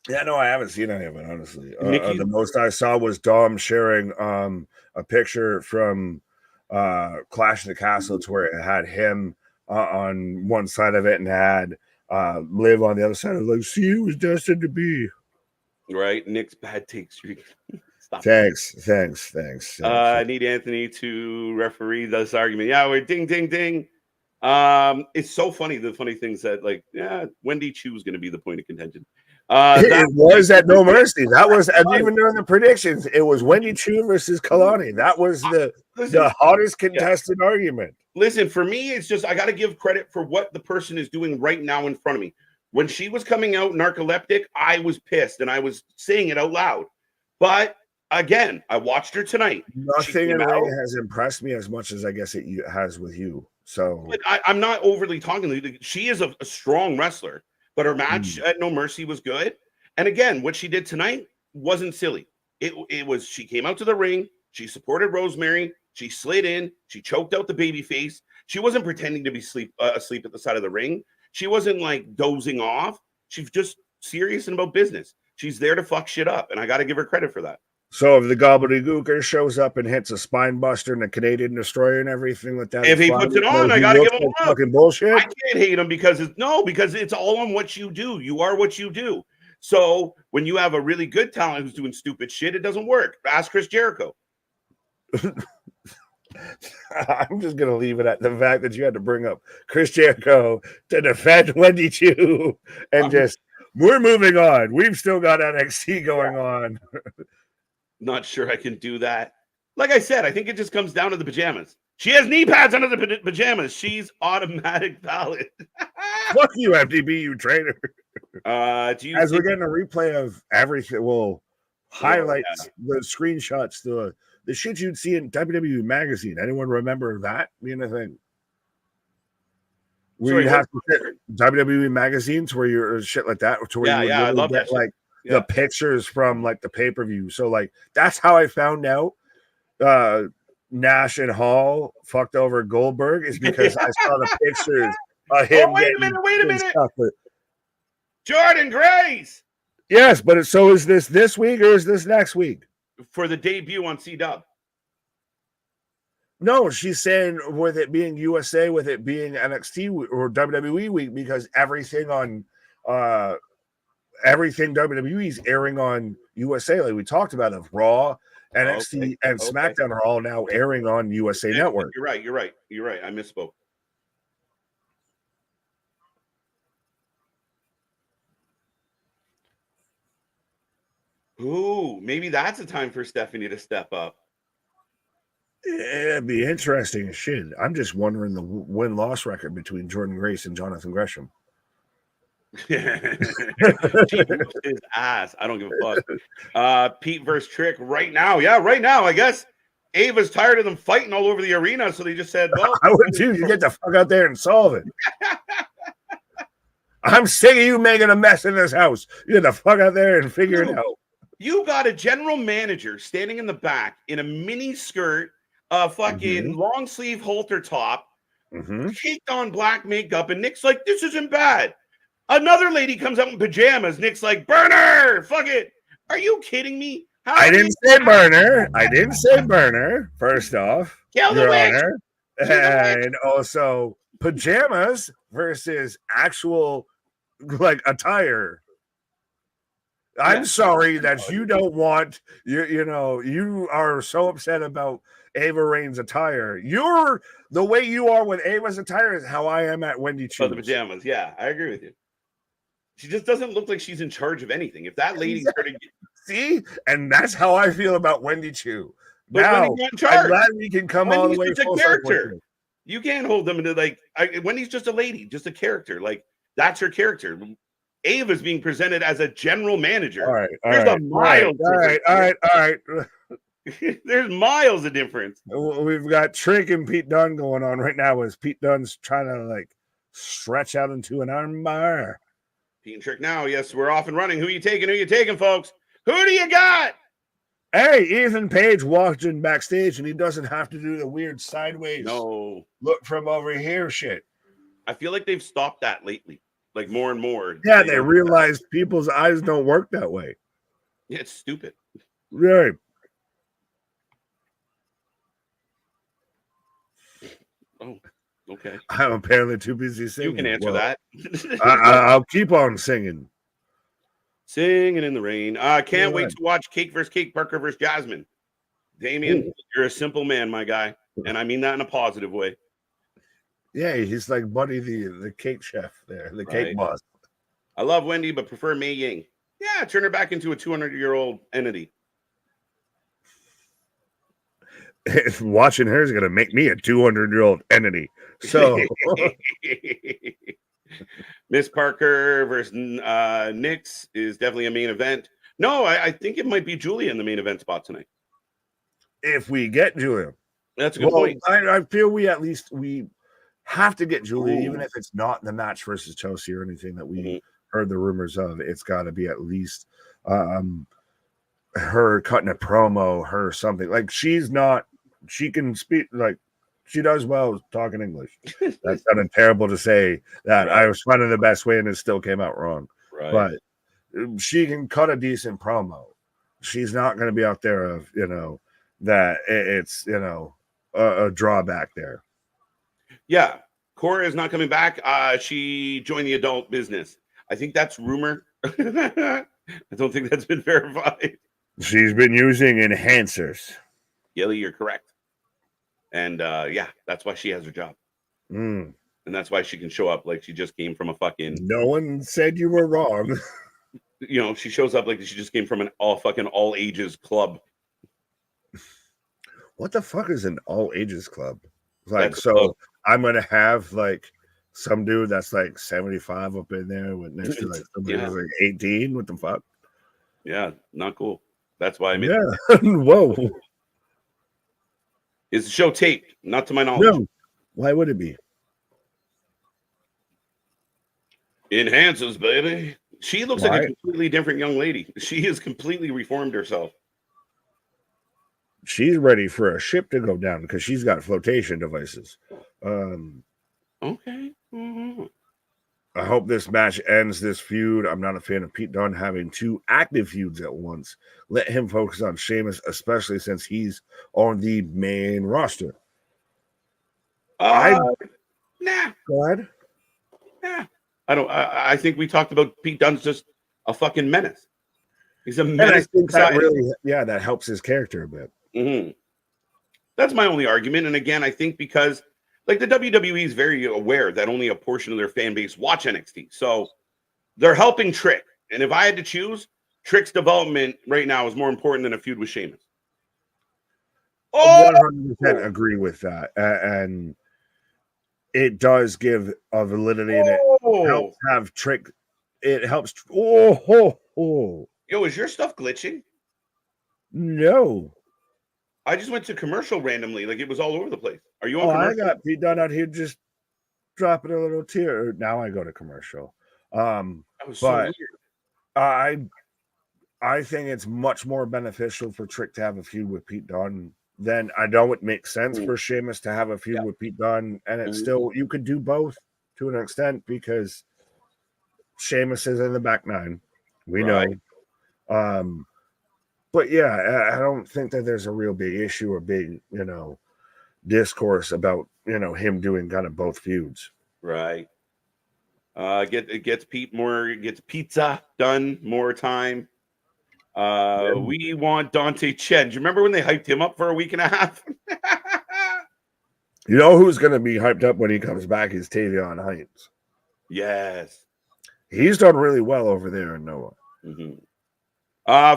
Yeah, no, I haven't seen any of it, honestly. The most I saw was Dom sharing a picture from Clash of the Castle to where it had him on one side of it and had Liv on the other side. Like, see, it was destined to be. Right, Nick's bad take streak. Stop. Thanks. I need Anthony to referee this argument. Yeah, we're ding, ding, ding. It's so funny. The funny things that, like, Wendy Chu is going to be the point of contention. It was at No Mercy. That was, and even during the predictions, it was Wendy Chu versus Kalani. That was the hottest contested argument. Listen, for me, it's just I got to give credit for what the person is doing right now in front of me. When she was coming out narcoleptic, I was pissed and I was saying it out loud. But again, I watched her tonight. Nothing in the ring has impressed me as much as I guess it has with you. So but I'm not overly talking. She is a strong wrestler, but her match at No Mercy was good. And again, what she did tonight wasn't silly. It was, she came out to the ring, she supported Rosemary, she slid in, she choked out the baby face. She wasn't pretending to be asleep at the side of the ring. She wasn't like dozing off. She's just serious and about business. She's there to fuck shit up, and I got to give her credit for that. So if the gobbledygooker shows up and hits a spine buster and a Canadian destroyer and everything like that, if he puts it on, I got to give him fucking bullshit. I can't hate him because it's all on what you do. You are what you do. So when you have a really good talent who's doing stupid shit, it doesn't work. Ask Chris Jericho. I'm just going to leave it at the fact that you had to bring up Chris Jericho to defend Wendy Chu and just, we're moving on. We've still got NXT going on. Not sure I can do that. Like I said, I think it just comes down to the pajamas. She has knee pads under the pajamas. She's automatic valid. Fuck you, FDB, you traitor. As we're getting a replay of everything, we'll highlight the screenshots, the shit you'd see in WWE magazine. Anyone remember that being a thing? Where you have to get WWE magazines where you're shit like that. To where I love that. Like the pictures from like the pay-per-view. So like that's how I found out Nash and Hall fucked over Goldberg is because I saw the pictures of him. Wait a minute. Jordan Grace. Yes, but so is this week or is this next week? For the debut on C-Dub. No, she's saying with it being USA, with it being NXT or WWE week, because everything on everything WWE is airing on USA, like we talked about it. Raw, NXT, and SmackDown are all now airing on USA Network. You're right. I misspoke. Ooh, maybe that's a time for Stephanie to step up. It'd be interesting as shit. I'm just wondering the win-loss record between Jordan Grace and Jonathan Gresham. She whooped his ass. I don't give a fuck. Pete versus Trick right now. Yeah, right now, I guess. Ava's tired of them fighting all over the arena, so they just said, well, I would too. You get the fuck out there and solve it. I'm sick of you making a mess in this house. You get the fuck out there and figure it out. You got a general manager standing in the back in a mini skirt, a fucking long sleeve halter top, caked on black makeup, and Nick's like, this isn't bad. Another lady comes out in pajamas. Nick's like, burner, fuck it. Are you kidding me? I didn't say burner. I didn't say burner. First off, Kill the Your witch. Honor, and also pajamas versus actual like attire. I'm sorry that you don't want you are so upset about Ava Rain's attire. You're the way you are with Ava's attire is how I am at Wendy Chu. Oh, the pajamas. Yeah, I agree with you. She just doesn't look like she's in charge of anything. If that lady started, see, and that's how I feel about Wendy Chu. But now, Wendy's not in charge. I'm glad we can come all the way just a character. You can't hold them into like Wendy's just a lady, just a character. Like that's her character. Ava's being presented as a general manager. All right, There's miles of difference. We've got Trick and Pete Dunne going on right now as Pete Dunne's trying to like stretch out into an armbar. Pete and Trick now. Yes, we're off and running. Who you taking? Who you taking, folks? Who do you got? Hey, Ethan Page walked in backstage and he doesn't have to do the weird sideways. No. Look from over here shit. I feel like they've stopped that lately. Like more and more. Yeah, they realize people's eyes don't work that way. Yeah, it's stupid. Right. Oh, okay. I'm apparently too busy singing. You can answer that. I'll keep on singing. Singing in the rain. Can't wait to watch Cake versus Cake, Parker versus Jasmine. Damien, you're a simple man, my guy. And I mean that in a positive way. Yeah, he's like Buddy the cake chef there, the cake boss. I love Wendy, but prefer Mei Ying. Yeah, turn her back into a 200-year-old entity. Watching her is going to make me a 200-year-old entity. So, Miss Parker versus Nyx is definitely a main event. No, I think it might be Julia in the main event spot tonight. If we get Julia. That's a good point. I feel we have to get Julia, even if it's not the match versus Chelsea or anything that we heard the rumors of. It's got to be at least her cutting a promo, her something. Like she can speak, like she does well talking English. That's kind terrible to say that. I was finding the best way and it still came out wrong. Right. But she can cut a decent promo. She's not going to be out there of, that it's, a drawback there. Yeah, Cora is not coming back. She joined the adult business. I think that's rumor. I don't think that's been verified. She's been using enhancers. Yelly, you're correct. And yeah, that's why she has her job. And that's why she can show up like she just came from a fucking... No one said you were wrong. She shows up like she just came from an all ages club. What the fuck is an all ages club? Like, That's so I'm gonna have like some dude that's like 75 up in there with next to like somebody who's like 18. What the fuck? Yeah, not cool. That's why I mean, whoa. Is the show taped? Not to my knowledge. No. Why would it be? Enhances, baby. She looks like a completely different young lady. She has completely reformed herself. She's ready for a ship to go down because she's got flotation devices. Okay. I hope this match ends this feud. I'm not a fan of Pete Dunne having two active feuds at once. Let him focus on Sheamus, especially since he's on the main roster. Nah. Go ahead. Nah. I think we talked about Pete Dunne's just a fucking menace. He's a menace. And I think that helps his character a bit. That's my only argument. And again, I think because like the WWE is very aware that only a portion of their fan base watch NXT. So they're helping Trick. And if I had to choose, Trick's development right now is more important than a feud with Sheamus. 100% agree with that. And it does give a validity and it helps have Trick. It helps. Yo, is your stuff glitching? No. I just went to commercial randomly. Like it was all over the place. Are you on Oh, commercial? I got Pete Dunne out here just dropping a little tear. Now I go to commercial. That was so But weird. I think it's much more beneficial for Trick to have a feud with Pete Dunne than I know it makes sense for Sheamus to have a feud with Pete Dunne, and it's still you could do both to an extent because Sheamus is in the back nine. We know. But yeah, I don't think that there's a real big issue or big, discourse about, him doing kind of both feuds. Right. It gets pizza done more time. We want Dante Chen. Do you remember when they hyped him up for a week and a half? You know who's going to be hyped up when he comes back is Tavion Hines. Yes. He's done really well over there in Noah.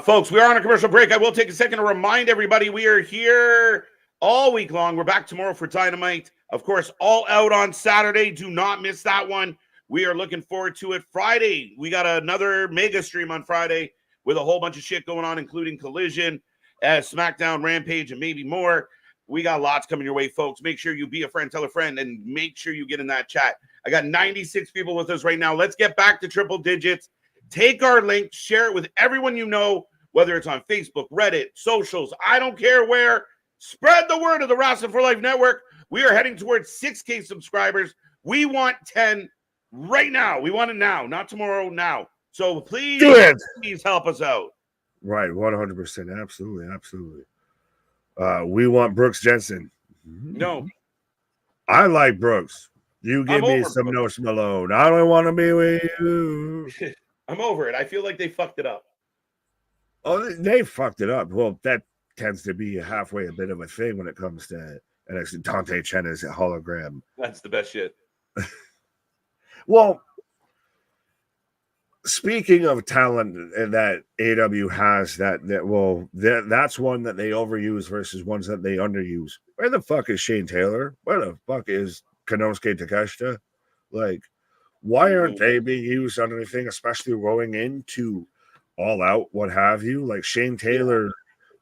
Folks, we are on a commercial break. I will take a second to remind everybody we are here all week long. We're back tomorrow for Dynamite. Of course, All Out on Saturday. Do not miss that one. We are looking forward to it. Friday, we got another mega stream on Friday with a whole bunch of shit going on, including Collision, SmackDown, Rampage, and maybe more. We got lots coming your way, folks. Make sure you be a friend, tell a friend, and make sure you get in that chat. I got 96 people with us right now. Let's get back to triple digits. Take our link, share it with everyone you know, whether it's on Facebook, Reddit, socials. I don't care where. Spread the word of the Wrestling for Life Network. We are heading towards 6K subscribers. We want 10 right now. We want it now, not tomorrow, now. So please help us out. Right, 100%. Absolutely. We want Brooks Jensen. No. I like Brooks. You give me some Brooks. No Malone. I don't want to be with you. I'm over it. I feel like they fucked it up. Oh, they fucked it up. Well, that tends to be halfway a bit of a thing when it comes to NXT. Dante Chen is a hologram. That's the best shit. Well, speaking of talent that AW has, that's one that they overuse versus ones that they underuse. Where the fuck is Shane Taylor? Where the fuck is Konosuke Takeshita? Like, why aren't they being used on anything, especially rolling into All Out, what have you? Like Shane Taylor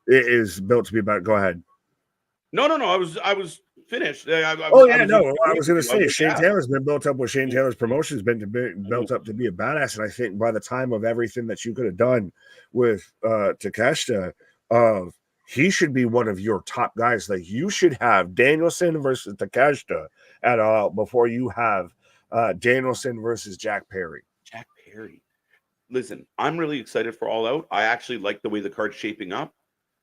is built to be bad. Go ahead. No. I was finished. I was going to say Shane Taylor's been built up. What Shane Taylor's promotion has been built up to be a badass, and I think by the time of everything that you could have done with Takeshita, he should be one of your top guys. Like you should have Danielson versus Takeshita at all before you have Danielson versus Jack Perry. Jack Perry. Listen, I'm really excited for All Out. I actually like the way the card's shaping up.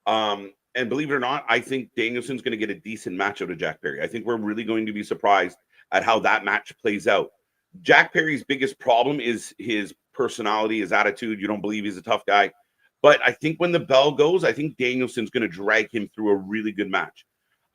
And believe it or not, I think Danielson's going to get a decent match out of Jack Perry. I think we're really going to be surprised at how that match plays out. Jack Perry's biggest problem is his personality, his attitude. You don't believe he's a tough guy. But I think when the bell goes, I think Danielson's going to drag him through a really good match.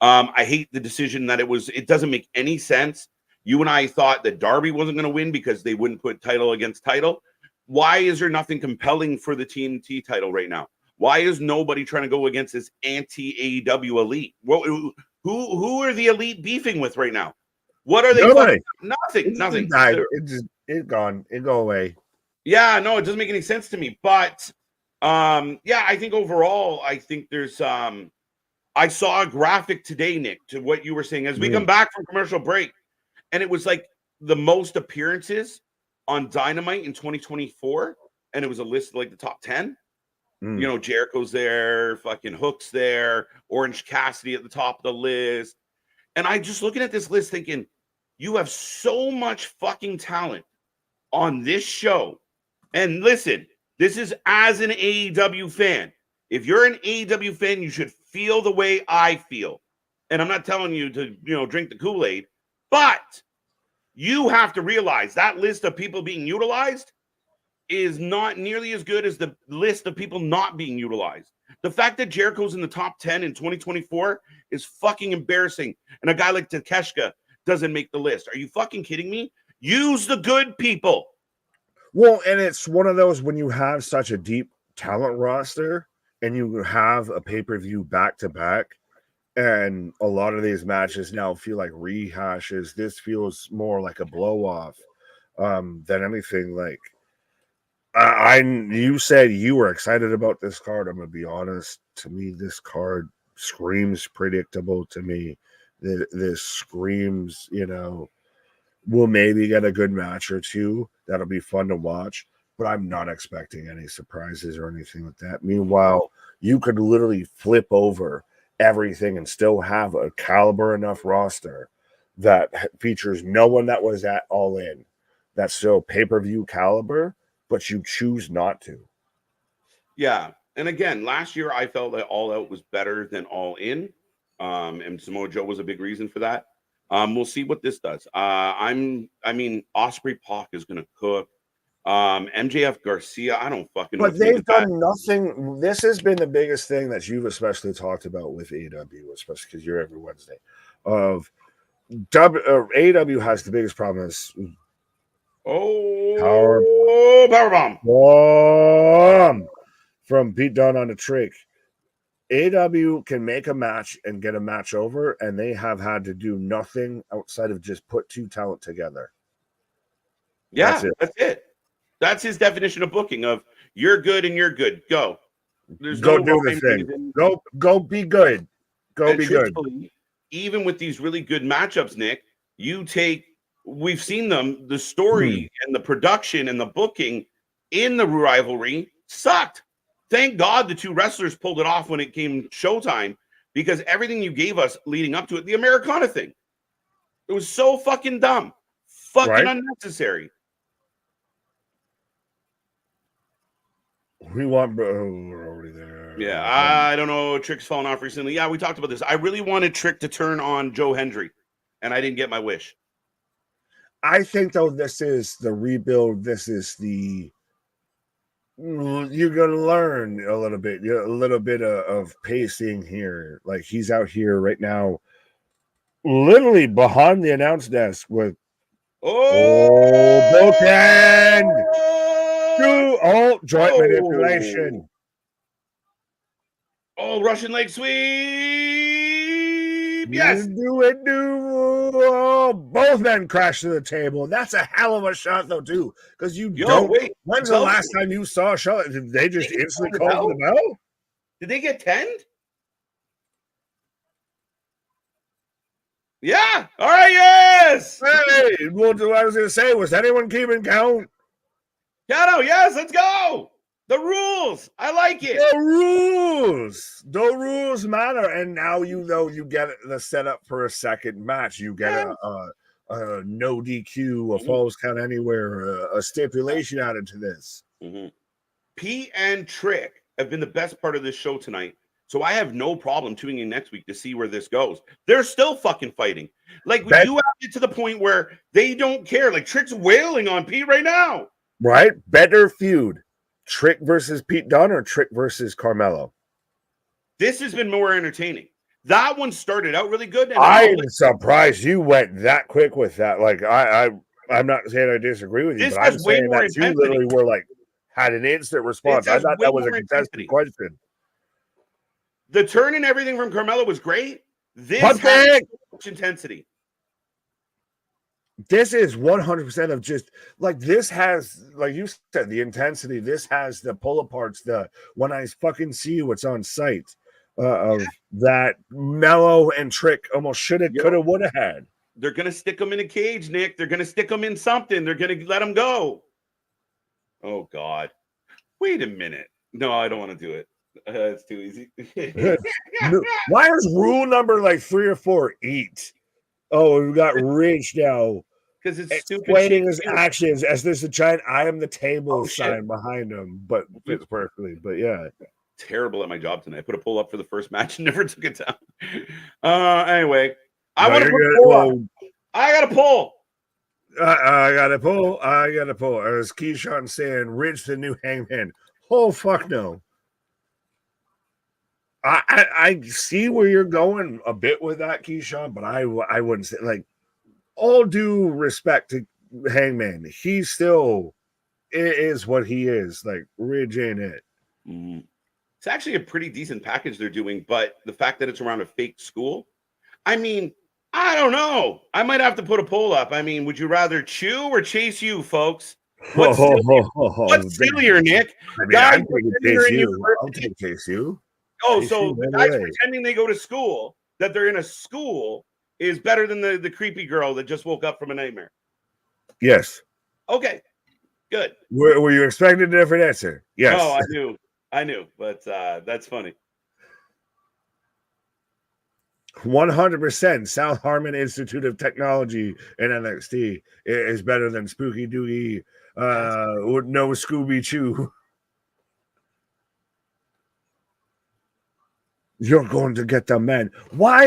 I hate the decision that it doesn't make any sense. You and I thought that Darby wasn't going to win because they wouldn't put title against title. Why is there nothing compelling for the TNT title right now? Why is nobody trying to go against this anti-AEW elite? Who are the elite beefing with right now? What are they? Nothing. It died. It's gone. It go away. Yeah, no, it doesn't make any sense to me. But I think overall, I think there's I saw a graphic today, Nick, to what you were saying as we come back from commercial break, and it was like the most appearances on Dynamite in 2024, and it was a list of like the top 10. You know, Jericho's there, fucking Hook's there, Orange Cassidy at the top of the list. And I just looking at this list thinking, you have so much fucking talent on this show. And listen, this is as an AEW fan. If you're an AEW fan, you should feel the way I feel. And I'm not telling you to, drink the Kool-Aid, but you have to realize that list of people being utilized is not nearly as good as the list of people not being utilized. The fact that Jericho's in the top 10 in 2024 is fucking embarrassing. And a guy like Takeshita doesn't make the list. Are you fucking kidding me? Use the good people. Well, and it's one of those when you have such a deep talent roster and you have a pay-per-view back-to-back, and a lot of these matches now feel like rehashes. This feels more like a blow-off than anything. Like, you said you were excited about this card. I'm gonna be honest. To me, this card screams predictable to me. This screams, we'll maybe get a good match or two. That'll be fun to watch, but I'm not expecting any surprises or anything like that. Meanwhile, you could literally flip over everything and still have a caliber enough roster that features no one that was at All In. That's still pay-per-view caliber, but you choose not to. Yeah. And again, last year I felt that All Out was better than All In. And Samoa Joe was a big reason for that. We'll see what this does. Osprey Pac is going to cook. MJF Garcia, I don't fucking know. But they've done nothing. This has been the biggest thing that you've especially talked about with AEW, especially because you're every Wednesday. AEW has the biggest problem is powerbomb from Pete Dunne on the Trick. AEW can make a match and get a match over, and they have had to do nothing outside of just put two talent together. Yeah, that's it. That's his definition of booking of you're good and you're good. Go. Go do the thing. Go be good. Go be good. Even with these really good matchups, Nick, we've seen them, the story and the production and the booking in the rivalry sucked. Thank God the two wrestlers pulled it off when it came showtime, because everything you gave us leading up to it, the Americana thing, it was so fucking dumb. Fucking unnecessary. We want we're already there. Yeah, I don't know. Trick's fallen off recently. Yeah, we talked about this. I really wanted Trick to turn on Joe Hendry, and I didn't get my wish. I think, though, this is the rebuild. This is you're going to learn a little bit of pacing here. Like, he's out here right now, literally behind the announce desk with bookend. Joint manipulation. Russian leg sweep. Yes. Both men crash to the table. That's a hell of a shot, though, too. Because when's the last time you saw a shot? Did they just instantly call the bell? Did they get 10? Yeah. All right. Yes. Hey, what I was going to say, was anyone keeping count? Gato, yes, let's go. The rules. I like it. The rules matter. And now you get the setup for a second match. You get a no DQ, a falls count anywhere, a stipulation added to this. P and Trick have been the best part of this show tonight. So I have no problem tuning in next week to see where this goes. They're still fucking fighting. Like, you have it to the point where they don't care. Like, Trick's wailing on P right now. Right? Better feud. Trick versus Pete Dunne or Trick versus Carmelo? This has been more entertaining. That one started out really good. And I'm surprised you went that quick with that. Like, I'm not saying I disagree with you, but I'm saying that you literally were like, had an instant response. I thought that was a contested question. The turn and everything from Carmelo was great. This has so much intensity. This is 100% of just like this has, like you said, the intensity. This has the pull aparts, the when I fucking see what's on site of that Mello and Trick almost should have, could have, would have had. They're going to stick them in a cage, Nick. They're going to stick them in something. They're going to let them go. Oh, God. Wait a minute. No, I don't want to do it. It's too easy. Why is rule number like 3 or 4 eat? Oh, we've got Ridge now. Because it's explaining his actions as there's a giant I am the table sign behind him, but fits perfectly. But yeah. Terrible at my job tonight. I put a pull up for the first match and never took it down. Anyway, I got a pull. I got a pull. As Keyshawn saying, Ridge the new Hangman. Oh, fuck no. I see where you're going a bit with that, Keyshawn, but I wouldn't say, like, all due respect to Hangman, he still is what he is. Like, Ridge ain't it. It's actually a pretty decent package they're doing, but the fact that it's around a fake school, I mean, I don't know. I might have to put a poll up. I mean, would you rather chew or chase you, folks? What's sillier, Nick? I mean, I'll take chase you. Oh, so the guys pretending they go to school, that they're in a school, is better than the creepy girl that just woke up from a nightmare. Yes. Okay. Good. Were you expecting a different answer? Yes. No, I knew, but that's funny. 100% South Harmon Institute of Technology in NXT is better than Spooky Doogie, no Scooby Choo. You're going to get the men. What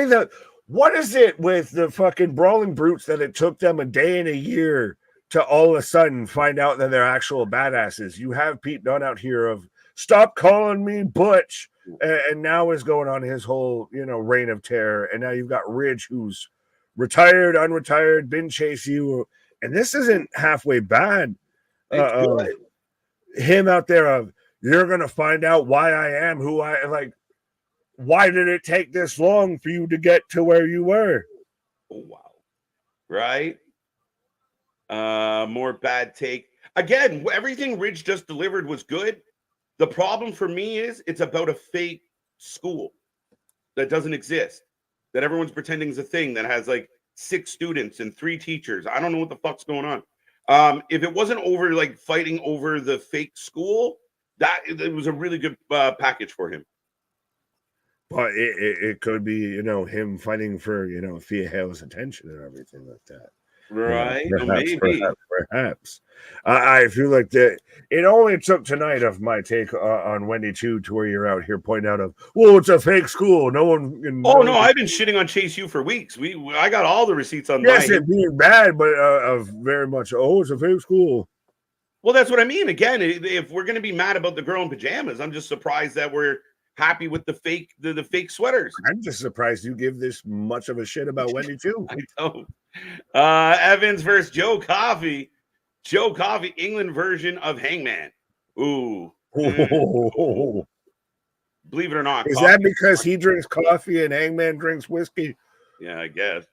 is it with the fucking Brawling Brutes that it took them a day and a year to all of a sudden find out that they're actual badasses? You have Pete Dunne out here of stop calling me Butch, and now is going on his whole, reign of terror. And now you've got Ridge, who's retired, unretired, been chase you, and this isn't halfway bad. Him out there of you're gonna find out why I am who I like. Why did it take this long for you to get to where you were? Oh, wow. Right? More bad take. Again, everything Ridge just delivered was good. The problem for me is it's about a fake school that doesn't exist, that everyone's pretending is a thing that has like 6 students and 3 teachers. I don't know what the fuck's going on. If it wasn't over like fighting over the fake school, it was a really good package for him. But it could be, him fighting for, Thea Hale's attention and everything like that. Right. Perhaps. I feel like that it only took tonight of my take on Wendy too to where you're out here pointing out of, well, it's a fake school. No one can. Oh, no, I've been shitting on Chase U for weeks. I got all the receipts on. Yes, it being bad, but of very much, it's a fake school. Well, that's what I mean. Again, if we're going to be mad about the girl in pajamas, I'm just surprised that we're happy with the fake sweaters. I'm just surprised you give this much of a shit about Wendy too. I don't. Evans versus Joe Coffey. Joe Coffey, England version of Hangman. Ooh. Believe it or not. Is that because he drinks coffee and Hangman drinks whiskey? Yeah, I guess.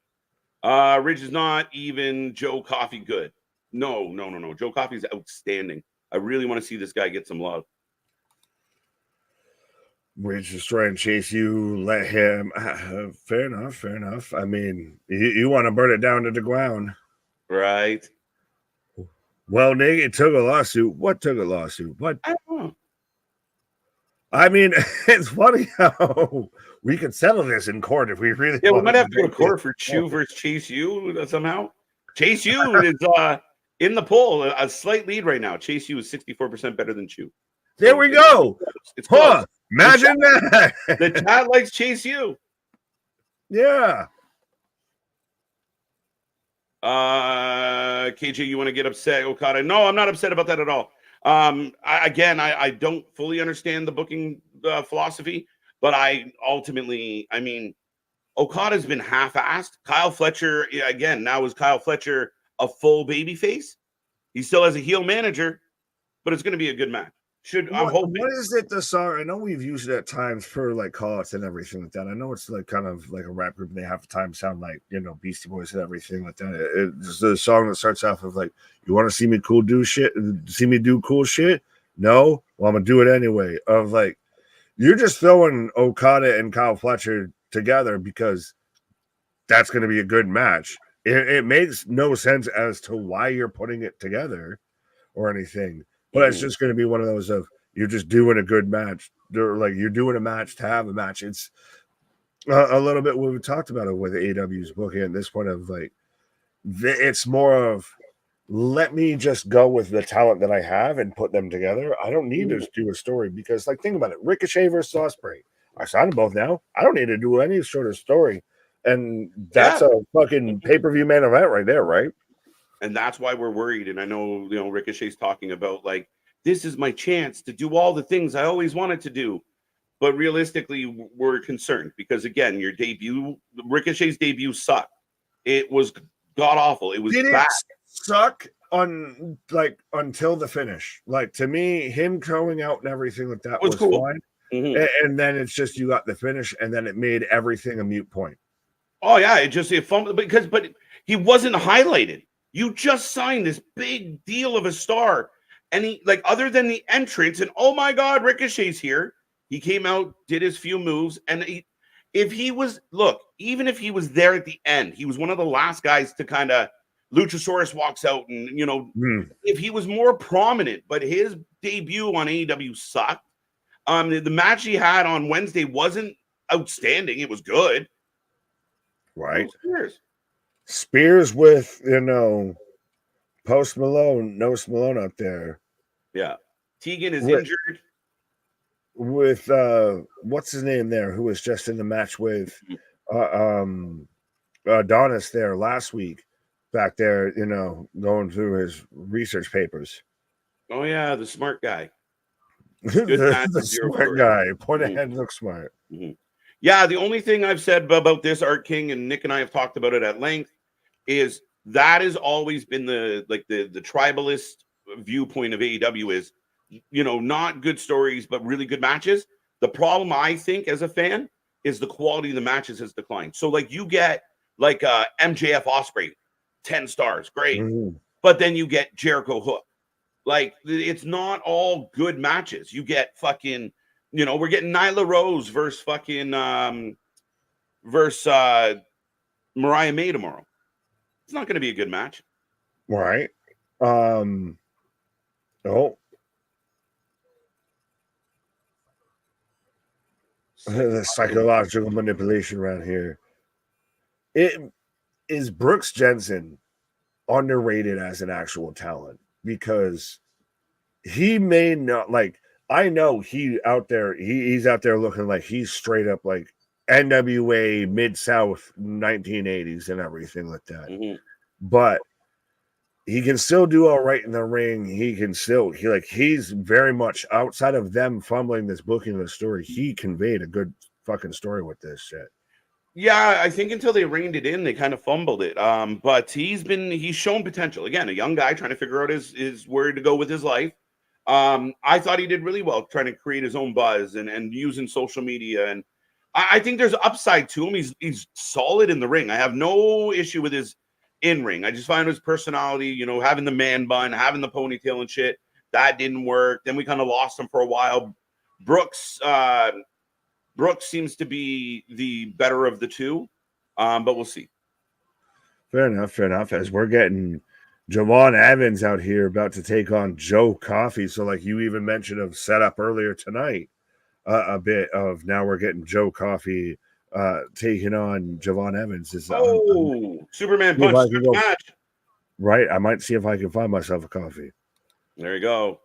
Ridge is not even Joe Coffey good. No. Joe Coffey's outstanding. I really want to see this guy get some love. Ridge is trying to chase you, let him. Fair enough. I mean, you want to burn it down to the ground. Right. Well, Nick, it took a lawsuit. What took a lawsuit? What? I don't know. I mean, it's funny how we could settle this in court if we really. Yeah, we might have to go to court for Chew versus Chase U somehow. Chase U is in the poll, a slight lead right now. Chase U is 64% better than Chew. There we go. It's close. Imagine that. The chat likes Chase U. Yeah. KJ, you want to get upset, Okada? No, I'm not upset about that at all. I don't fully understand the booking philosophy, but I mean, Okada's been half-assed. Kyle Fletcher, again, now is Kyle Fletcher a full babyface? He still has a heel manager, but it's going to be a good match. I'm hoping. What is it, the song? I know we've used it at times for like call-outs and everything like that. I know it's like kind of like a rap group and they half the time sound like, Beastie Boys and everything like that. It's the song that starts off of like, you want to see me do cool shit? No? Well, I'm going to do it anyway. Of like, you're just throwing Okada and Kyle Fletcher together because that's going to be a good match. It makes no sense as to why you're putting it together or anything. But it's just going to be one of those of you're just doing a good match. Like you're doing a match to have a match. It's a little bit what we talked about it with AW's booking at this point of like, it's more of let me just go with the talent that I have and put them together. I don't need to do a story because like, think about it. Ricochet versus Ospreay. I signed them both now. I don't need to do any sort of story. And that's a fucking pay-per-view main event right there, right? And that's why we're worried. And I know, Ricochet's talking about like, this is my chance to do all the things I always wanted to do. But realistically, we're concerned because again, Ricochet's debut sucked. It was god awful. It was bad. It suck until the finish. Like to me, him going out and everything like that was cool. Fine. Mm-hmm. And then it's just you got the finish, and then it made everything a mute point. Oh yeah, it fumbled but he wasn't highlighted. You just signed this big deal of a star, and he like other than the entrance and oh my god, Ricochet's here. He came out, did his few moves, and if he was, look, even if he was there at the end, he was one of the last guys to kind of, Luchasaurus walks out and, if he was more prominent, but his debut on AEW sucked. The match he had on Wednesday wasn't outstanding. It was good. Right. Oh, Spears with, Post Malone, Nose Malone out there. Yeah. Tegan is injured. With what's his name there, who was just in the match with Adonis there last week, back there, going through his research papers. Oh yeah, the smart guy. the smart guy. Point ahead, look smart. Yeah, the only thing I've said about this, Art King, and Nick and I have talked about it at length, is that has always been the tribalist viewpoint of AEW is, not good stories, but really good matches. The problem, I think, as a fan, is the quality of the matches has declined. So, you get, MJF Ospreay, 10 stars, great. But then you get Jericho Hook. It's not all good matches. You get fucking, we're getting Nyla Rose versus fucking, Mariah May tomorrow. It's not going to be a good match. Right. The psychological manipulation around here. Is Brooks Jensen underrated as an actual talent? Because he may not, I know he's out there looking like he's straight up like NWA Mid-South 1980s and everything like that. But he can still do all right in the ring. He can still, he's very much outside of them fumbling this booking of the story. He conveyed a good fucking story with this shit. Yeah, I think until they reined it in, they kind of fumbled it. But he's shown potential. Again, a young guy trying to figure out his where to go with his life. I thought he did really well trying to create his own buzz and using social media. And I think there's upside to him. He's solid in the ring. I have no issue with his in-ring. I just find his personality, having the man bun, having the ponytail and shit, that didn't work. Then we kind of lost him for a while. Brooks seems to be the better of the two, but we'll see. Fair enough. As we're getting Javon Evans out here about to take on Joe Coffey. So you even mentioned of setup earlier tonight, a bit of now we're getting Joe Coffey taking on Javon Evans. Superman punch match. Right. I might see if I can find myself a coffee. There you go.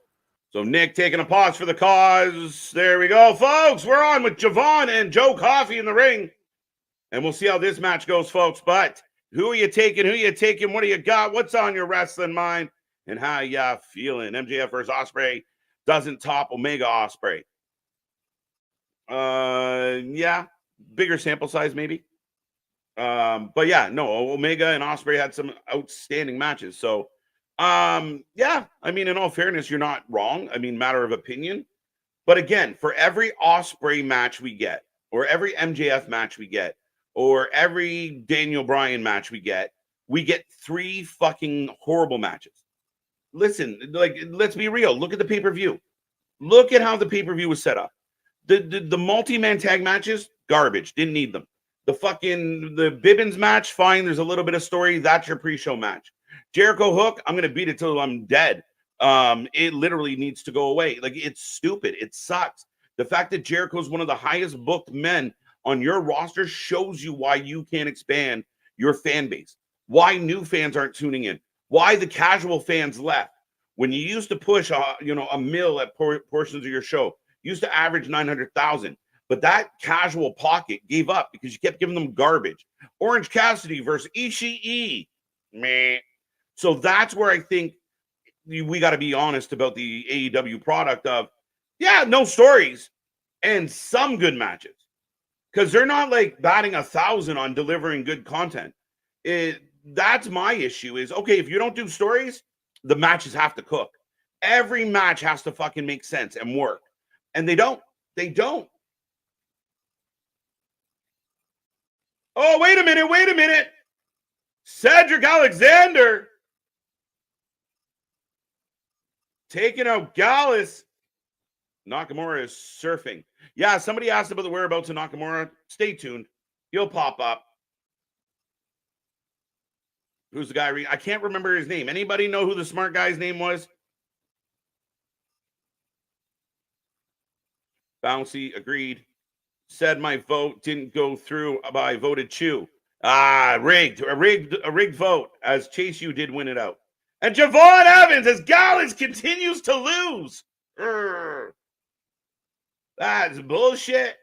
So Nick taking a pause for the cause. There we go, folks. We're on with Javon and Joe Coffey in the ring. And we'll see how this match goes, folks. But who are you taking? What do you got? What's on your wrestling mind? And how ya feeling? MJF versus Ospreay doesn't top Omega Ospreay. Yeah. Bigger sample size, maybe. But yeah, no, Omega and Ospreay had some outstanding matches. So yeah, in all fairness, you're not wrong. Matter of opinion. But again, for every Ospreay match we get, or every MJF match we get, or every Daniel Bryan match we get 3 fucking horrible matches. Listen, let's be real. Look at the pay-per-view. Look at how the pay-per-view was set up. The multi-man tag matches, garbage. Didn't need them. The Bibbins match, fine. There's a little bit of story. That's your pre-show match. Jericho Hook, I'm going to beat it till I'm dead. It literally needs to go away. It's stupid. It sucks. The fact that Jericho's one of the highest booked men on your roster shows you why you can't expand your fan base. Why new fans aren't tuning in. Why the casual fans left. When you used to push a mill at portions of your show, you used to average 900,000. But that casual pocket gave up because you kept giving them garbage. Orange Cassidy versus Ishii. Meh. So that's where I think we got to be honest about the AEW product of, no stories and some good matches. Because they're not batting 1,000 on delivering good content. That's my issue is, okay, if you don't do stories, the matches have to cook. Every match has to fucking make sense and work. And they don't. They don't. Oh, wait a minute. Cedric Alexander taking out Gallus. Nakamura is surfing. Yeah, somebody asked about the whereabouts of Nakamura. Stay tuned. He'll pop up. Who's the guy? I can't remember his name. Anybody know who the smart guy's name was? Bouncy, agreed. Said my vote didn't go through, but I voted Chew. Rigged. A rigged vote, as Chase U did win it out. And Javon Evans, as Gallus continues to lose. That's bullshit.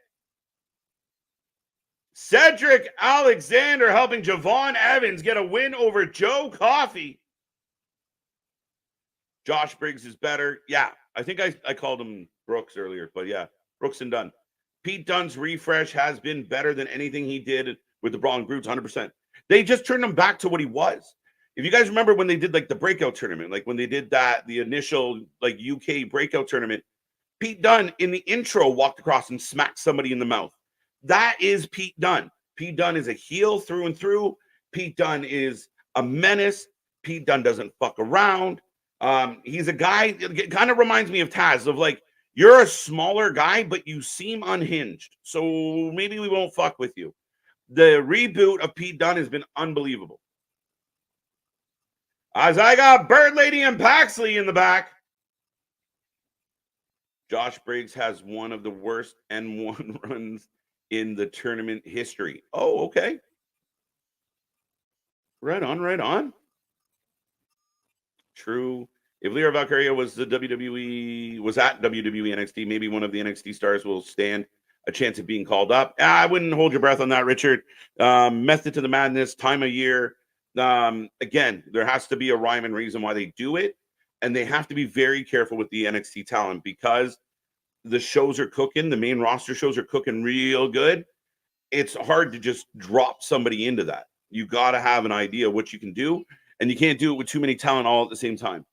Cedric Alexander helping Javon Evans get a win over Joe Coffey. Josh Briggs is better. Yeah, I think I called him Brooks earlier, but yeah, Brooks and Dunne. Pete Dunne's refresh has been better than anything he did with the Braun Brutes, 100%. They just turned him back to what he was. If you guys remember when they did like the breakout tournament, like when they did that, the initial like UK breakout tournament, Pete Dunne in the intro walked across and smacked somebody in the mouth. That is Pete Dunne. Pete Dunne is a heel through and through. Pete Dunne is a menace. Pete Dunne doesn't fuck around. He's a guy, it kind of reminds me of Taz, of like, you're a smaller guy, but you seem unhinged. So maybe we won't fuck with you. The reboot of Pete Dunne has been unbelievable. As I got Bird Lady and Paxley in the back. Josh Briggs has one of the worst N1 runs in the tournament history. Oh, okay. Right on, right on. True. If Lyra Valkyria was at WWE NXT, maybe one of the NXT stars will stand a chance of being called up. I wouldn't hold your breath on that, Richard. Method to the madness, time of year. Again, there has to be a rhyme and reason why they do it. And they have to be very careful with the NXT talent because the shows are cooking. The main roster shows are cooking real good. It's hard to just drop somebody into that. You got to have an idea of what you can do. And you can't do it with too many talent all at the same time.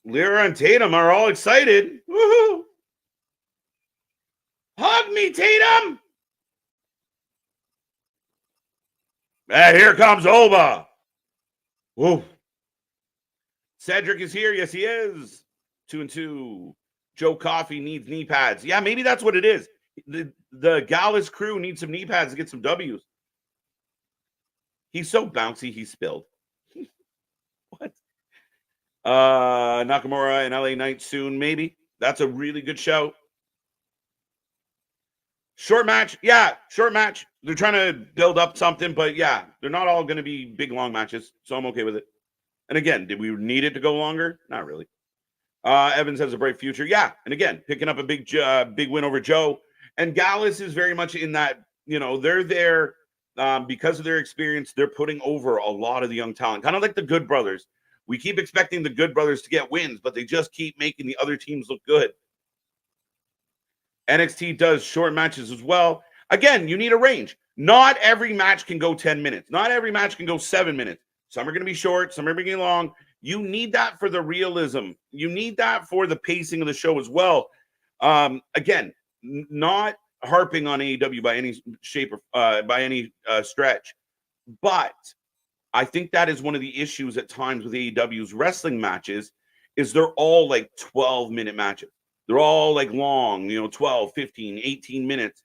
Lyra and Tatum are all excited. Woohoo! Hug me, Tatum! And here comes Oba. Whoa. Cedric is here. Yes, he is. 2-2. Joe Coffey needs knee pads. Yeah, maybe that's what it is. The Gallus crew needs some knee pads to get some W's. He's so bouncy, he spilled. What? Nakamura and LA Knight soon, maybe. That's a really good show. Short match. Yeah, short match. They're trying to build up something, but yeah, they're not all going to be big, long matches, so I'm okay with it. And again, did we need it to go longer? Not really. Evans has a bright future. Yeah, and again, picking up a big win over Joe. And Gallus is very much in that, they're there because of their experience. They're putting over a lot of the young talent, kind of like the Good Brothers. We keep expecting the Good Brothers to get wins, but they just keep making the other teams look good. NXT does short matches as well. Again, you need a range. Not every match can go 10 minutes. Not every match can go 7 minutes. Some are going to be short. Some are going to be long. You need that for the realism. You need that for the pacing of the show as well. Again, not harping on AEW by any shape or by any stretch, but I think that is one of the issues at times with AEW's wrestling matches is they're all like 12-minute matches. They're all like long, 12, 15, 18 minutes.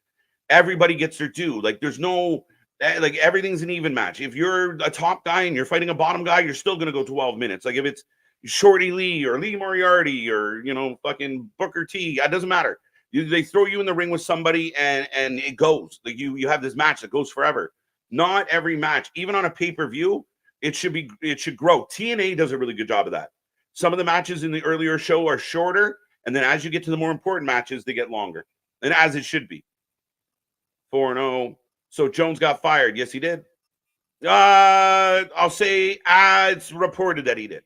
Everybody gets their due. Like there's no, like everything's an even match. If you're a top guy and you're fighting a bottom guy, you're still going to go 12 minutes. Like if it's Shorty Lee or Lee Moriarty or, fucking Booker T, it doesn't matter. They throw you in the ring with somebody and it goes. Like you have this match that goes forever. Not every match, even on a pay-per-view, it should grow. TNA does a really good job of that. Some of the matches in the earlier show are shorter, and then as you get to the more important matches, they get longer. And as it should be. 4-0. So Jones got fired. Yes, he did. I'll say it's reported that he did.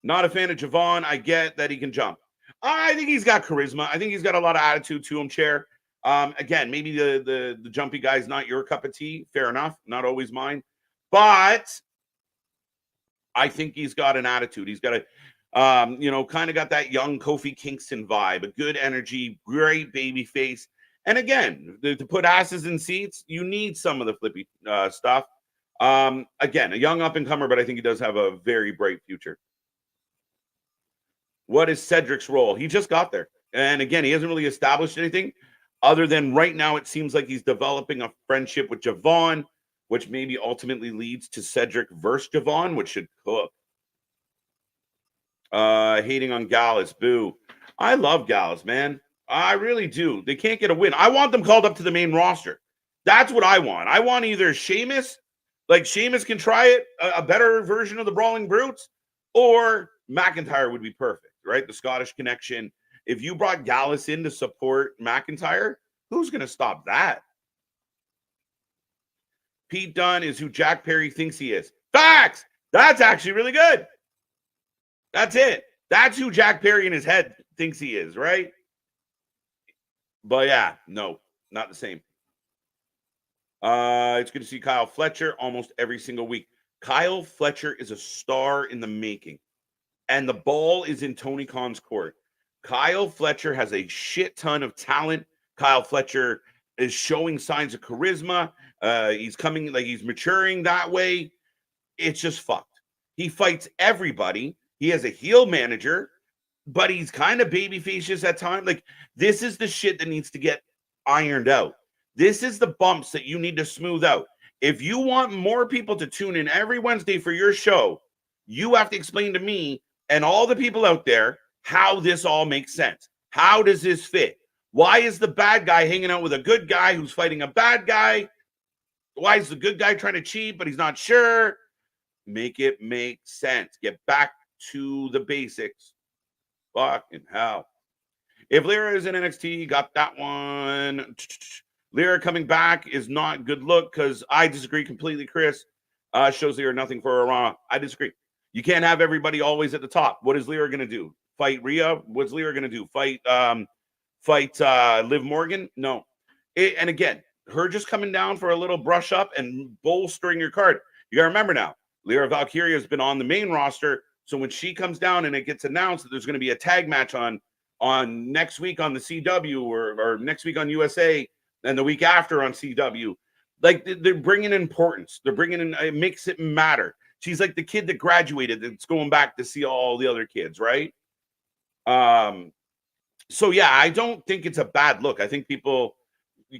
Not a fan of Javon. I get that he can jump. I think he's got charisma. I think he's got a lot of attitude to him, Chair. Again, maybe the jumpy guy's not your cup of tea. Fair enough. Not always mine. But I think he's got an attitude. He's got a, kind of got that young Kofi Kingston vibe, a good energy, great baby face. And again, to put asses in seats, you need some of the flippy stuff. Again, a young up-and-comer, but I think he does have a very bright future. What is Cedric's role? He just got there. And again, he hasn't really established anything other than right now it seems like he's developing a friendship with Javon, which maybe ultimately leads to Cedric versus Javon, which should cook. Hating on Gallus. Boo. I love Gallus, man. I really do. They can't get a win. I want them called up to the main roster. That's what I want. I want either Sheamus, like Sheamus can try it, a better version of the Brawling Brutes, or McIntyre would be perfect, right? The Scottish connection. If you brought Gallus in to support McIntyre, who's going to stop that? Pete Dunne is who Jack Perry thinks he is. Facts! That's actually really good. That's it. That's who Jack Perry in his head thinks he is, right? But yeah, no, not the same. It's good to see Kyle Fletcher almost every single week. Kyle Fletcher is a star in the making, and the ball is in Tony Khan's court. Kyle Fletcher has a shit ton of talent. Kyle Fletcher is showing signs of charisma. He's coming, like he's maturing that way. It's just fucked. He fights everybody. He has a heel manager, but he's kind of babyfacious at times. Like, this is the shit that needs to get ironed out. This is the bumps that you need to smooth out. If you want more people to tune in every Wednesday for your show, you have to explain to me and all the people out there how this all makes sense. How does this fit? Why is the bad guy hanging out with a good guy who's fighting a bad guy? Why is the good guy trying to cheat, but he's not sure? Make it make sense. Get back to the basics. Fucking hell. If Lyra is in NXT, got that one. Lyra coming back is not good look because I disagree completely, Chris. Shows Lyra nothing for a Raw. I disagree. You can't have everybody always at the top. What is Lyra going to do? Fight Rhea? What's Lyra going to do? Fight Liv Morgan? No. And again, her just coming down for a little brush up and bolstering your card. You got to remember now, Lyra Valkyria has been on the main roster. So when she comes down and it gets announced that there's going to be a tag match on next week on the CW or next week on USA and the week after on CW, like they're bringing in importance. They're bringing in, it makes it matter. She's like the kid that graduated that's going back to see all the other kids, right? So yeah, I don't think it's a bad look. I think you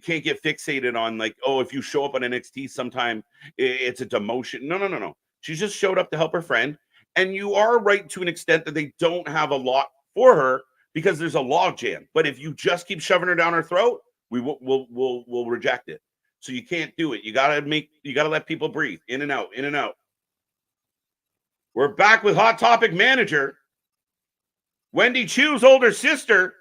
can't get fixated on like, oh, if you show up on NXT sometime, it's a demotion. No. She just showed up to help her friend. And you are right to an extent that they don't have a lot for her because there's a log jam. But if you just keep shoving her down her throat, we'll reject it. So you can't do it. You gotta let people breathe. In and out, in and out. We're back with Hot Topic manager. Wendy Chu's older sister.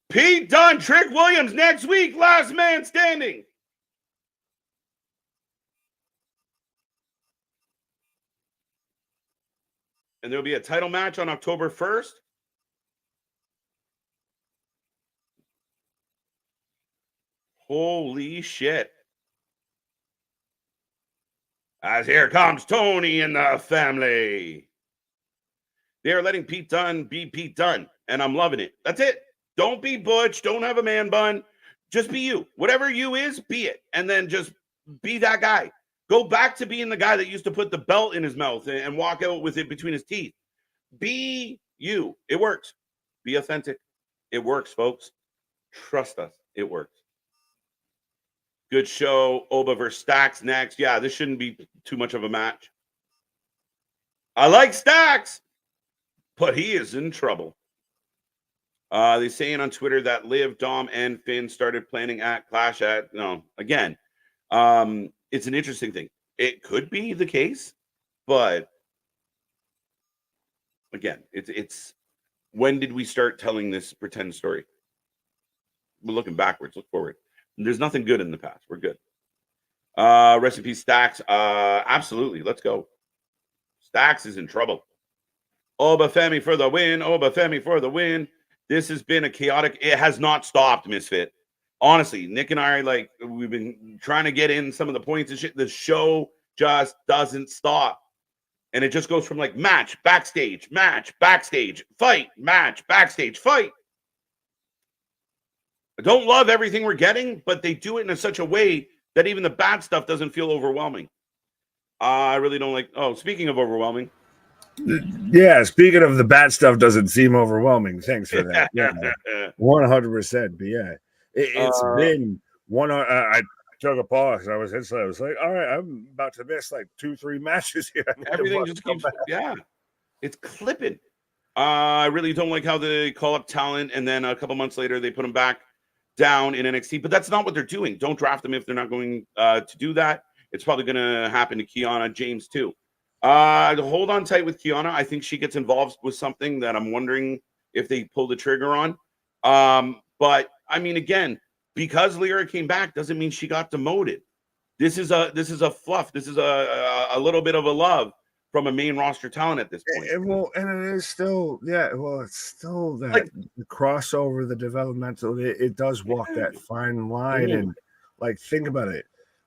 Pete Dunne, Trick Williams next week. Last man standing. And there'll be a title match on October 1st. Holy shit. As here comes Tony and the family. They are letting Pete Dunne be Pete Dunne, and I'm loving it. That's it. Don't be Butch. Don't have a man bun. Just be you. Whatever you is, be it. And then just be that guy. Go back to being the guy that used to put the belt in his mouth and walk out with it between his teeth. Be you. It works. Be authentic. It works, folks. Trust us. It works. Good show. Oba versus Stacks next. Yeah, this shouldn't be too much of a match. I like Stacks, but he is in trouble. They're saying on Twitter that Liv, Dom, and Finn started planning at Clash at... No, again, it's an interesting thing. It could be the case, but again, it's when did we start telling this pretend story? We're looking backwards, look forward. There's nothing good in the past. We're good. Rest in peace, Stacks. Absolutely. Let's go. Stacks is in trouble. Oba Femi for the win. Oba Femi for the win. This has been a chaotic... It has not stopped, Misfit. Honestly, Nick and I, like, we've been trying to get in some of the points and shit. The show just doesn't stop. And it just goes from, like, match, backstage, fight, match, backstage, fight. I don't love everything we're getting, but they do it in such a way that even the bad stuff doesn't feel overwhelming. I really don't like. Oh, speaking of overwhelming. Yeah, speaking of the bad stuff doesn't seem overwhelming. Thanks for that. Yeah, 100%. But yeah, it's been one. I took a pause. I was like, all right, I'm about to miss like 2-3 matches here. Everything just keeps. Yeah, it's clipping. I really don't like how they call up talent and then a couple months later they put them back down in NXT. But that's not what they're doing. Don't draft them if they're not going to do that. It's probably going to happen to Kiana James too. Hold on tight with Kiana. I think she gets involved with something that I'm wondering if they pull the trigger on. But I mean, again, because Lyra came back doesn't mean she got demoted. This is a fluff. This is a little bit of a love from a main roster talent at this point. And it is still, it's still that like, the crossover, the developmental. It does walk that fine line, and like think about it.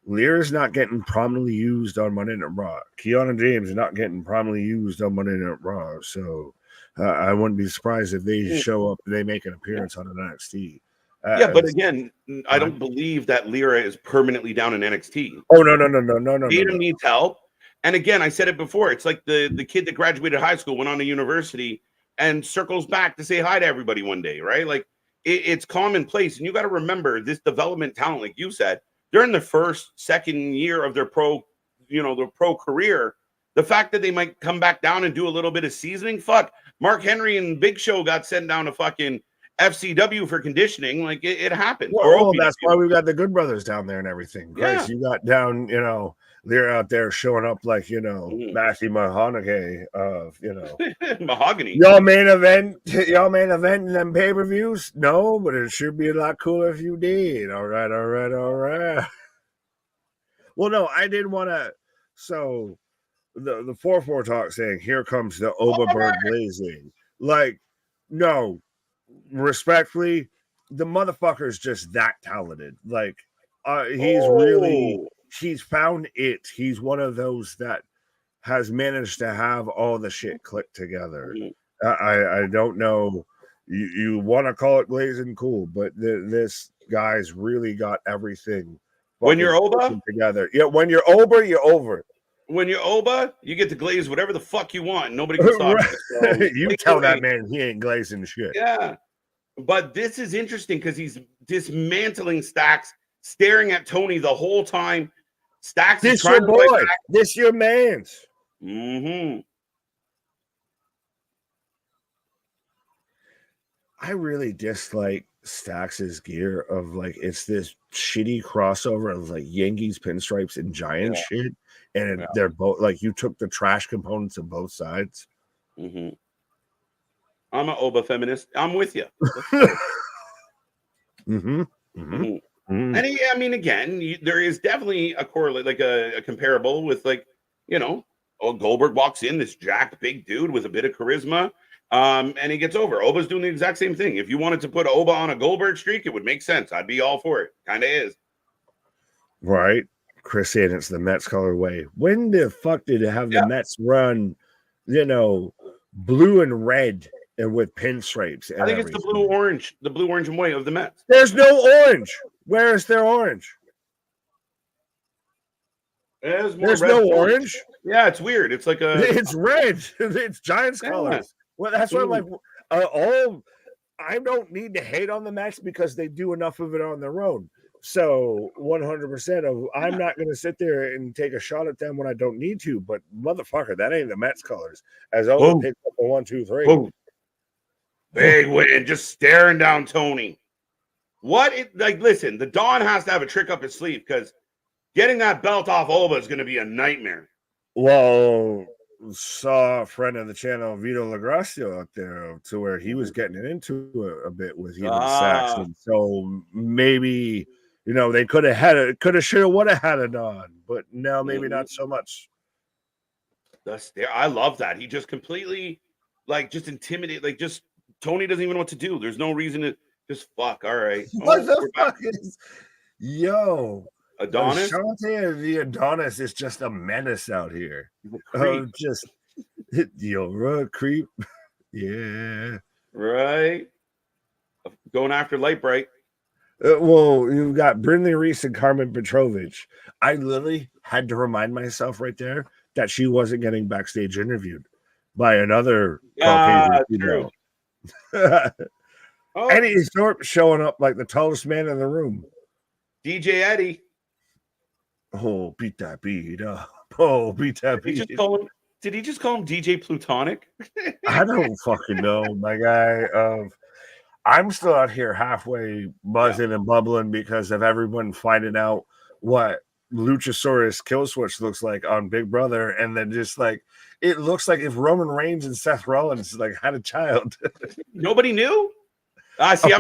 Lyra's not getting prominently used on Monday Night Raw. Kiana James is not getting prominently used on Monday Night Raw. So I wouldn't be surprised if they show up and they make an appearance on an NXT. But again, I don't believe that Lyra is permanently down in NXT. Oh, no. Tatum needs help. And again, I said it before. It's like the kid that graduated high school, went on to university, and circles back to say hi to everybody one day, right? Like it's commonplace. And you got to remember this development talent, like you said, they're in the first, second year of their pro career. The fact that they might come back down and do a little bit of seasoning, fuck. Mark Henry and Big Show got sent down to fucking FCW for conditioning. Like it happened. Well, that's why we've got the Good Brothers down there and everything. Christ, you got down, they're out there showing up like, Matthew Mahoney of, Mahogany. Y'all main event in them pay-per-views? No, but it should be a lot cooler if you did. All right. Well, no, I did want to. So the 4-4 talk saying, here comes the Oba bird blazing. Like, no, respectfully, the motherfucker's just that talented. Like, he's found it. He's one of those that has managed to have all the shit click together. I don't know. You want to call it glazing, cool, but this guy's really got everything. When you're Oba together, when you're Oba, you're over. When you're Oba, you get to glaze whatever the fuck you want. Nobody can stop you. You tell that man he ain't glazing shit. Yeah, but this is interesting because he's dismantling Stacks, staring at Tony the whole time. Stacks this your boy. This your man's. I really dislike Stacks' gear of like it's this shitty crossover of like Yankees pinstripes and giant shit, and they're both like you took the trash components of both sides. I'm an Oba feminist. I'm with you. And I mean, again, there is definitely a correlate, like a comparable with like, Goldberg walks in, this jacked big dude with a bit of charisma, and he gets over. Oba's doing the exact same thing. If you wanted to put Oba on a Goldberg streak, it would make sense. I'd be all for it. Kind of is. Right. Chris saying it's the Mets colorway. When the fuck did it have the Mets run, blue and red and with pinstripes? I think it's the blue, orange and white of the Mets. There's no orange. Where is their orange? There's no orange. Yeah, it's weird. It's like it's red. It's Giants colors. Well, that's why I'm like, I don't need to hate on the Mets because they do enough of it on their own. So 100% of I'm not going to sit there and take a shot at them when I don't need to. But motherfucker, that ain't the Mets colors. As Owen picks up the 1, 2, 3. Big win, just staring down Tony. Listen, the Dunne has to have a trick up his sleeve because getting that belt off Oba is going to be a nightmare. Well, saw a friend of the channel, Vito Lagracio, out there to where he was getting into a bit with him and Saxon. So maybe, they should have, would have had it on, but no, maybe not so much. I love that. He just completely, just intimidate, Tony doesn't even know what to do. There's no reason to just fuck. All right. What the fuck is Adonis? Ashante the Adonis is just a menace out here. You're a creep. Yeah. Right. Going after Light Bright. Well, you've got Brindley Reese and Carmen Petrovich. I literally had to remind myself right there that she wasn't getting backstage interviewed by another Caucasian True. female. Oh, Eddie Thorpe showing up like the tallest man in the room. DJ Eddie. Oh, beat that beat up. Oh, beat that beat. Did he just call him DJ Plutonic? I don't fucking know, my guy. I'm still out here halfway buzzing and bubbling because of everyone finding out what Luchasaurus Killswitch looks like on Big Brother, and then just like it looks like if Roman Reigns and Seth Rollins like had a child. Nobody knew. See,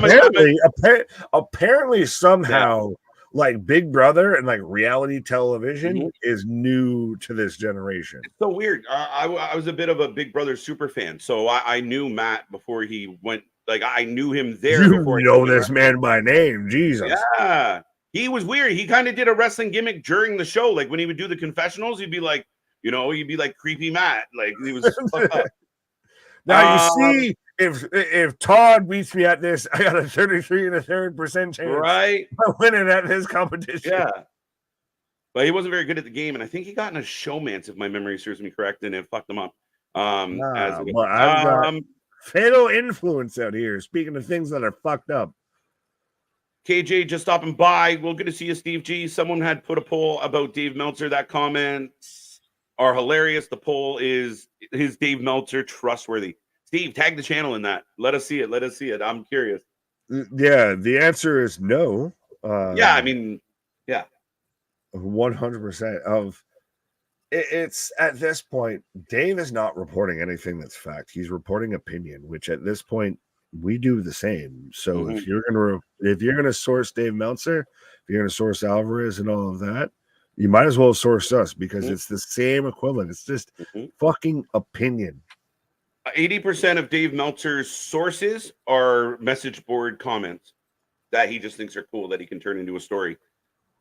apparently somehow like Big Brother and like reality television is new to this generation. It's so weird. I was a bit of a Big Brother super fan, so I knew Matt before he went. Like I knew him there. You before know this man by name, Jesus. Yeah, he was weird. He kind of did a wrestling gimmick during the show. Like when he would do the confessionals, he'd be like, he'd be like creepy Matt. Like he was. Now you see, if Todd beats me at this, I got a 33 1/3% chance, right, of winning at this competition. Yeah, but he wasn't very good at the game, and I think he got in a showmance, if my memory serves me correct, and it fucked him up. I've got fatal influence out here. Speaking of things that are fucked up. KJ just stopping by. Well, good to see you, Steve G. Someone had put a poll about Dave Meltzer. That comments are hilarious. The poll is Dave Meltzer trustworthy? Steve, tag the channel in that. Let us see it. I'm curious. Yeah, the answer is no. Yeah, I mean, yeah. 100% of it's at this point, Dave is not reporting anything that's fact. He's reporting opinion, which at this point we do the same. So if you're gonna source Dave Meltzer, if you're gonna source Alvarez and all of that, you might as well source us because it's the same equivalent. It's just fucking opinion. 80% of Dave Meltzer's sources are message board comments that he just thinks are cool that he can turn into a story.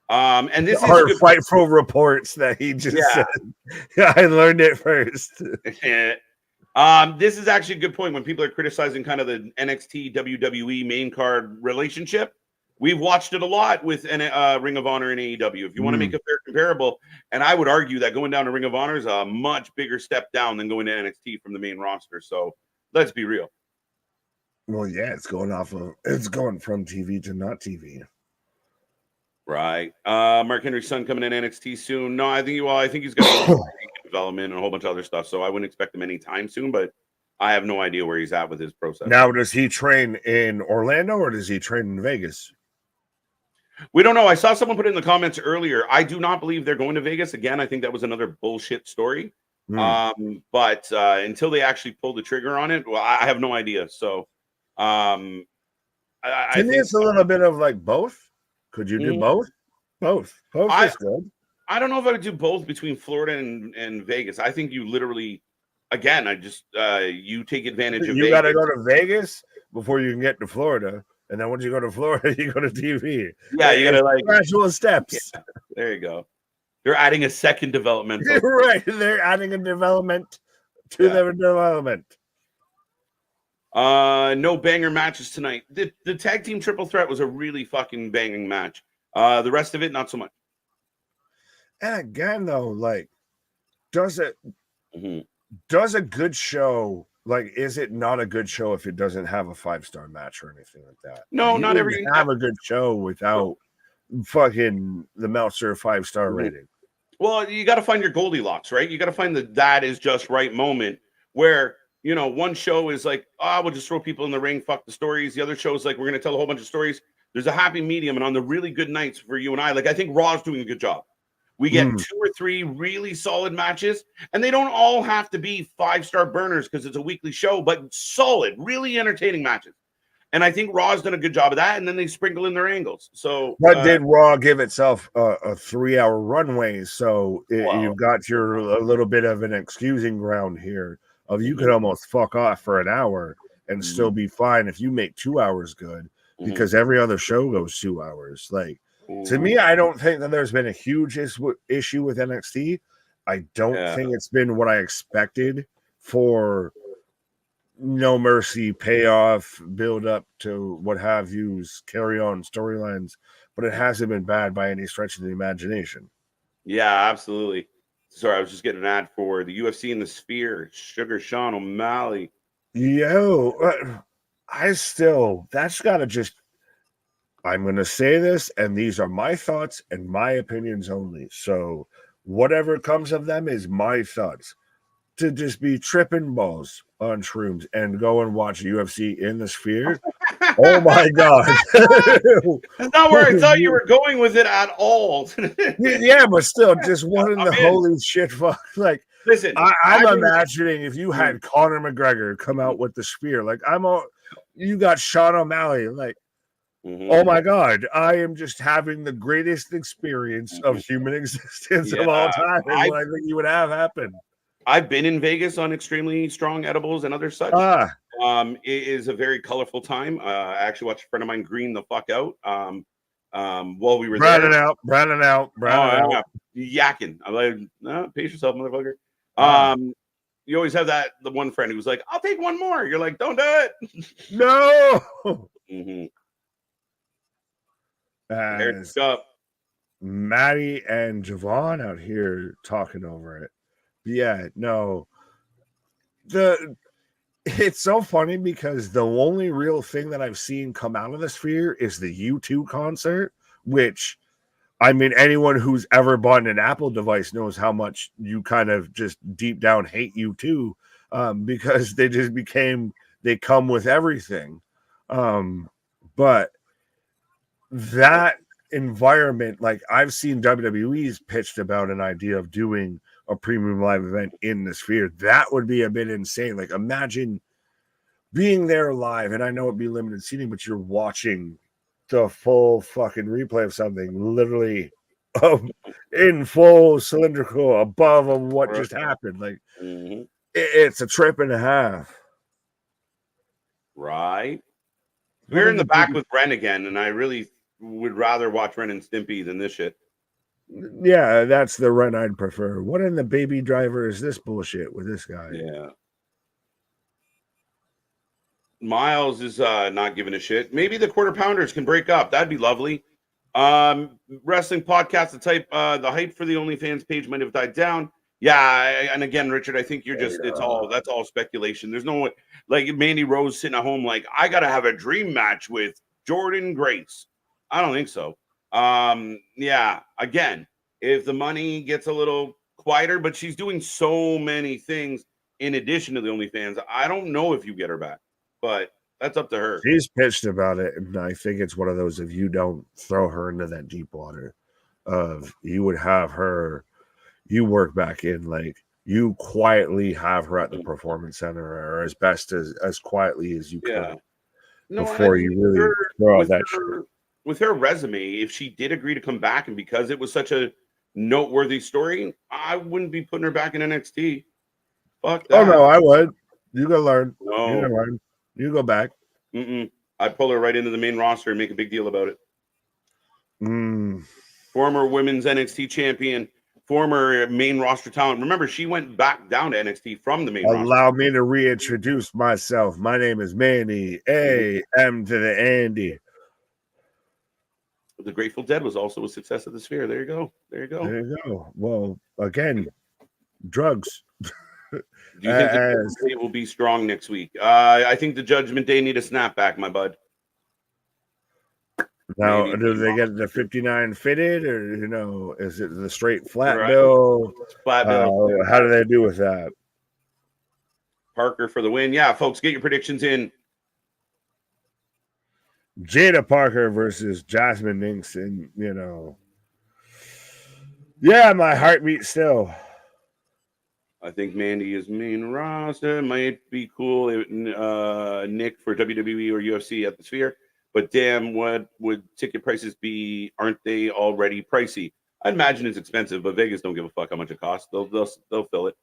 And this are Fightful reports that he just said. Yeah, I learned it first. This is actually a good point when people are criticizing kind of the NXT WWE main card relationship. We've watched it a lot with Ring of Honor and AEW. If you want to make a fair comparable, and I would argue that going down to Ring of Honor is a much bigger step down than going to NXT from the main roster. So let's be real. Well, yeah, it's going from TV to not TV. Right. Mark Henry's son coming in NXT soon. No, I think he's got development and a whole bunch of other stuff. So I wouldn't expect him anytime soon, but I have no idea where he's at with his process. Now, does he train in Orlando or does he train in Vegas? We don't know. I saw someone put it in the comments earlier. I do not believe they're going to Vegas. Again, I think that was another bullshit story. But until they actually pull the trigger on it, well, I have no idea. So I think it's a little bit of like both. Could you do both? Both is good. I don't know if I would do both between Florida and Vegas. I think you literally, again, you take advantage of Vegas. You got to go to Vegas before you can get to Florida. And then once you go to Florida, you go to TV. Yeah, you got to like gradual steps. Yeah, there you go. They're adding a second development. Right. They're adding a development to their development. No banger matches tonight. The tag team triple threat was a really fucking banging match. The rest of it, not so much. And again, though, like, does a good show, like, is it not a good show if it doesn't have a 5-star match or anything like that? No, like, not every have a good show without fucking the Meltzer 5-star rating. Well, you got to find your Goldilocks, right? You got to find that is just right moment where, one show is like, we'll just throw people in the ring, fuck the stories. The other show is like, we're going to tell a whole bunch of stories. There's a happy medium. And on the really good nights for you and I think Raw's doing a good job. We get 2 or 3 really solid matches, and they don't all have to be 5-star burners because it's a weekly show, but solid, really entertaining matches. And I think Raw's done a good job of that, and then they sprinkle in their angles. So, but did Raw give itself a 3-hour runway? So you've got a little bit of an excusing ground here of you could almost fuck off for an hour and still be fine if you make 2 hours good, because every other show goes 2 hours. Like, to me, I don't think that there's been a huge issue with NXT. I don't think it's been what I expected for No Mercy payoff, build up to what have yous, carry on storylines, but it hasn't been bad by any stretch of the imagination. Yeah, absolutely. Sorry, I was just getting an ad for the UFC in the Sphere. Sugar Sean O'Malley. Yo, that's got to just, I'm going to say this, and these are my thoughts and my opinions only. So whatever comes of them is my thoughts. To just be tripping balls on shrooms and go and watch UFC in the Sphere. Oh my God. That's not where I thought you were going with it at all. Yeah, but still, just one in the holy shit fuck. Like, listen, I'm imagining if you had Conor McGregor come out with the Spear, like you got Sean O'Malley, like, oh my God, I am just having the greatest experience of human existence of all time. Is what I think you would have happen. I've been in Vegas on extremely strong edibles and other such. It is a very colorful time. I actually watched a friend of mine green the fuck out while we were Browning there. out. Yakking. I'm like, no, pace yourself, motherfucker. You always have the one friend who's like, I'll take one more. You're like, don't do it. No. Heads up. Maddie and Javon out here talking over it. Yeah, no. It's so funny because the only real thing that I've seen come out of the Sphere is the U2 concert, which, I mean, anyone who's ever bought an Apple device knows how much you kind of just deep down hate U2 because they come with everything. But that environment, like I've seen WWE's pitched about an idea of doing a premium live event in the Sphere. That would be a bit insane. Like, imagine being there live, and I know it'd be limited seating, but you're watching the full fucking replay of something literally in full cylindrical above of what just happened. Like, it's a trip and a half. Right. We're in the back with Ren again, and I really would rather watch Ren and Stimpy than this shit. Yeah, that's the run I'd prefer. What in the baby driver is this bullshit with this guy? Yeah. Miles is not giving a shit. Maybe the quarter pounders can break up. That'd be lovely. Wrestling podcast, the hype for the OnlyFans page might have died down. Yeah, and again, Richard, I think that's all speculation. There's no, like, Mandy Rose sitting at home like, I gotta have a dream match with Jordan Grace. I don't think so. Yeah, again, if the money gets a little quieter, but she's doing so many things in addition to the OnlyFans, I don't know if you get her back, but that's up to her. She's pitched about it, and I think it's one of those, if you don't throw her into that deep water, you would have her, you work back in, like, you quietly have her at the performance center, or as best as quietly as you can before you really throw out that shit. With her resume, if she did agree to come back, and because it was such a noteworthy story, I wouldn't be putting her back in NXT. Fuck that. Oh no, I would. You go learn. No. You go learn. You go back. I'd pull her right into the main roster and make a big deal about it. Former women's NXT champion, former main roster talent. Remember, she went back down to NXT from the main roster. Allow me to reintroduce myself. My name is Manny. A.M. to the Andy. The Grateful Dead was also a success at the Sphere. There you go. There you go. Well, again, drugs. Do you think the Judgment Day will be strong next week? I think the Judgment Day need a snapback, my bud. Now, do they get the 59 fitted, or is it the straight flat bill? Flat bill. How do they do with that? Parker for the win. Yeah, folks, get your predictions in. Jada Parker versus Jasmine Minx, and yeah, my heartbeat still. I think Mandy is main roster. Might be cool. Nick for WWE or UFC at the Sphere. But damn, what would ticket prices be? Aren't they already pricey? I'd imagine it's expensive, but Vegas don't give a fuck how much it costs. They'll fill it.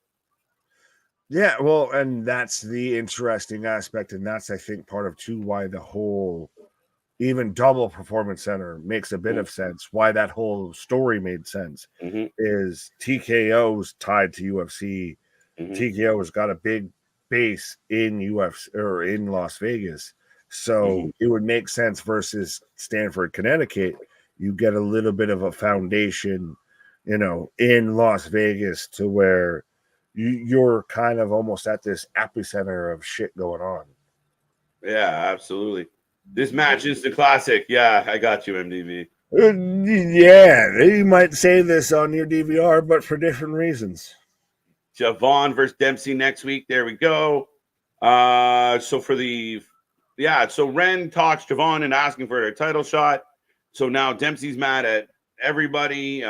Yeah, well, and that's the interesting aspect, and that's, I think, part of too why the whole even double performance center makes a bit of sense. Why that whole story made sense is TKO's tied to UFC. TKO has got a big base in UFC or in Las Vegas. So it would make sense versus Stamford, Connecticut. You get a little bit of a foundation, in Las Vegas to where you're kind of almost at this epicenter of shit going on. Yeah, absolutely. This match is the classic. Yeah, I got you, MDV. Yeah, you might say this on your DVR, but for different reasons. Javon versus Dempsey next week. There we go. So Ren talks Javon and asking for a title shot. So now Dempsey's mad at everybody.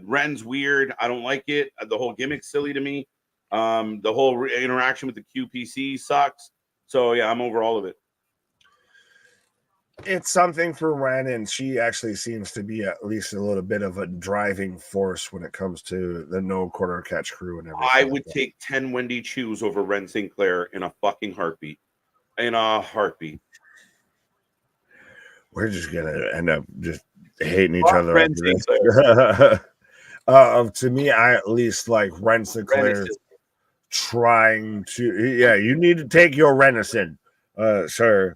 Ren's weird. I don't like it. The whole gimmick's silly to me. The whole interaction with the QPC sucks. So yeah, I'm over all of it. It's something for Ren, and she actually seems to be at least a little bit of a driving force when it comes to the no quarter catch crew and everything. I would take 10 Wendy Chews over Ren Sinclair in a fucking heartbeat. In a heartbeat. We're just gonna end up just hating each other. Ren Sinclair. To me, I at least like Ren Sinclair trying to. Yeah, you need to take your Renison, sir.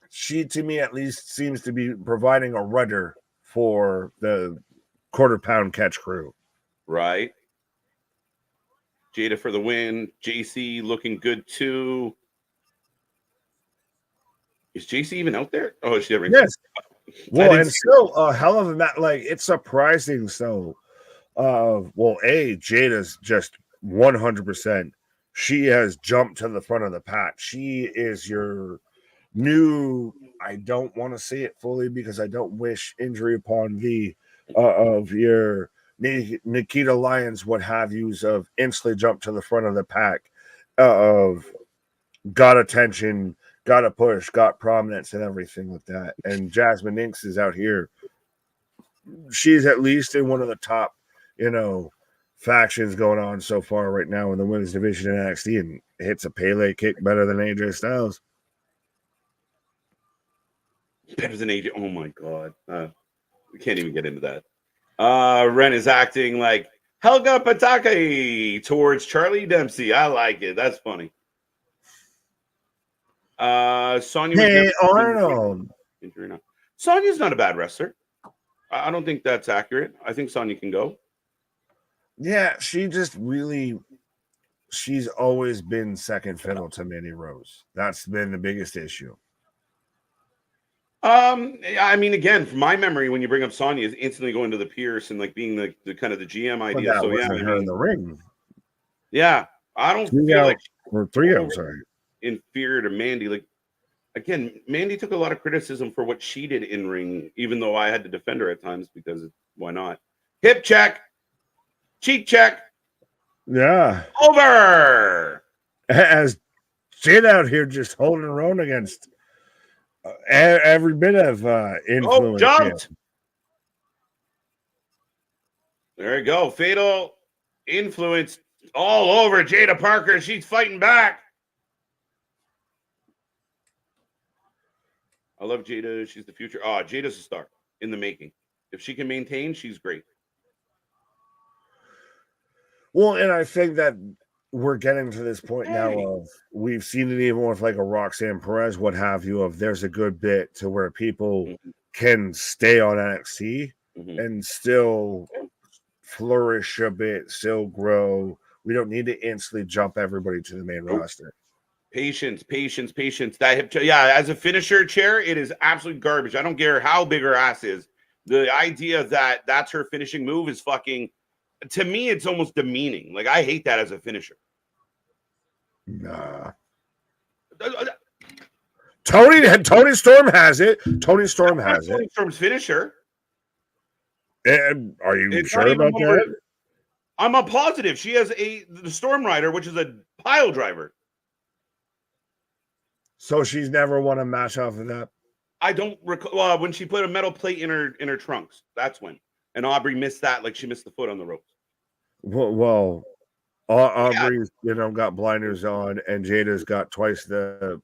She, to me, at least seems to be providing a rudder for the quarter pound catch crew. Right. Jada for the win. JC looking good too. Is JC even out there? Oh, is she ever? Yes. Well, and still a hell of a match. Like, it's surprising. So, Jada's just 100%. She has jumped to the front of the pack. She is your new, I don't want to say it fully because I don't wish injury upon thee, of your Nikita Lyons, what have yous, of instantly jump to the front of the pack, of got attention, got a push, got prominence and everything like that. And Jasmine Inks is out here. She's at least in one of the top, factions going on so far right now in the women's division in NXT, and hits a Pele kick better than AJ Styles. Better than AJ. Oh my god. We can't even get into that. Ren is acting like Helga Pataki towards Charlie Dempsey. I like it. That's funny. Sonya. Hey, Arnold. Sonya's not a bad wrestler. I don't think that's accurate. I think Sonya can go. Yeah, she's always been second fiddle to Mandy Rose. That's been the biggest issue. I mean, again, from my memory, when you bring up Sonya, is instantly going to the Pierce and like being the kind of the GM idea. So yeah, her in the ring. Yeah, I don't feel like I'm sorry, inferior to Mandy. Like, again, Mandy took a lot of criticism for what she did in ring, even though I had to defend her at times because why not? Hip check, cheek check. Yeah, over. As Jade out here just holding her own against every bit of influence. Jumped. There you go. Fatal influence all over Jada Parker. She's fighting back. I love Jada. She's the future. Oh, Jada's a star in the making. If she can maintain, she's great. Well, and I think that we're getting to this point now of we've seen it even with like a Roxanne Perez, what have you, of there's a good bit to where people can stay on NXT and still flourish a bit, still grow. We don't need to instantly jump everybody to the main roster. Patience. That hip, as a finisher chair, it is absolute garbage. I don't care how big her ass is. The idea that that's her finishing move is fucking, to me, it's almost demeaning. Like, I hate that as a finisher. Nah. Tony Storm has it. Tony Storm has it. Tony Storm's finisher. And are you sure about that? I'm a positive. She has the Storm Rider, which is a pile driver. So she's never won a match off of that? I don't recall. When she put a metal plate in her trunks, that's when. And Aubrey missed that, like she missed the foot on the ropes. Well, Aubrey's got blinders on, and Jada's got twice the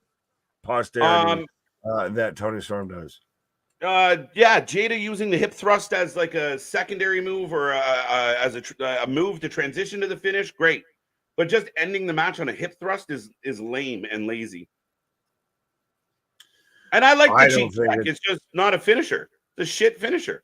posterity that Tony Storm does. Jada using the hip thrust as like a secondary move or as a move to transition to the finish. Great. But just ending the match on a hip thrust is lame and lazy. And I like the cheek jack. It's just not a finisher. It's a shit finisher.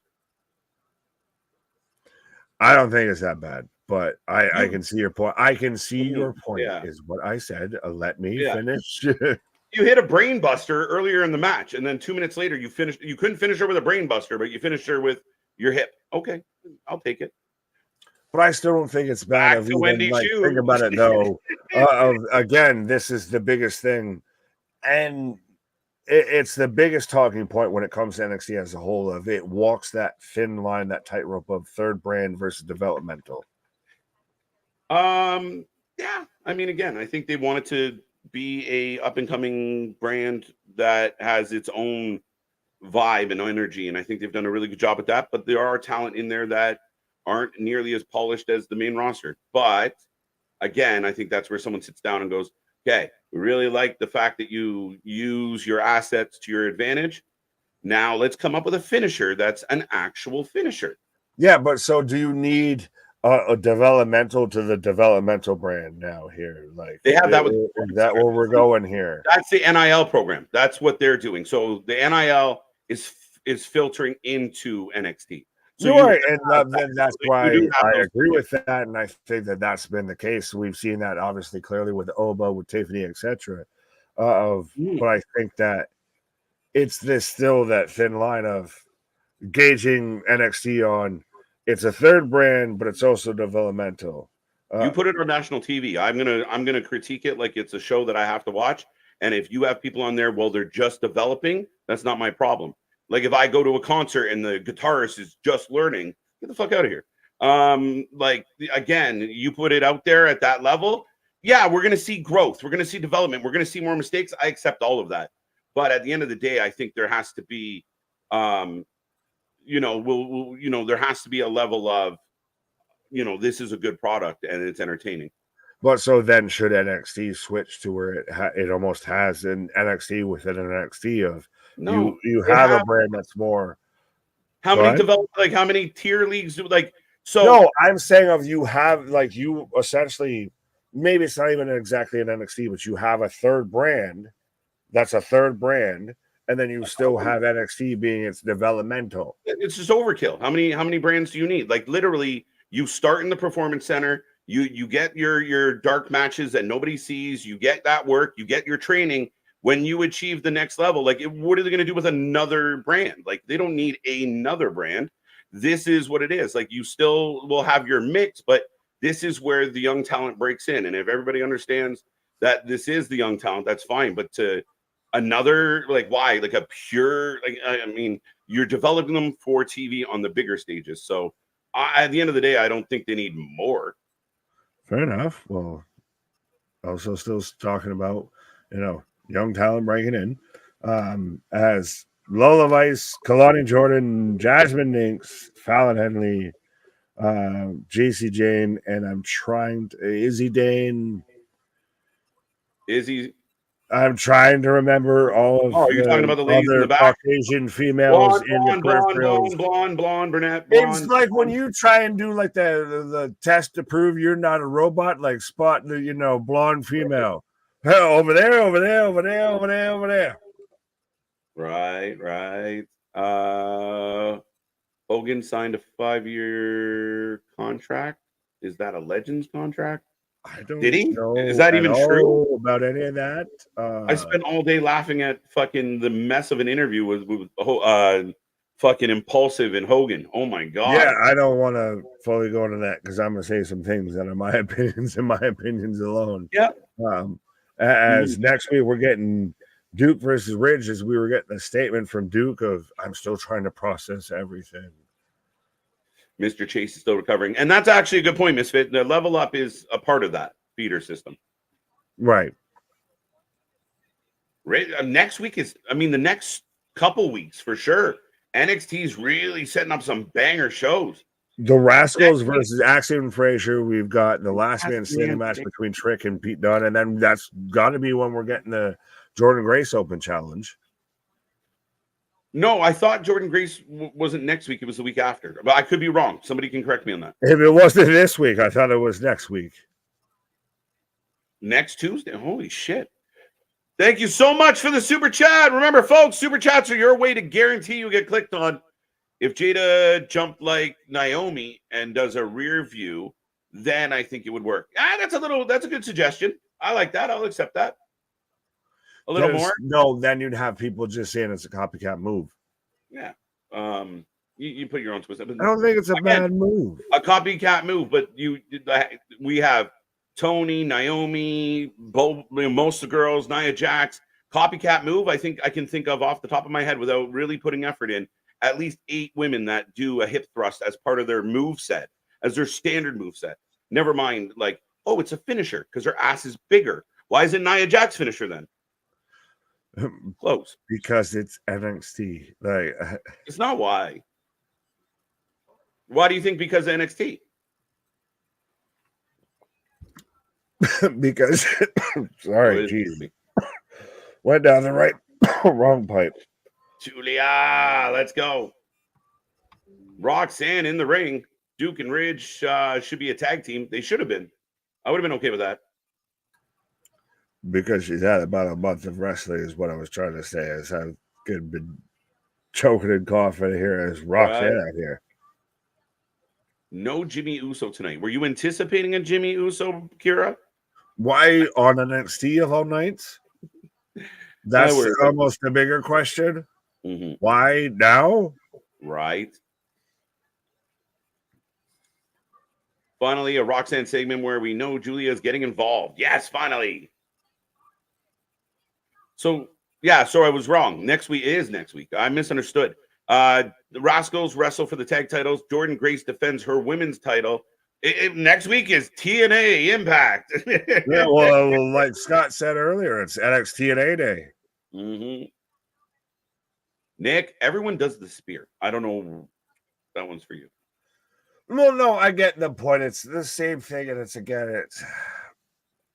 I don't think it's that bad, but I can see your point. I can see your point, is what I said. Let me finish. You hit a brain buster earlier in the match, and then 2 minutes later you finished. You couldn't finish her with a brain buster, but you finished her with your hip. Okay, I'll take it. But I still don't think it's bad. Think about it though. Again, this is the biggest thing, and it's the biggest talking point when it comes to NXT as a whole. Of it walks that thin line, that tightrope of third brand versus developmental. Yeah, I mean, again, I think they wanted to be a up and coming brand that has its own vibe and energy, and I think they've done a really good job at that. But there are talent in there that aren't nearly as polished as the main roster. But again, I think that's where someone sits down and goes, okay, we really like the fact that you use your assets to your advantage. Now let's come up with a finisher that's an actual finisher. Yeah, but so do you need a developmental to the developmental brand now here? Like they have that with is that where we're going here? That's the NIL program. That's what they're doing. So the NIL is filtering into NXT. So you're right, and that's why I agree with that, and I think that that's been the case. We've seen that obviously clearly with Oba, with Tiffany, etc. But I think that it's still that thin line of gauging NXT on it's a third brand, but it's also developmental. You put it on national TV. I'm gonna critique it like it's a show that I have to watch. And if you have people on there, well, they're just developing. That's not my problem. Like if I go to a concert and the guitarist is just learning, get the fuck out of here. Like again, you put it out there at that level. Yeah, we're gonna see growth. We're gonna see development. We're gonna see more mistakes. I accept all of that. But at the end of the day, I think there has to be, there has to be a level of, this is a good product and it's entertaining. But so then should NXT switch to where it almost has an NXT within an NXT of you have a brand that's more. How many tier leagues do so? No, I'm saying of you have you essentially, maybe it's not even exactly an NXT, but you have a third brand that's a third brand, and then you still have NXT being its developmental. It's just overkill. How many brands do you need? Like literally, you start in the performance center. You get your dark matches that nobody sees. You get that work. You get your training. When you achieve the next level, what are they going to do with another brand? Like they don't need another brand. This is what it is. Like you still will have your mix, but this is where the young talent breaks in. And if everybody understands that this is the young talent, that's fine. But to another, why? Like a pure, I mean, you're developing them for TV on the bigger stages. So at the end of the day, I don't think they need more. Fair enough. Well, also still talking about, young talent breaking in, as Lola Vice, Kalani Jordan, Jasmine Ninks, Fallon Henley, JC Jane, and I'm trying to Izzy Dane. I'm trying to remember all of. Oh, you're talking about the ladies in the back, Caucasian females blonde, brunette. It's like when you try and do the test to prove you're not a robot, like spot the blonde female. Hell, over there. Right. Hogan signed a 5-year contract. Is that a Legends contract? I don't Did he? know. Is that even true about any of that? I spent all day laughing at fucking the mess of an interview with fucking Impulsive and Hogan. Oh my god. Yeah, I don't want to fully go into that because I'm gonna say some things that are my opinions and my opinions alone. Yeah. As next week we're getting Duke versus Ridge, as we were getting a statement from Duke of I'm still trying to process everything. Mr. Chase is still recovering. And that's actually a good point, Misfit. The level up is a part of that feeder system. Right. Next week the next couple weeks for sure. NXT is really setting up some banger shows. The Rascals versus Axiom Frazier. We've got the last man standing match between Trick and Pete Dunne. And then that's got to be when we're getting the Jordan Grace Open Challenge. No, I thought Jordan Grace wasn't next week. It was the week after. But I could be wrong. Somebody can correct me on that. If it wasn't this week, I thought it was next week. Next Tuesday. Holy shit. Thank you so much for the super chat. Remember, folks, super chats are your way to guarantee you get clicked on. If Jada jumped like Naomi and does a rear view, then I think it would work. That's a good suggestion. I like that. I'll accept that. A little more. No, then you'd have people just saying it's a copycat move. Yeah. You put your own twist. I don't think it's a bad move. A copycat move, but we have Tony, Naomi, most of the girls, Nia Jax. Copycat move, I think I can think of off the top of my head without really putting effort in. At least 8 women that do a hip thrust as part of their move set, as their standard move set. Never mind, like, oh, it's a finisher because her ass is bigger. Why is it Nia Jax finisher then? Close. Because it's NXT. Like, it's not why. Why do you think because of NXT? Because, sorry, geez. Went down the right, wrong pipe. Julia, let's go. Roxanne in the ring. Duke and Ridge should be a tag team. They should have been. I would have been okay with that. Because she's had about a month of wrestling is what I was trying to say. Is how good been choking and coughing here as Roxanne out here. No Jimmy Uso tonight. Were you anticipating a Jimmy Uso, Kira? Why on NXT of all nights? That's almost a bigger question. Mm-hmm. Why now? Right. Finally, a Roxanne segment where we know Julia's getting involved. Yes, finally. So I was wrong. Next week is next week. I misunderstood. The Rascals wrestle for the tag titles. Jordynne Grace defends her women's title. Next week is TNA Impact. Yeah, well, like Scott said earlier, it's NXT TNA Day. Mm-hmm. Nick, everyone does the spear. I don't know. That one's for you. Well, no, I get the point. It's the same thing, and it's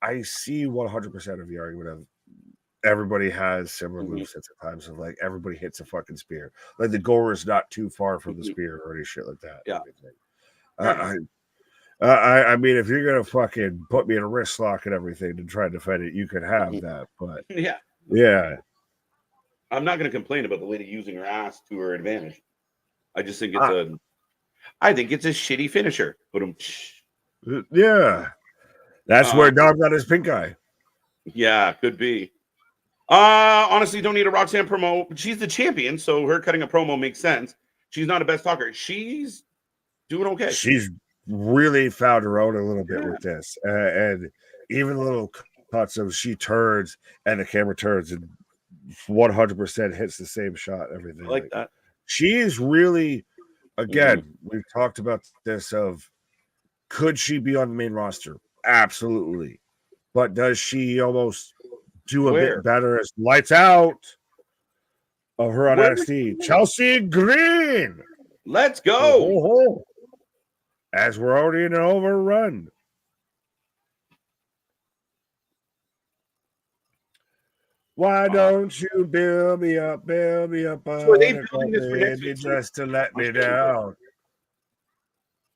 I see 100% of the argument of everybody has similar movesets at times of like everybody hits a fucking spear. Like the goer is not too far from the spear or any shit like that. Yeah. I mean, if you're gonna fucking put me in a wrist lock and everything to try to defend it, you can have that. But yeah. I'm not gonna complain about the lady using her ass to her advantage. I just think it's a shitty finisher. Yeah. That's where Dom got his pink eye. Yeah, could be. Honestly, don't need a Roxanne promo. She's the champion, so her cutting a promo makes sense. She's not a best talker. She's doing okay. She's really found her own a little bit with this. And even the little cuts of she turns and the camera turns and 100% hits the same shot, everything. I like that. She's really, again, we've talked about this of, could she be on the main roster? Absolutely. But does she almost do a bit better as lights out of her on NXT? Chelsea Green. Let's go. As we're already in an overrun. Why don't you build me up? So are they building this for next week just to let me down?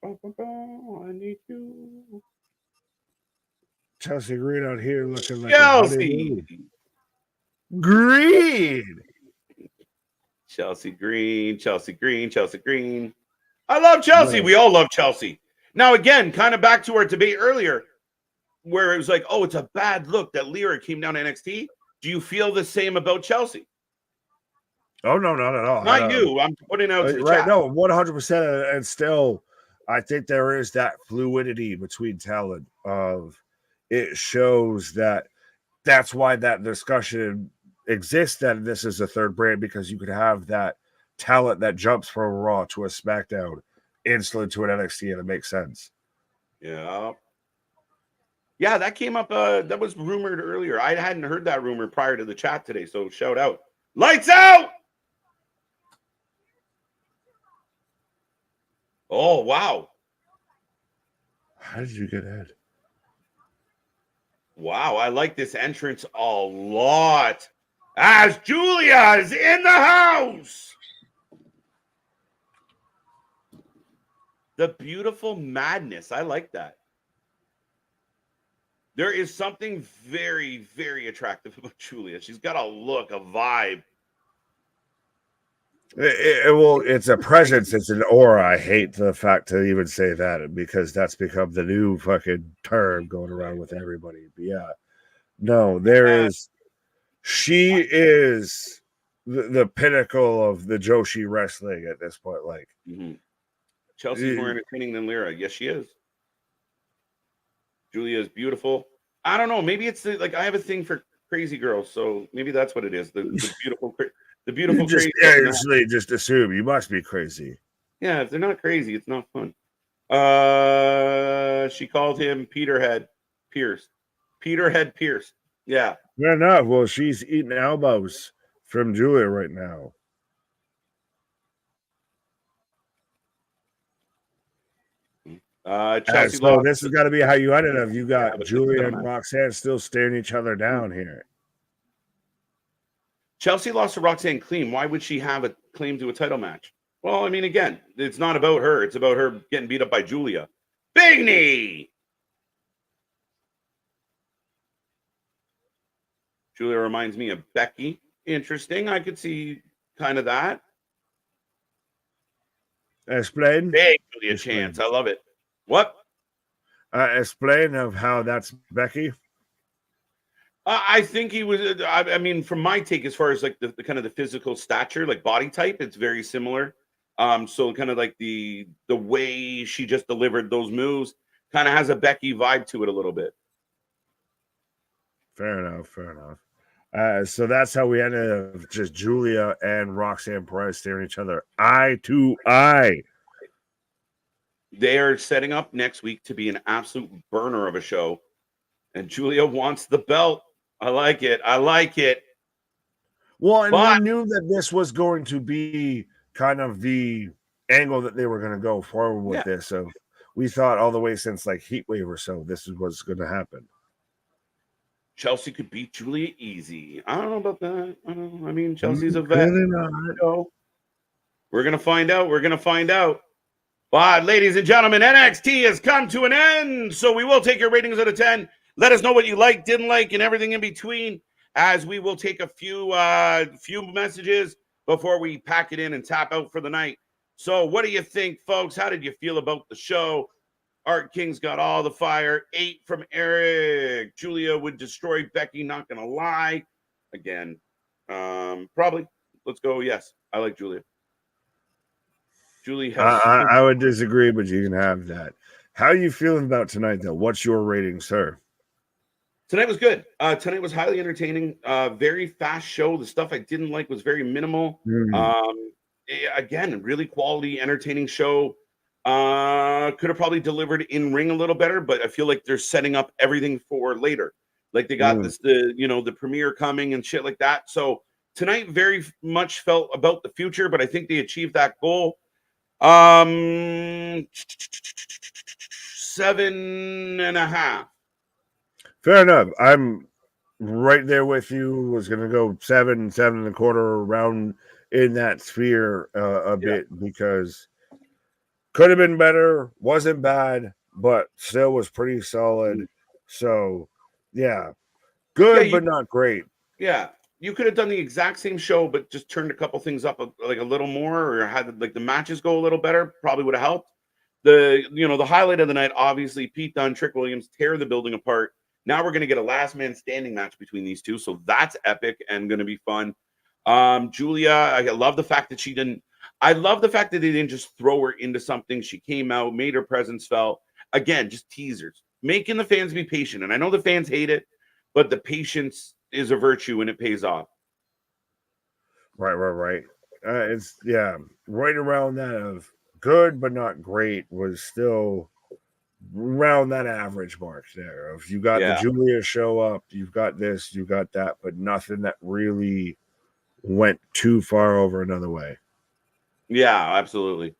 I need you. Chelsea Green out here looking like Chelsea Green. Chelsea Green. I love Chelsea. We all love Chelsea. Now, again, kind of back to our debate earlier, where it was like, oh, it's a bad look that Lyra came down to NXT. Do you feel the same about Chelsea? Oh, no, not at all. Not you. I'm putting out to the right. chat. No, 100%. And still, I think there is that fluidity between talent of it shows that's why that discussion exists, that this is a third brand, because you could have that talent that jumps from a Raw to a SmackDown instantly to an NXT, and it makes sense. Yeah, that came up. That was rumored earlier. I hadn't heard that rumor prior to the chat today, so shout out. Lights out! Oh, wow. How did you get ahead? Wow, I like this entrance a lot. As Julia is in the house. The beautiful madness. I like that. There is something very, very attractive about Julia. She's got a look, a vibe. It's a presence. It's an aura. I hate the fact to even say that because that's become the new fucking term going around with everybody. But yeah, no, there is. She is the pinnacle of the Joshi wrestling at this point. Like, Chelsea's more entertaining than Lyra. Yes, she is. Julia is beautiful. I don't know. Maybe it's like I have a thing for crazy girls, so maybe that's what it is. The beautiful. The beautiful, you just crazy. Just assume you must be crazy. Yeah, if they're not crazy, it's not fun. She called him Peterhead Pierce. Peterhead Pierce. Yeah. No. Well, she's eating elbows from Julia right now. Chelsea. So this has got to be how you ended up. You got Julia and Roxanne still staring each other down here. Chelsea lost to Roxanne clean. Why would she have a claim to a title match? Well, I mean, again, it's not about her. It's about her getting beat up by Julia. Big knee. Julia reminds me of Becky. Interesting. I could see kind of that. Explain. Big Julia chance. I love it. What? Explain of how that's Becky. I think he was. I mean, from my take, as far as like the kind of the physical stature, like body type, it's very similar. So kind of like the way she just delivered those moves, kind of has a Becky vibe to it a little bit. Fair enough. So that's how we ended up just Julia and Roxanne Perez staring each other eye to eye. They are setting up next week to be an absolute burner of a show, and Julia wants the belt. I like it. Well, and we knew that this was going to be kind of the angle that they were going to go forward with this. So we thought all the way since like Heatwave or so, this is what's going to happen. Chelsea could beat Julia easy. I don't know about that. I mean, Chelsea's a vet. We're going to find out. But ladies and gentlemen, NXT has come to an end. So we will take your ratings out of 10. Let us know what you liked, didn't like, and everything in between, as we will take a few messages before we pack it in and tap out for the night. So what do you think, folks? How did you feel about the show? Art King's got all the fire. 8 from Eric. Julia would destroy Becky, not going to lie. Again, probably. Let's go, yes. I like Julia. Julie has... I would disagree, but you can have that. How are you feeling about tonight, though? What's your rating, sir? Tonight was good. Tonight was highly entertaining. Very fast show. The stuff I didn't like was very minimal. Again, really quality, entertaining show. Could have probably delivered in ring a little better, but I feel like they're setting up everything for later. Like they got the premiere coming and shit like that. So tonight very much felt about the future, but I think they achieved that goal. 7.5. Fair enough. I'm right there with you. Was going to go 7.25 around in that sphere a bit because could have been better. Wasn't bad, but still was pretty solid. So, yeah, good, but not great. Yeah. You could have done the exact same show, but just turned a couple things up like a little more, or had like the matches go a little better. Probably would have helped. The highlight of the night, obviously, Pete Dunne, Trick Williams tear the building apart. Now we're going to get a last man standing match between these two, so that's epic and going to be fun. Julia, I love the fact that she didn't. I love the fact that they didn't just throw her into something. She came out, made her presence felt. Again, just teasers, making the fans be patient. And I know the fans hate it, but the patience is a virtue and it pays off. Right. It's right around that of good but not great was still around that average mark there. If you got the Julia show up, you've got this, you got that, but nothing that really went too far over another way. Yeah, absolutely.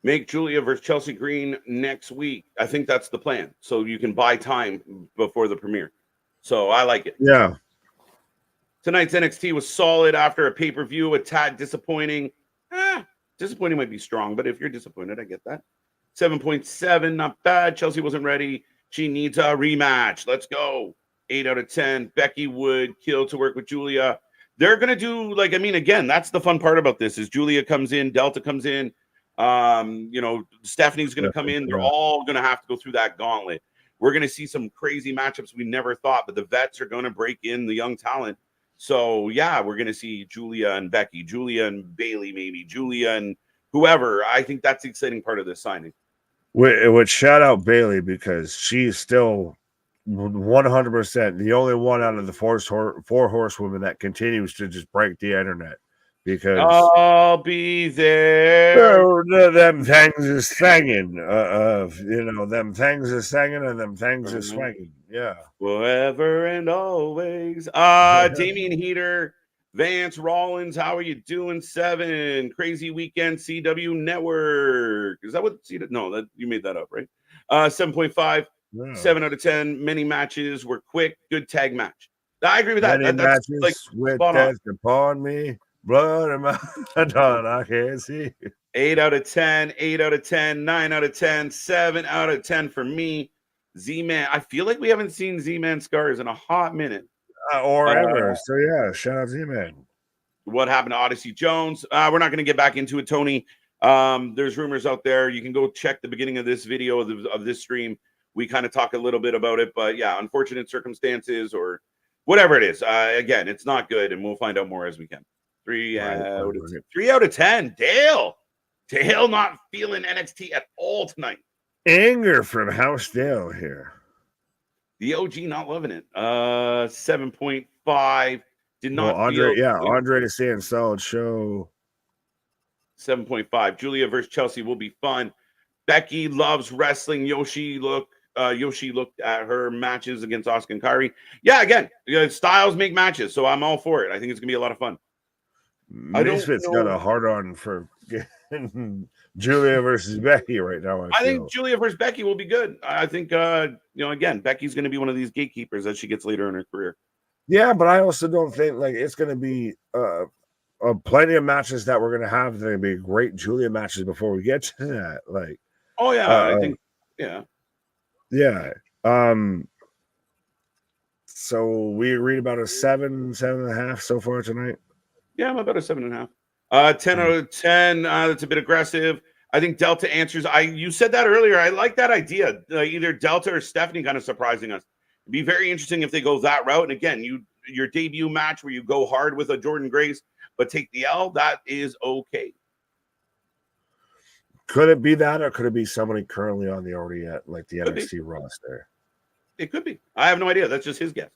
Make Julia versus Chelsea Green next week. I think that's the plan. So you can buy time before the premiere. So I like it. Yeah. Tonight's NXT was solid after a pay-per-view, a tad disappointing. Disappointing might be strong, but if you're disappointed, I get that. 7.7, not bad. Chelsea wasn't ready. She needs a rematch. Let's go. 8 out of 10. Becky would kill to work with Julia. They're going to do, like, I mean, again, that's the fun part about this is Julia comes in, Delta comes in, Stephanie's going to come in. They're all going to have to go through that gauntlet. We're going to see some crazy matchups we never thought, but the vets are going to break in the young talent. So, yeah, we're going to see Julia and Becky, Julia and Bailey, maybe Julia and whoever. I think that's the exciting part of this signing. It would shout out Bailey because she's still 100% the only one out of the four horsewomen that continues to just break the internet. Because I'll be there. Them things is singing. Them things is singing and them things is swinging. Yeah. Forever and always. Damian Heater, Vance Rollins, how are you doing? 7. Crazy Weekend CW Network. Is that what no, that you made that up, right? 7.5. No. 7 out of 10. Many matches were quick. Good tag match. I agree with that. Many that's matches like with death upon me. Blood in my dawn, I can't see. 8 out of 10, 8 out of 10, 9 out of 10, 7 out of 10 for me. Z-Man, I feel like we haven't seen Z-Man scars in a hot minute. Or ever. So, yeah, shout out Z-Man. What happened to Odyssey Jones? We're not going to get back into it, Tony. There's rumors out there. You can go check the beginning of this video of this stream. We kind of talk a little bit about it. But, yeah, unfortunate circumstances or whatever it is. Again, it's not good, and we'll find out more as we can. 3 out of 10. Dale not feeling NXT at all tonight. Anger from House Dale here. The OG not loving it. 7.5. Did not Andre, feel Andre is saying solid show. 7.5. Julia versus Chelsea will be fun. Becky loves wrestling. Yoshi looked at her matches against Asuka and Kairi. Yeah, again, styles make matches, so I'm all for it. I think it's gonna be a lot of fun. Misfits got a hard on for Julia versus Becky right now. I think Julia versus Becky will be good. I think again, Becky's going to be one of these gatekeepers as she gets later in her career. Yeah, but I also don't think like it's going to be plenty of matches that we're going to have. They're going to be great Julia matches before we get to that. Like, oh yeah, I think yeah. So we agreed about a 7.5 so far tonight. Yeah, I'm about a 7.5. 10 out of 10. That's a bit aggressive. I think Delta answers. You said that earlier. I like that idea. Either Delta or Stephanie kind of surprising us. It'd be very interesting if they go that route. And again, your debut match where you go hard with a Jordan Grace, but take the L, that is okay. Could it be that, or could it be somebody currently on the already at like the NXT roster? It could be. I have no idea. That's just his guess.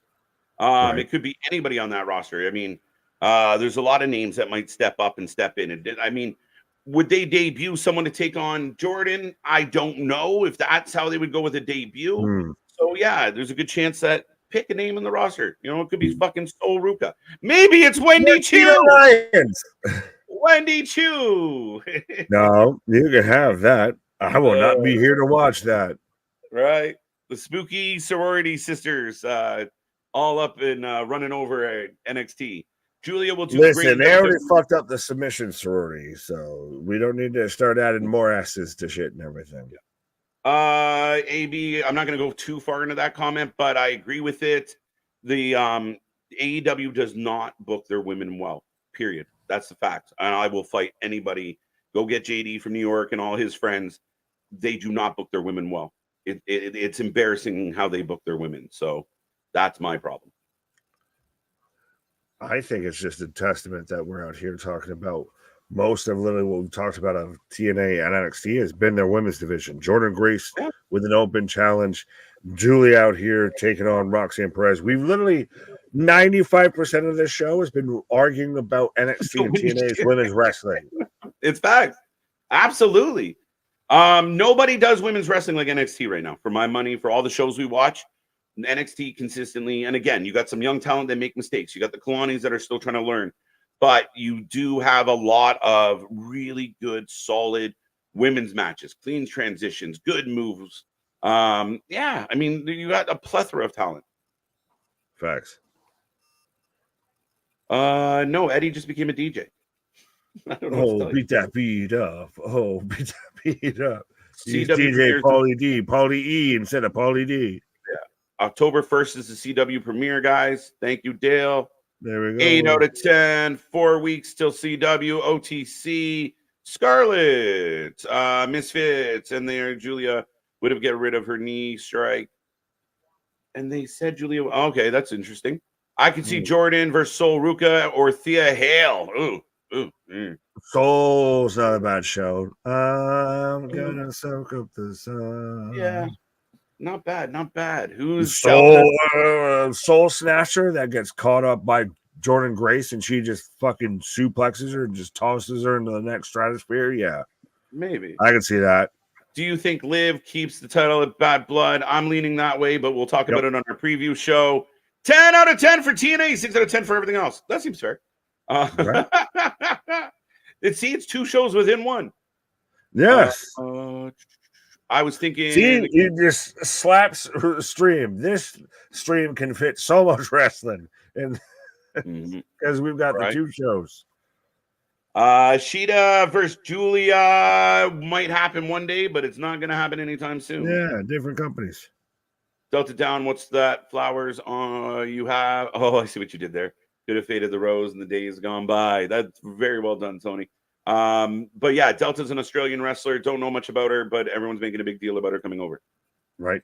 Right. It could be anybody on that roster. I mean, there's a lot of names that might step up and step in. And I mean, would they debut someone to take on Jordan? I don't know if that's how they would go with a debut. So yeah, there's a good chance that pick a name in the roster. It could be fucking Sol Ruka. Maybe it's Wendy Chu. Wendy Chu. No, you can have that. I will not be here to watch that. Right. The spooky sorority sisters all up and running over at NXT. Julia will do Listen, they already fucked up the submission sorority, so we don't need to start adding more asses to shit and everything. AB, I'm not going to go too far into that comment, but I agree with it. The AEW does not book their women well, period. That's the fact. And I will fight anybody. Go get JD from New York and all his friends. They do not book their women well. It's embarrassing how they book their women. So that's my problem. I think it's just a testament that we're out here talking about most of literally what we've talked about of TNA and NXT has been their women's division. Jordan Grace with an open challenge. Julie out here taking on Roxanne Perez. We've literally 95% of this show has been arguing about NXT and TNA's women's wrestling. It's facts. Absolutely. Nobody does women's wrestling like NXT right now. For my money, for all the shows we watch, NXT consistently. And again, you got some young talent that make mistakes. You got the Kalani's that are still trying to learn. But you do have a lot of really good, solid women's matches, clean transitions, good moves. I mean, you got a plethora of talent. Facts. No, Eddie just became a DJ. I don't know beat that beat up. Oh, beat that beat up. He's CW DJ premieres Paulie E instead of Paulie D. October 1st is the CW premiere, guys. Thank you, Dale. There we go. 8 out of 10. 4 weeks till CW. OTC. Scarlet. Misfits. And there, Julia would have get rid of her knee strike. And they said Julia. Okay, that's interesting. I could see Jordan versus Sol Ruka or Thea Hale. Ooh. Soul's not a bad show. I'm gonna soak up the sun. Yeah. Not bad. Who's Soul Snatcher that gets caught up by Jordan Grace and she just fucking suplexes her and just tosses her into the next stratosphere? Yeah. Maybe. I can see that. Do you think Liv keeps the title at Bad Blood? I'm leaning that way, but we'll talk about it on our preview show. 10 out of 10 for TNA, 6 out of 10 for everything else. That seems fair. Right. It's 2 shows within one. Yes. I was thinking. See, you just slaps stream. This stream can fit so much wrestling, and because we've got the 2 shows. Sheeta versus Julia might happen one day, but it's not going to happen anytime soon. Yeah, different companies. Delta Down, what's that? Flowers you have? Oh, I see what you did there. Could have faded the rose in the days gone by. That's very well done, Tony. But yeah, Delta's an Australian wrestler. Don't know much about her, but everyone's making a big deal about her coming over. Right.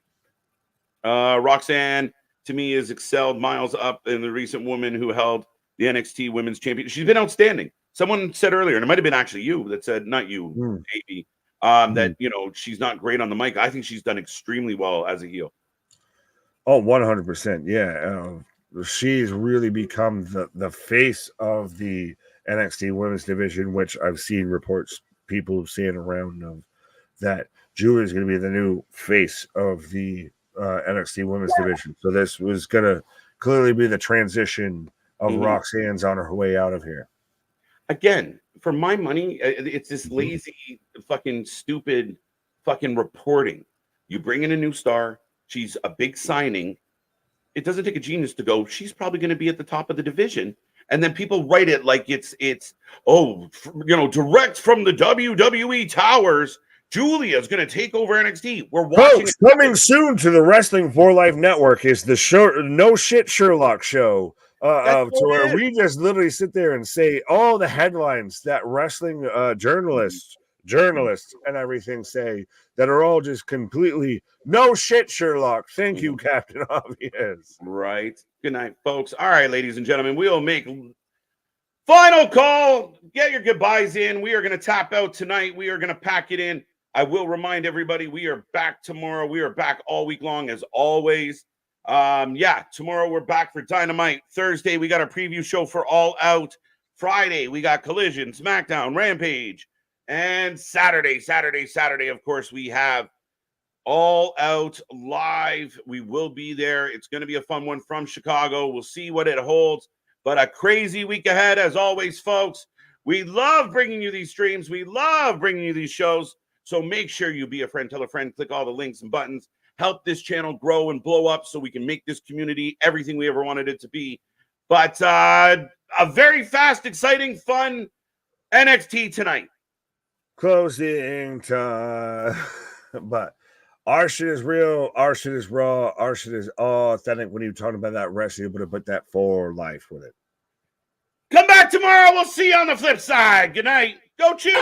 Roxanne, to me, is excelled miles up in the recent woman who held the NXT Women's Championship. She's been outstanding. Someone said earlier, and it might have been actually you that said, not you, AB, that, she's not great on the mic. I think she's done extremely well as a heel. Oh, 100%. Yeah. She's really become the face of the NXT women's division, which I've seen reports people saying around that Julia is going to be the new face of the NXT women's division. So this was going to clearly be the transition of Roxanne's on her way out of here. Again, for my money, it's this lazy, fucking stupid fucking reporting. You bring in a new star. She's a big signing. It doesn't take a genius to go, she's probably going to be at the top of the division. And then people write it like it's direct from the WWE towers. Julia's going to take over NXT. We're watching. Folks, coming soon to the Wrestling for Life Network is the show, No Shit Sherlock show. To where we just literally sit there and say all the headlines that wrestling journalists and everything say that are all just completely no shit, Sherlock. Thank you, Captain Obvious. Right. Good night, folks. All right, ladies and gentlemen, we'll make final call. Get your goodbyes in. We are going to tap out tonight. We are going to pack it in. I will remind everybody we are back tomorrow. We are back all week long as always. Tomorrow we're back for Dynamite. Thursday, we got our preview show for All Out. Friday, we got Collision, SmackDown, Rampage. And Saturday, of course, we have All Out Live. We will be there. It's going to be a fun one from Chicago. We'll see what it holds. But a crazy week ahead, as always, folks. We love bringing you these streams. We love bringing you these shows. So make sure you be a friend, tell a friend, click all the links and buttons. Help this channel grow and blow up so we can make this community everything we ever wanted it to be. But a very fast, exciting, fun NXT tonight. Closing time. But our shit is real. Our shit is raw. Our shit is authentic. When you're talking about that wrestling, you're going to put that for life with it. Come back tomorrow. We'll see you on the flip side. Good night. Go Choose.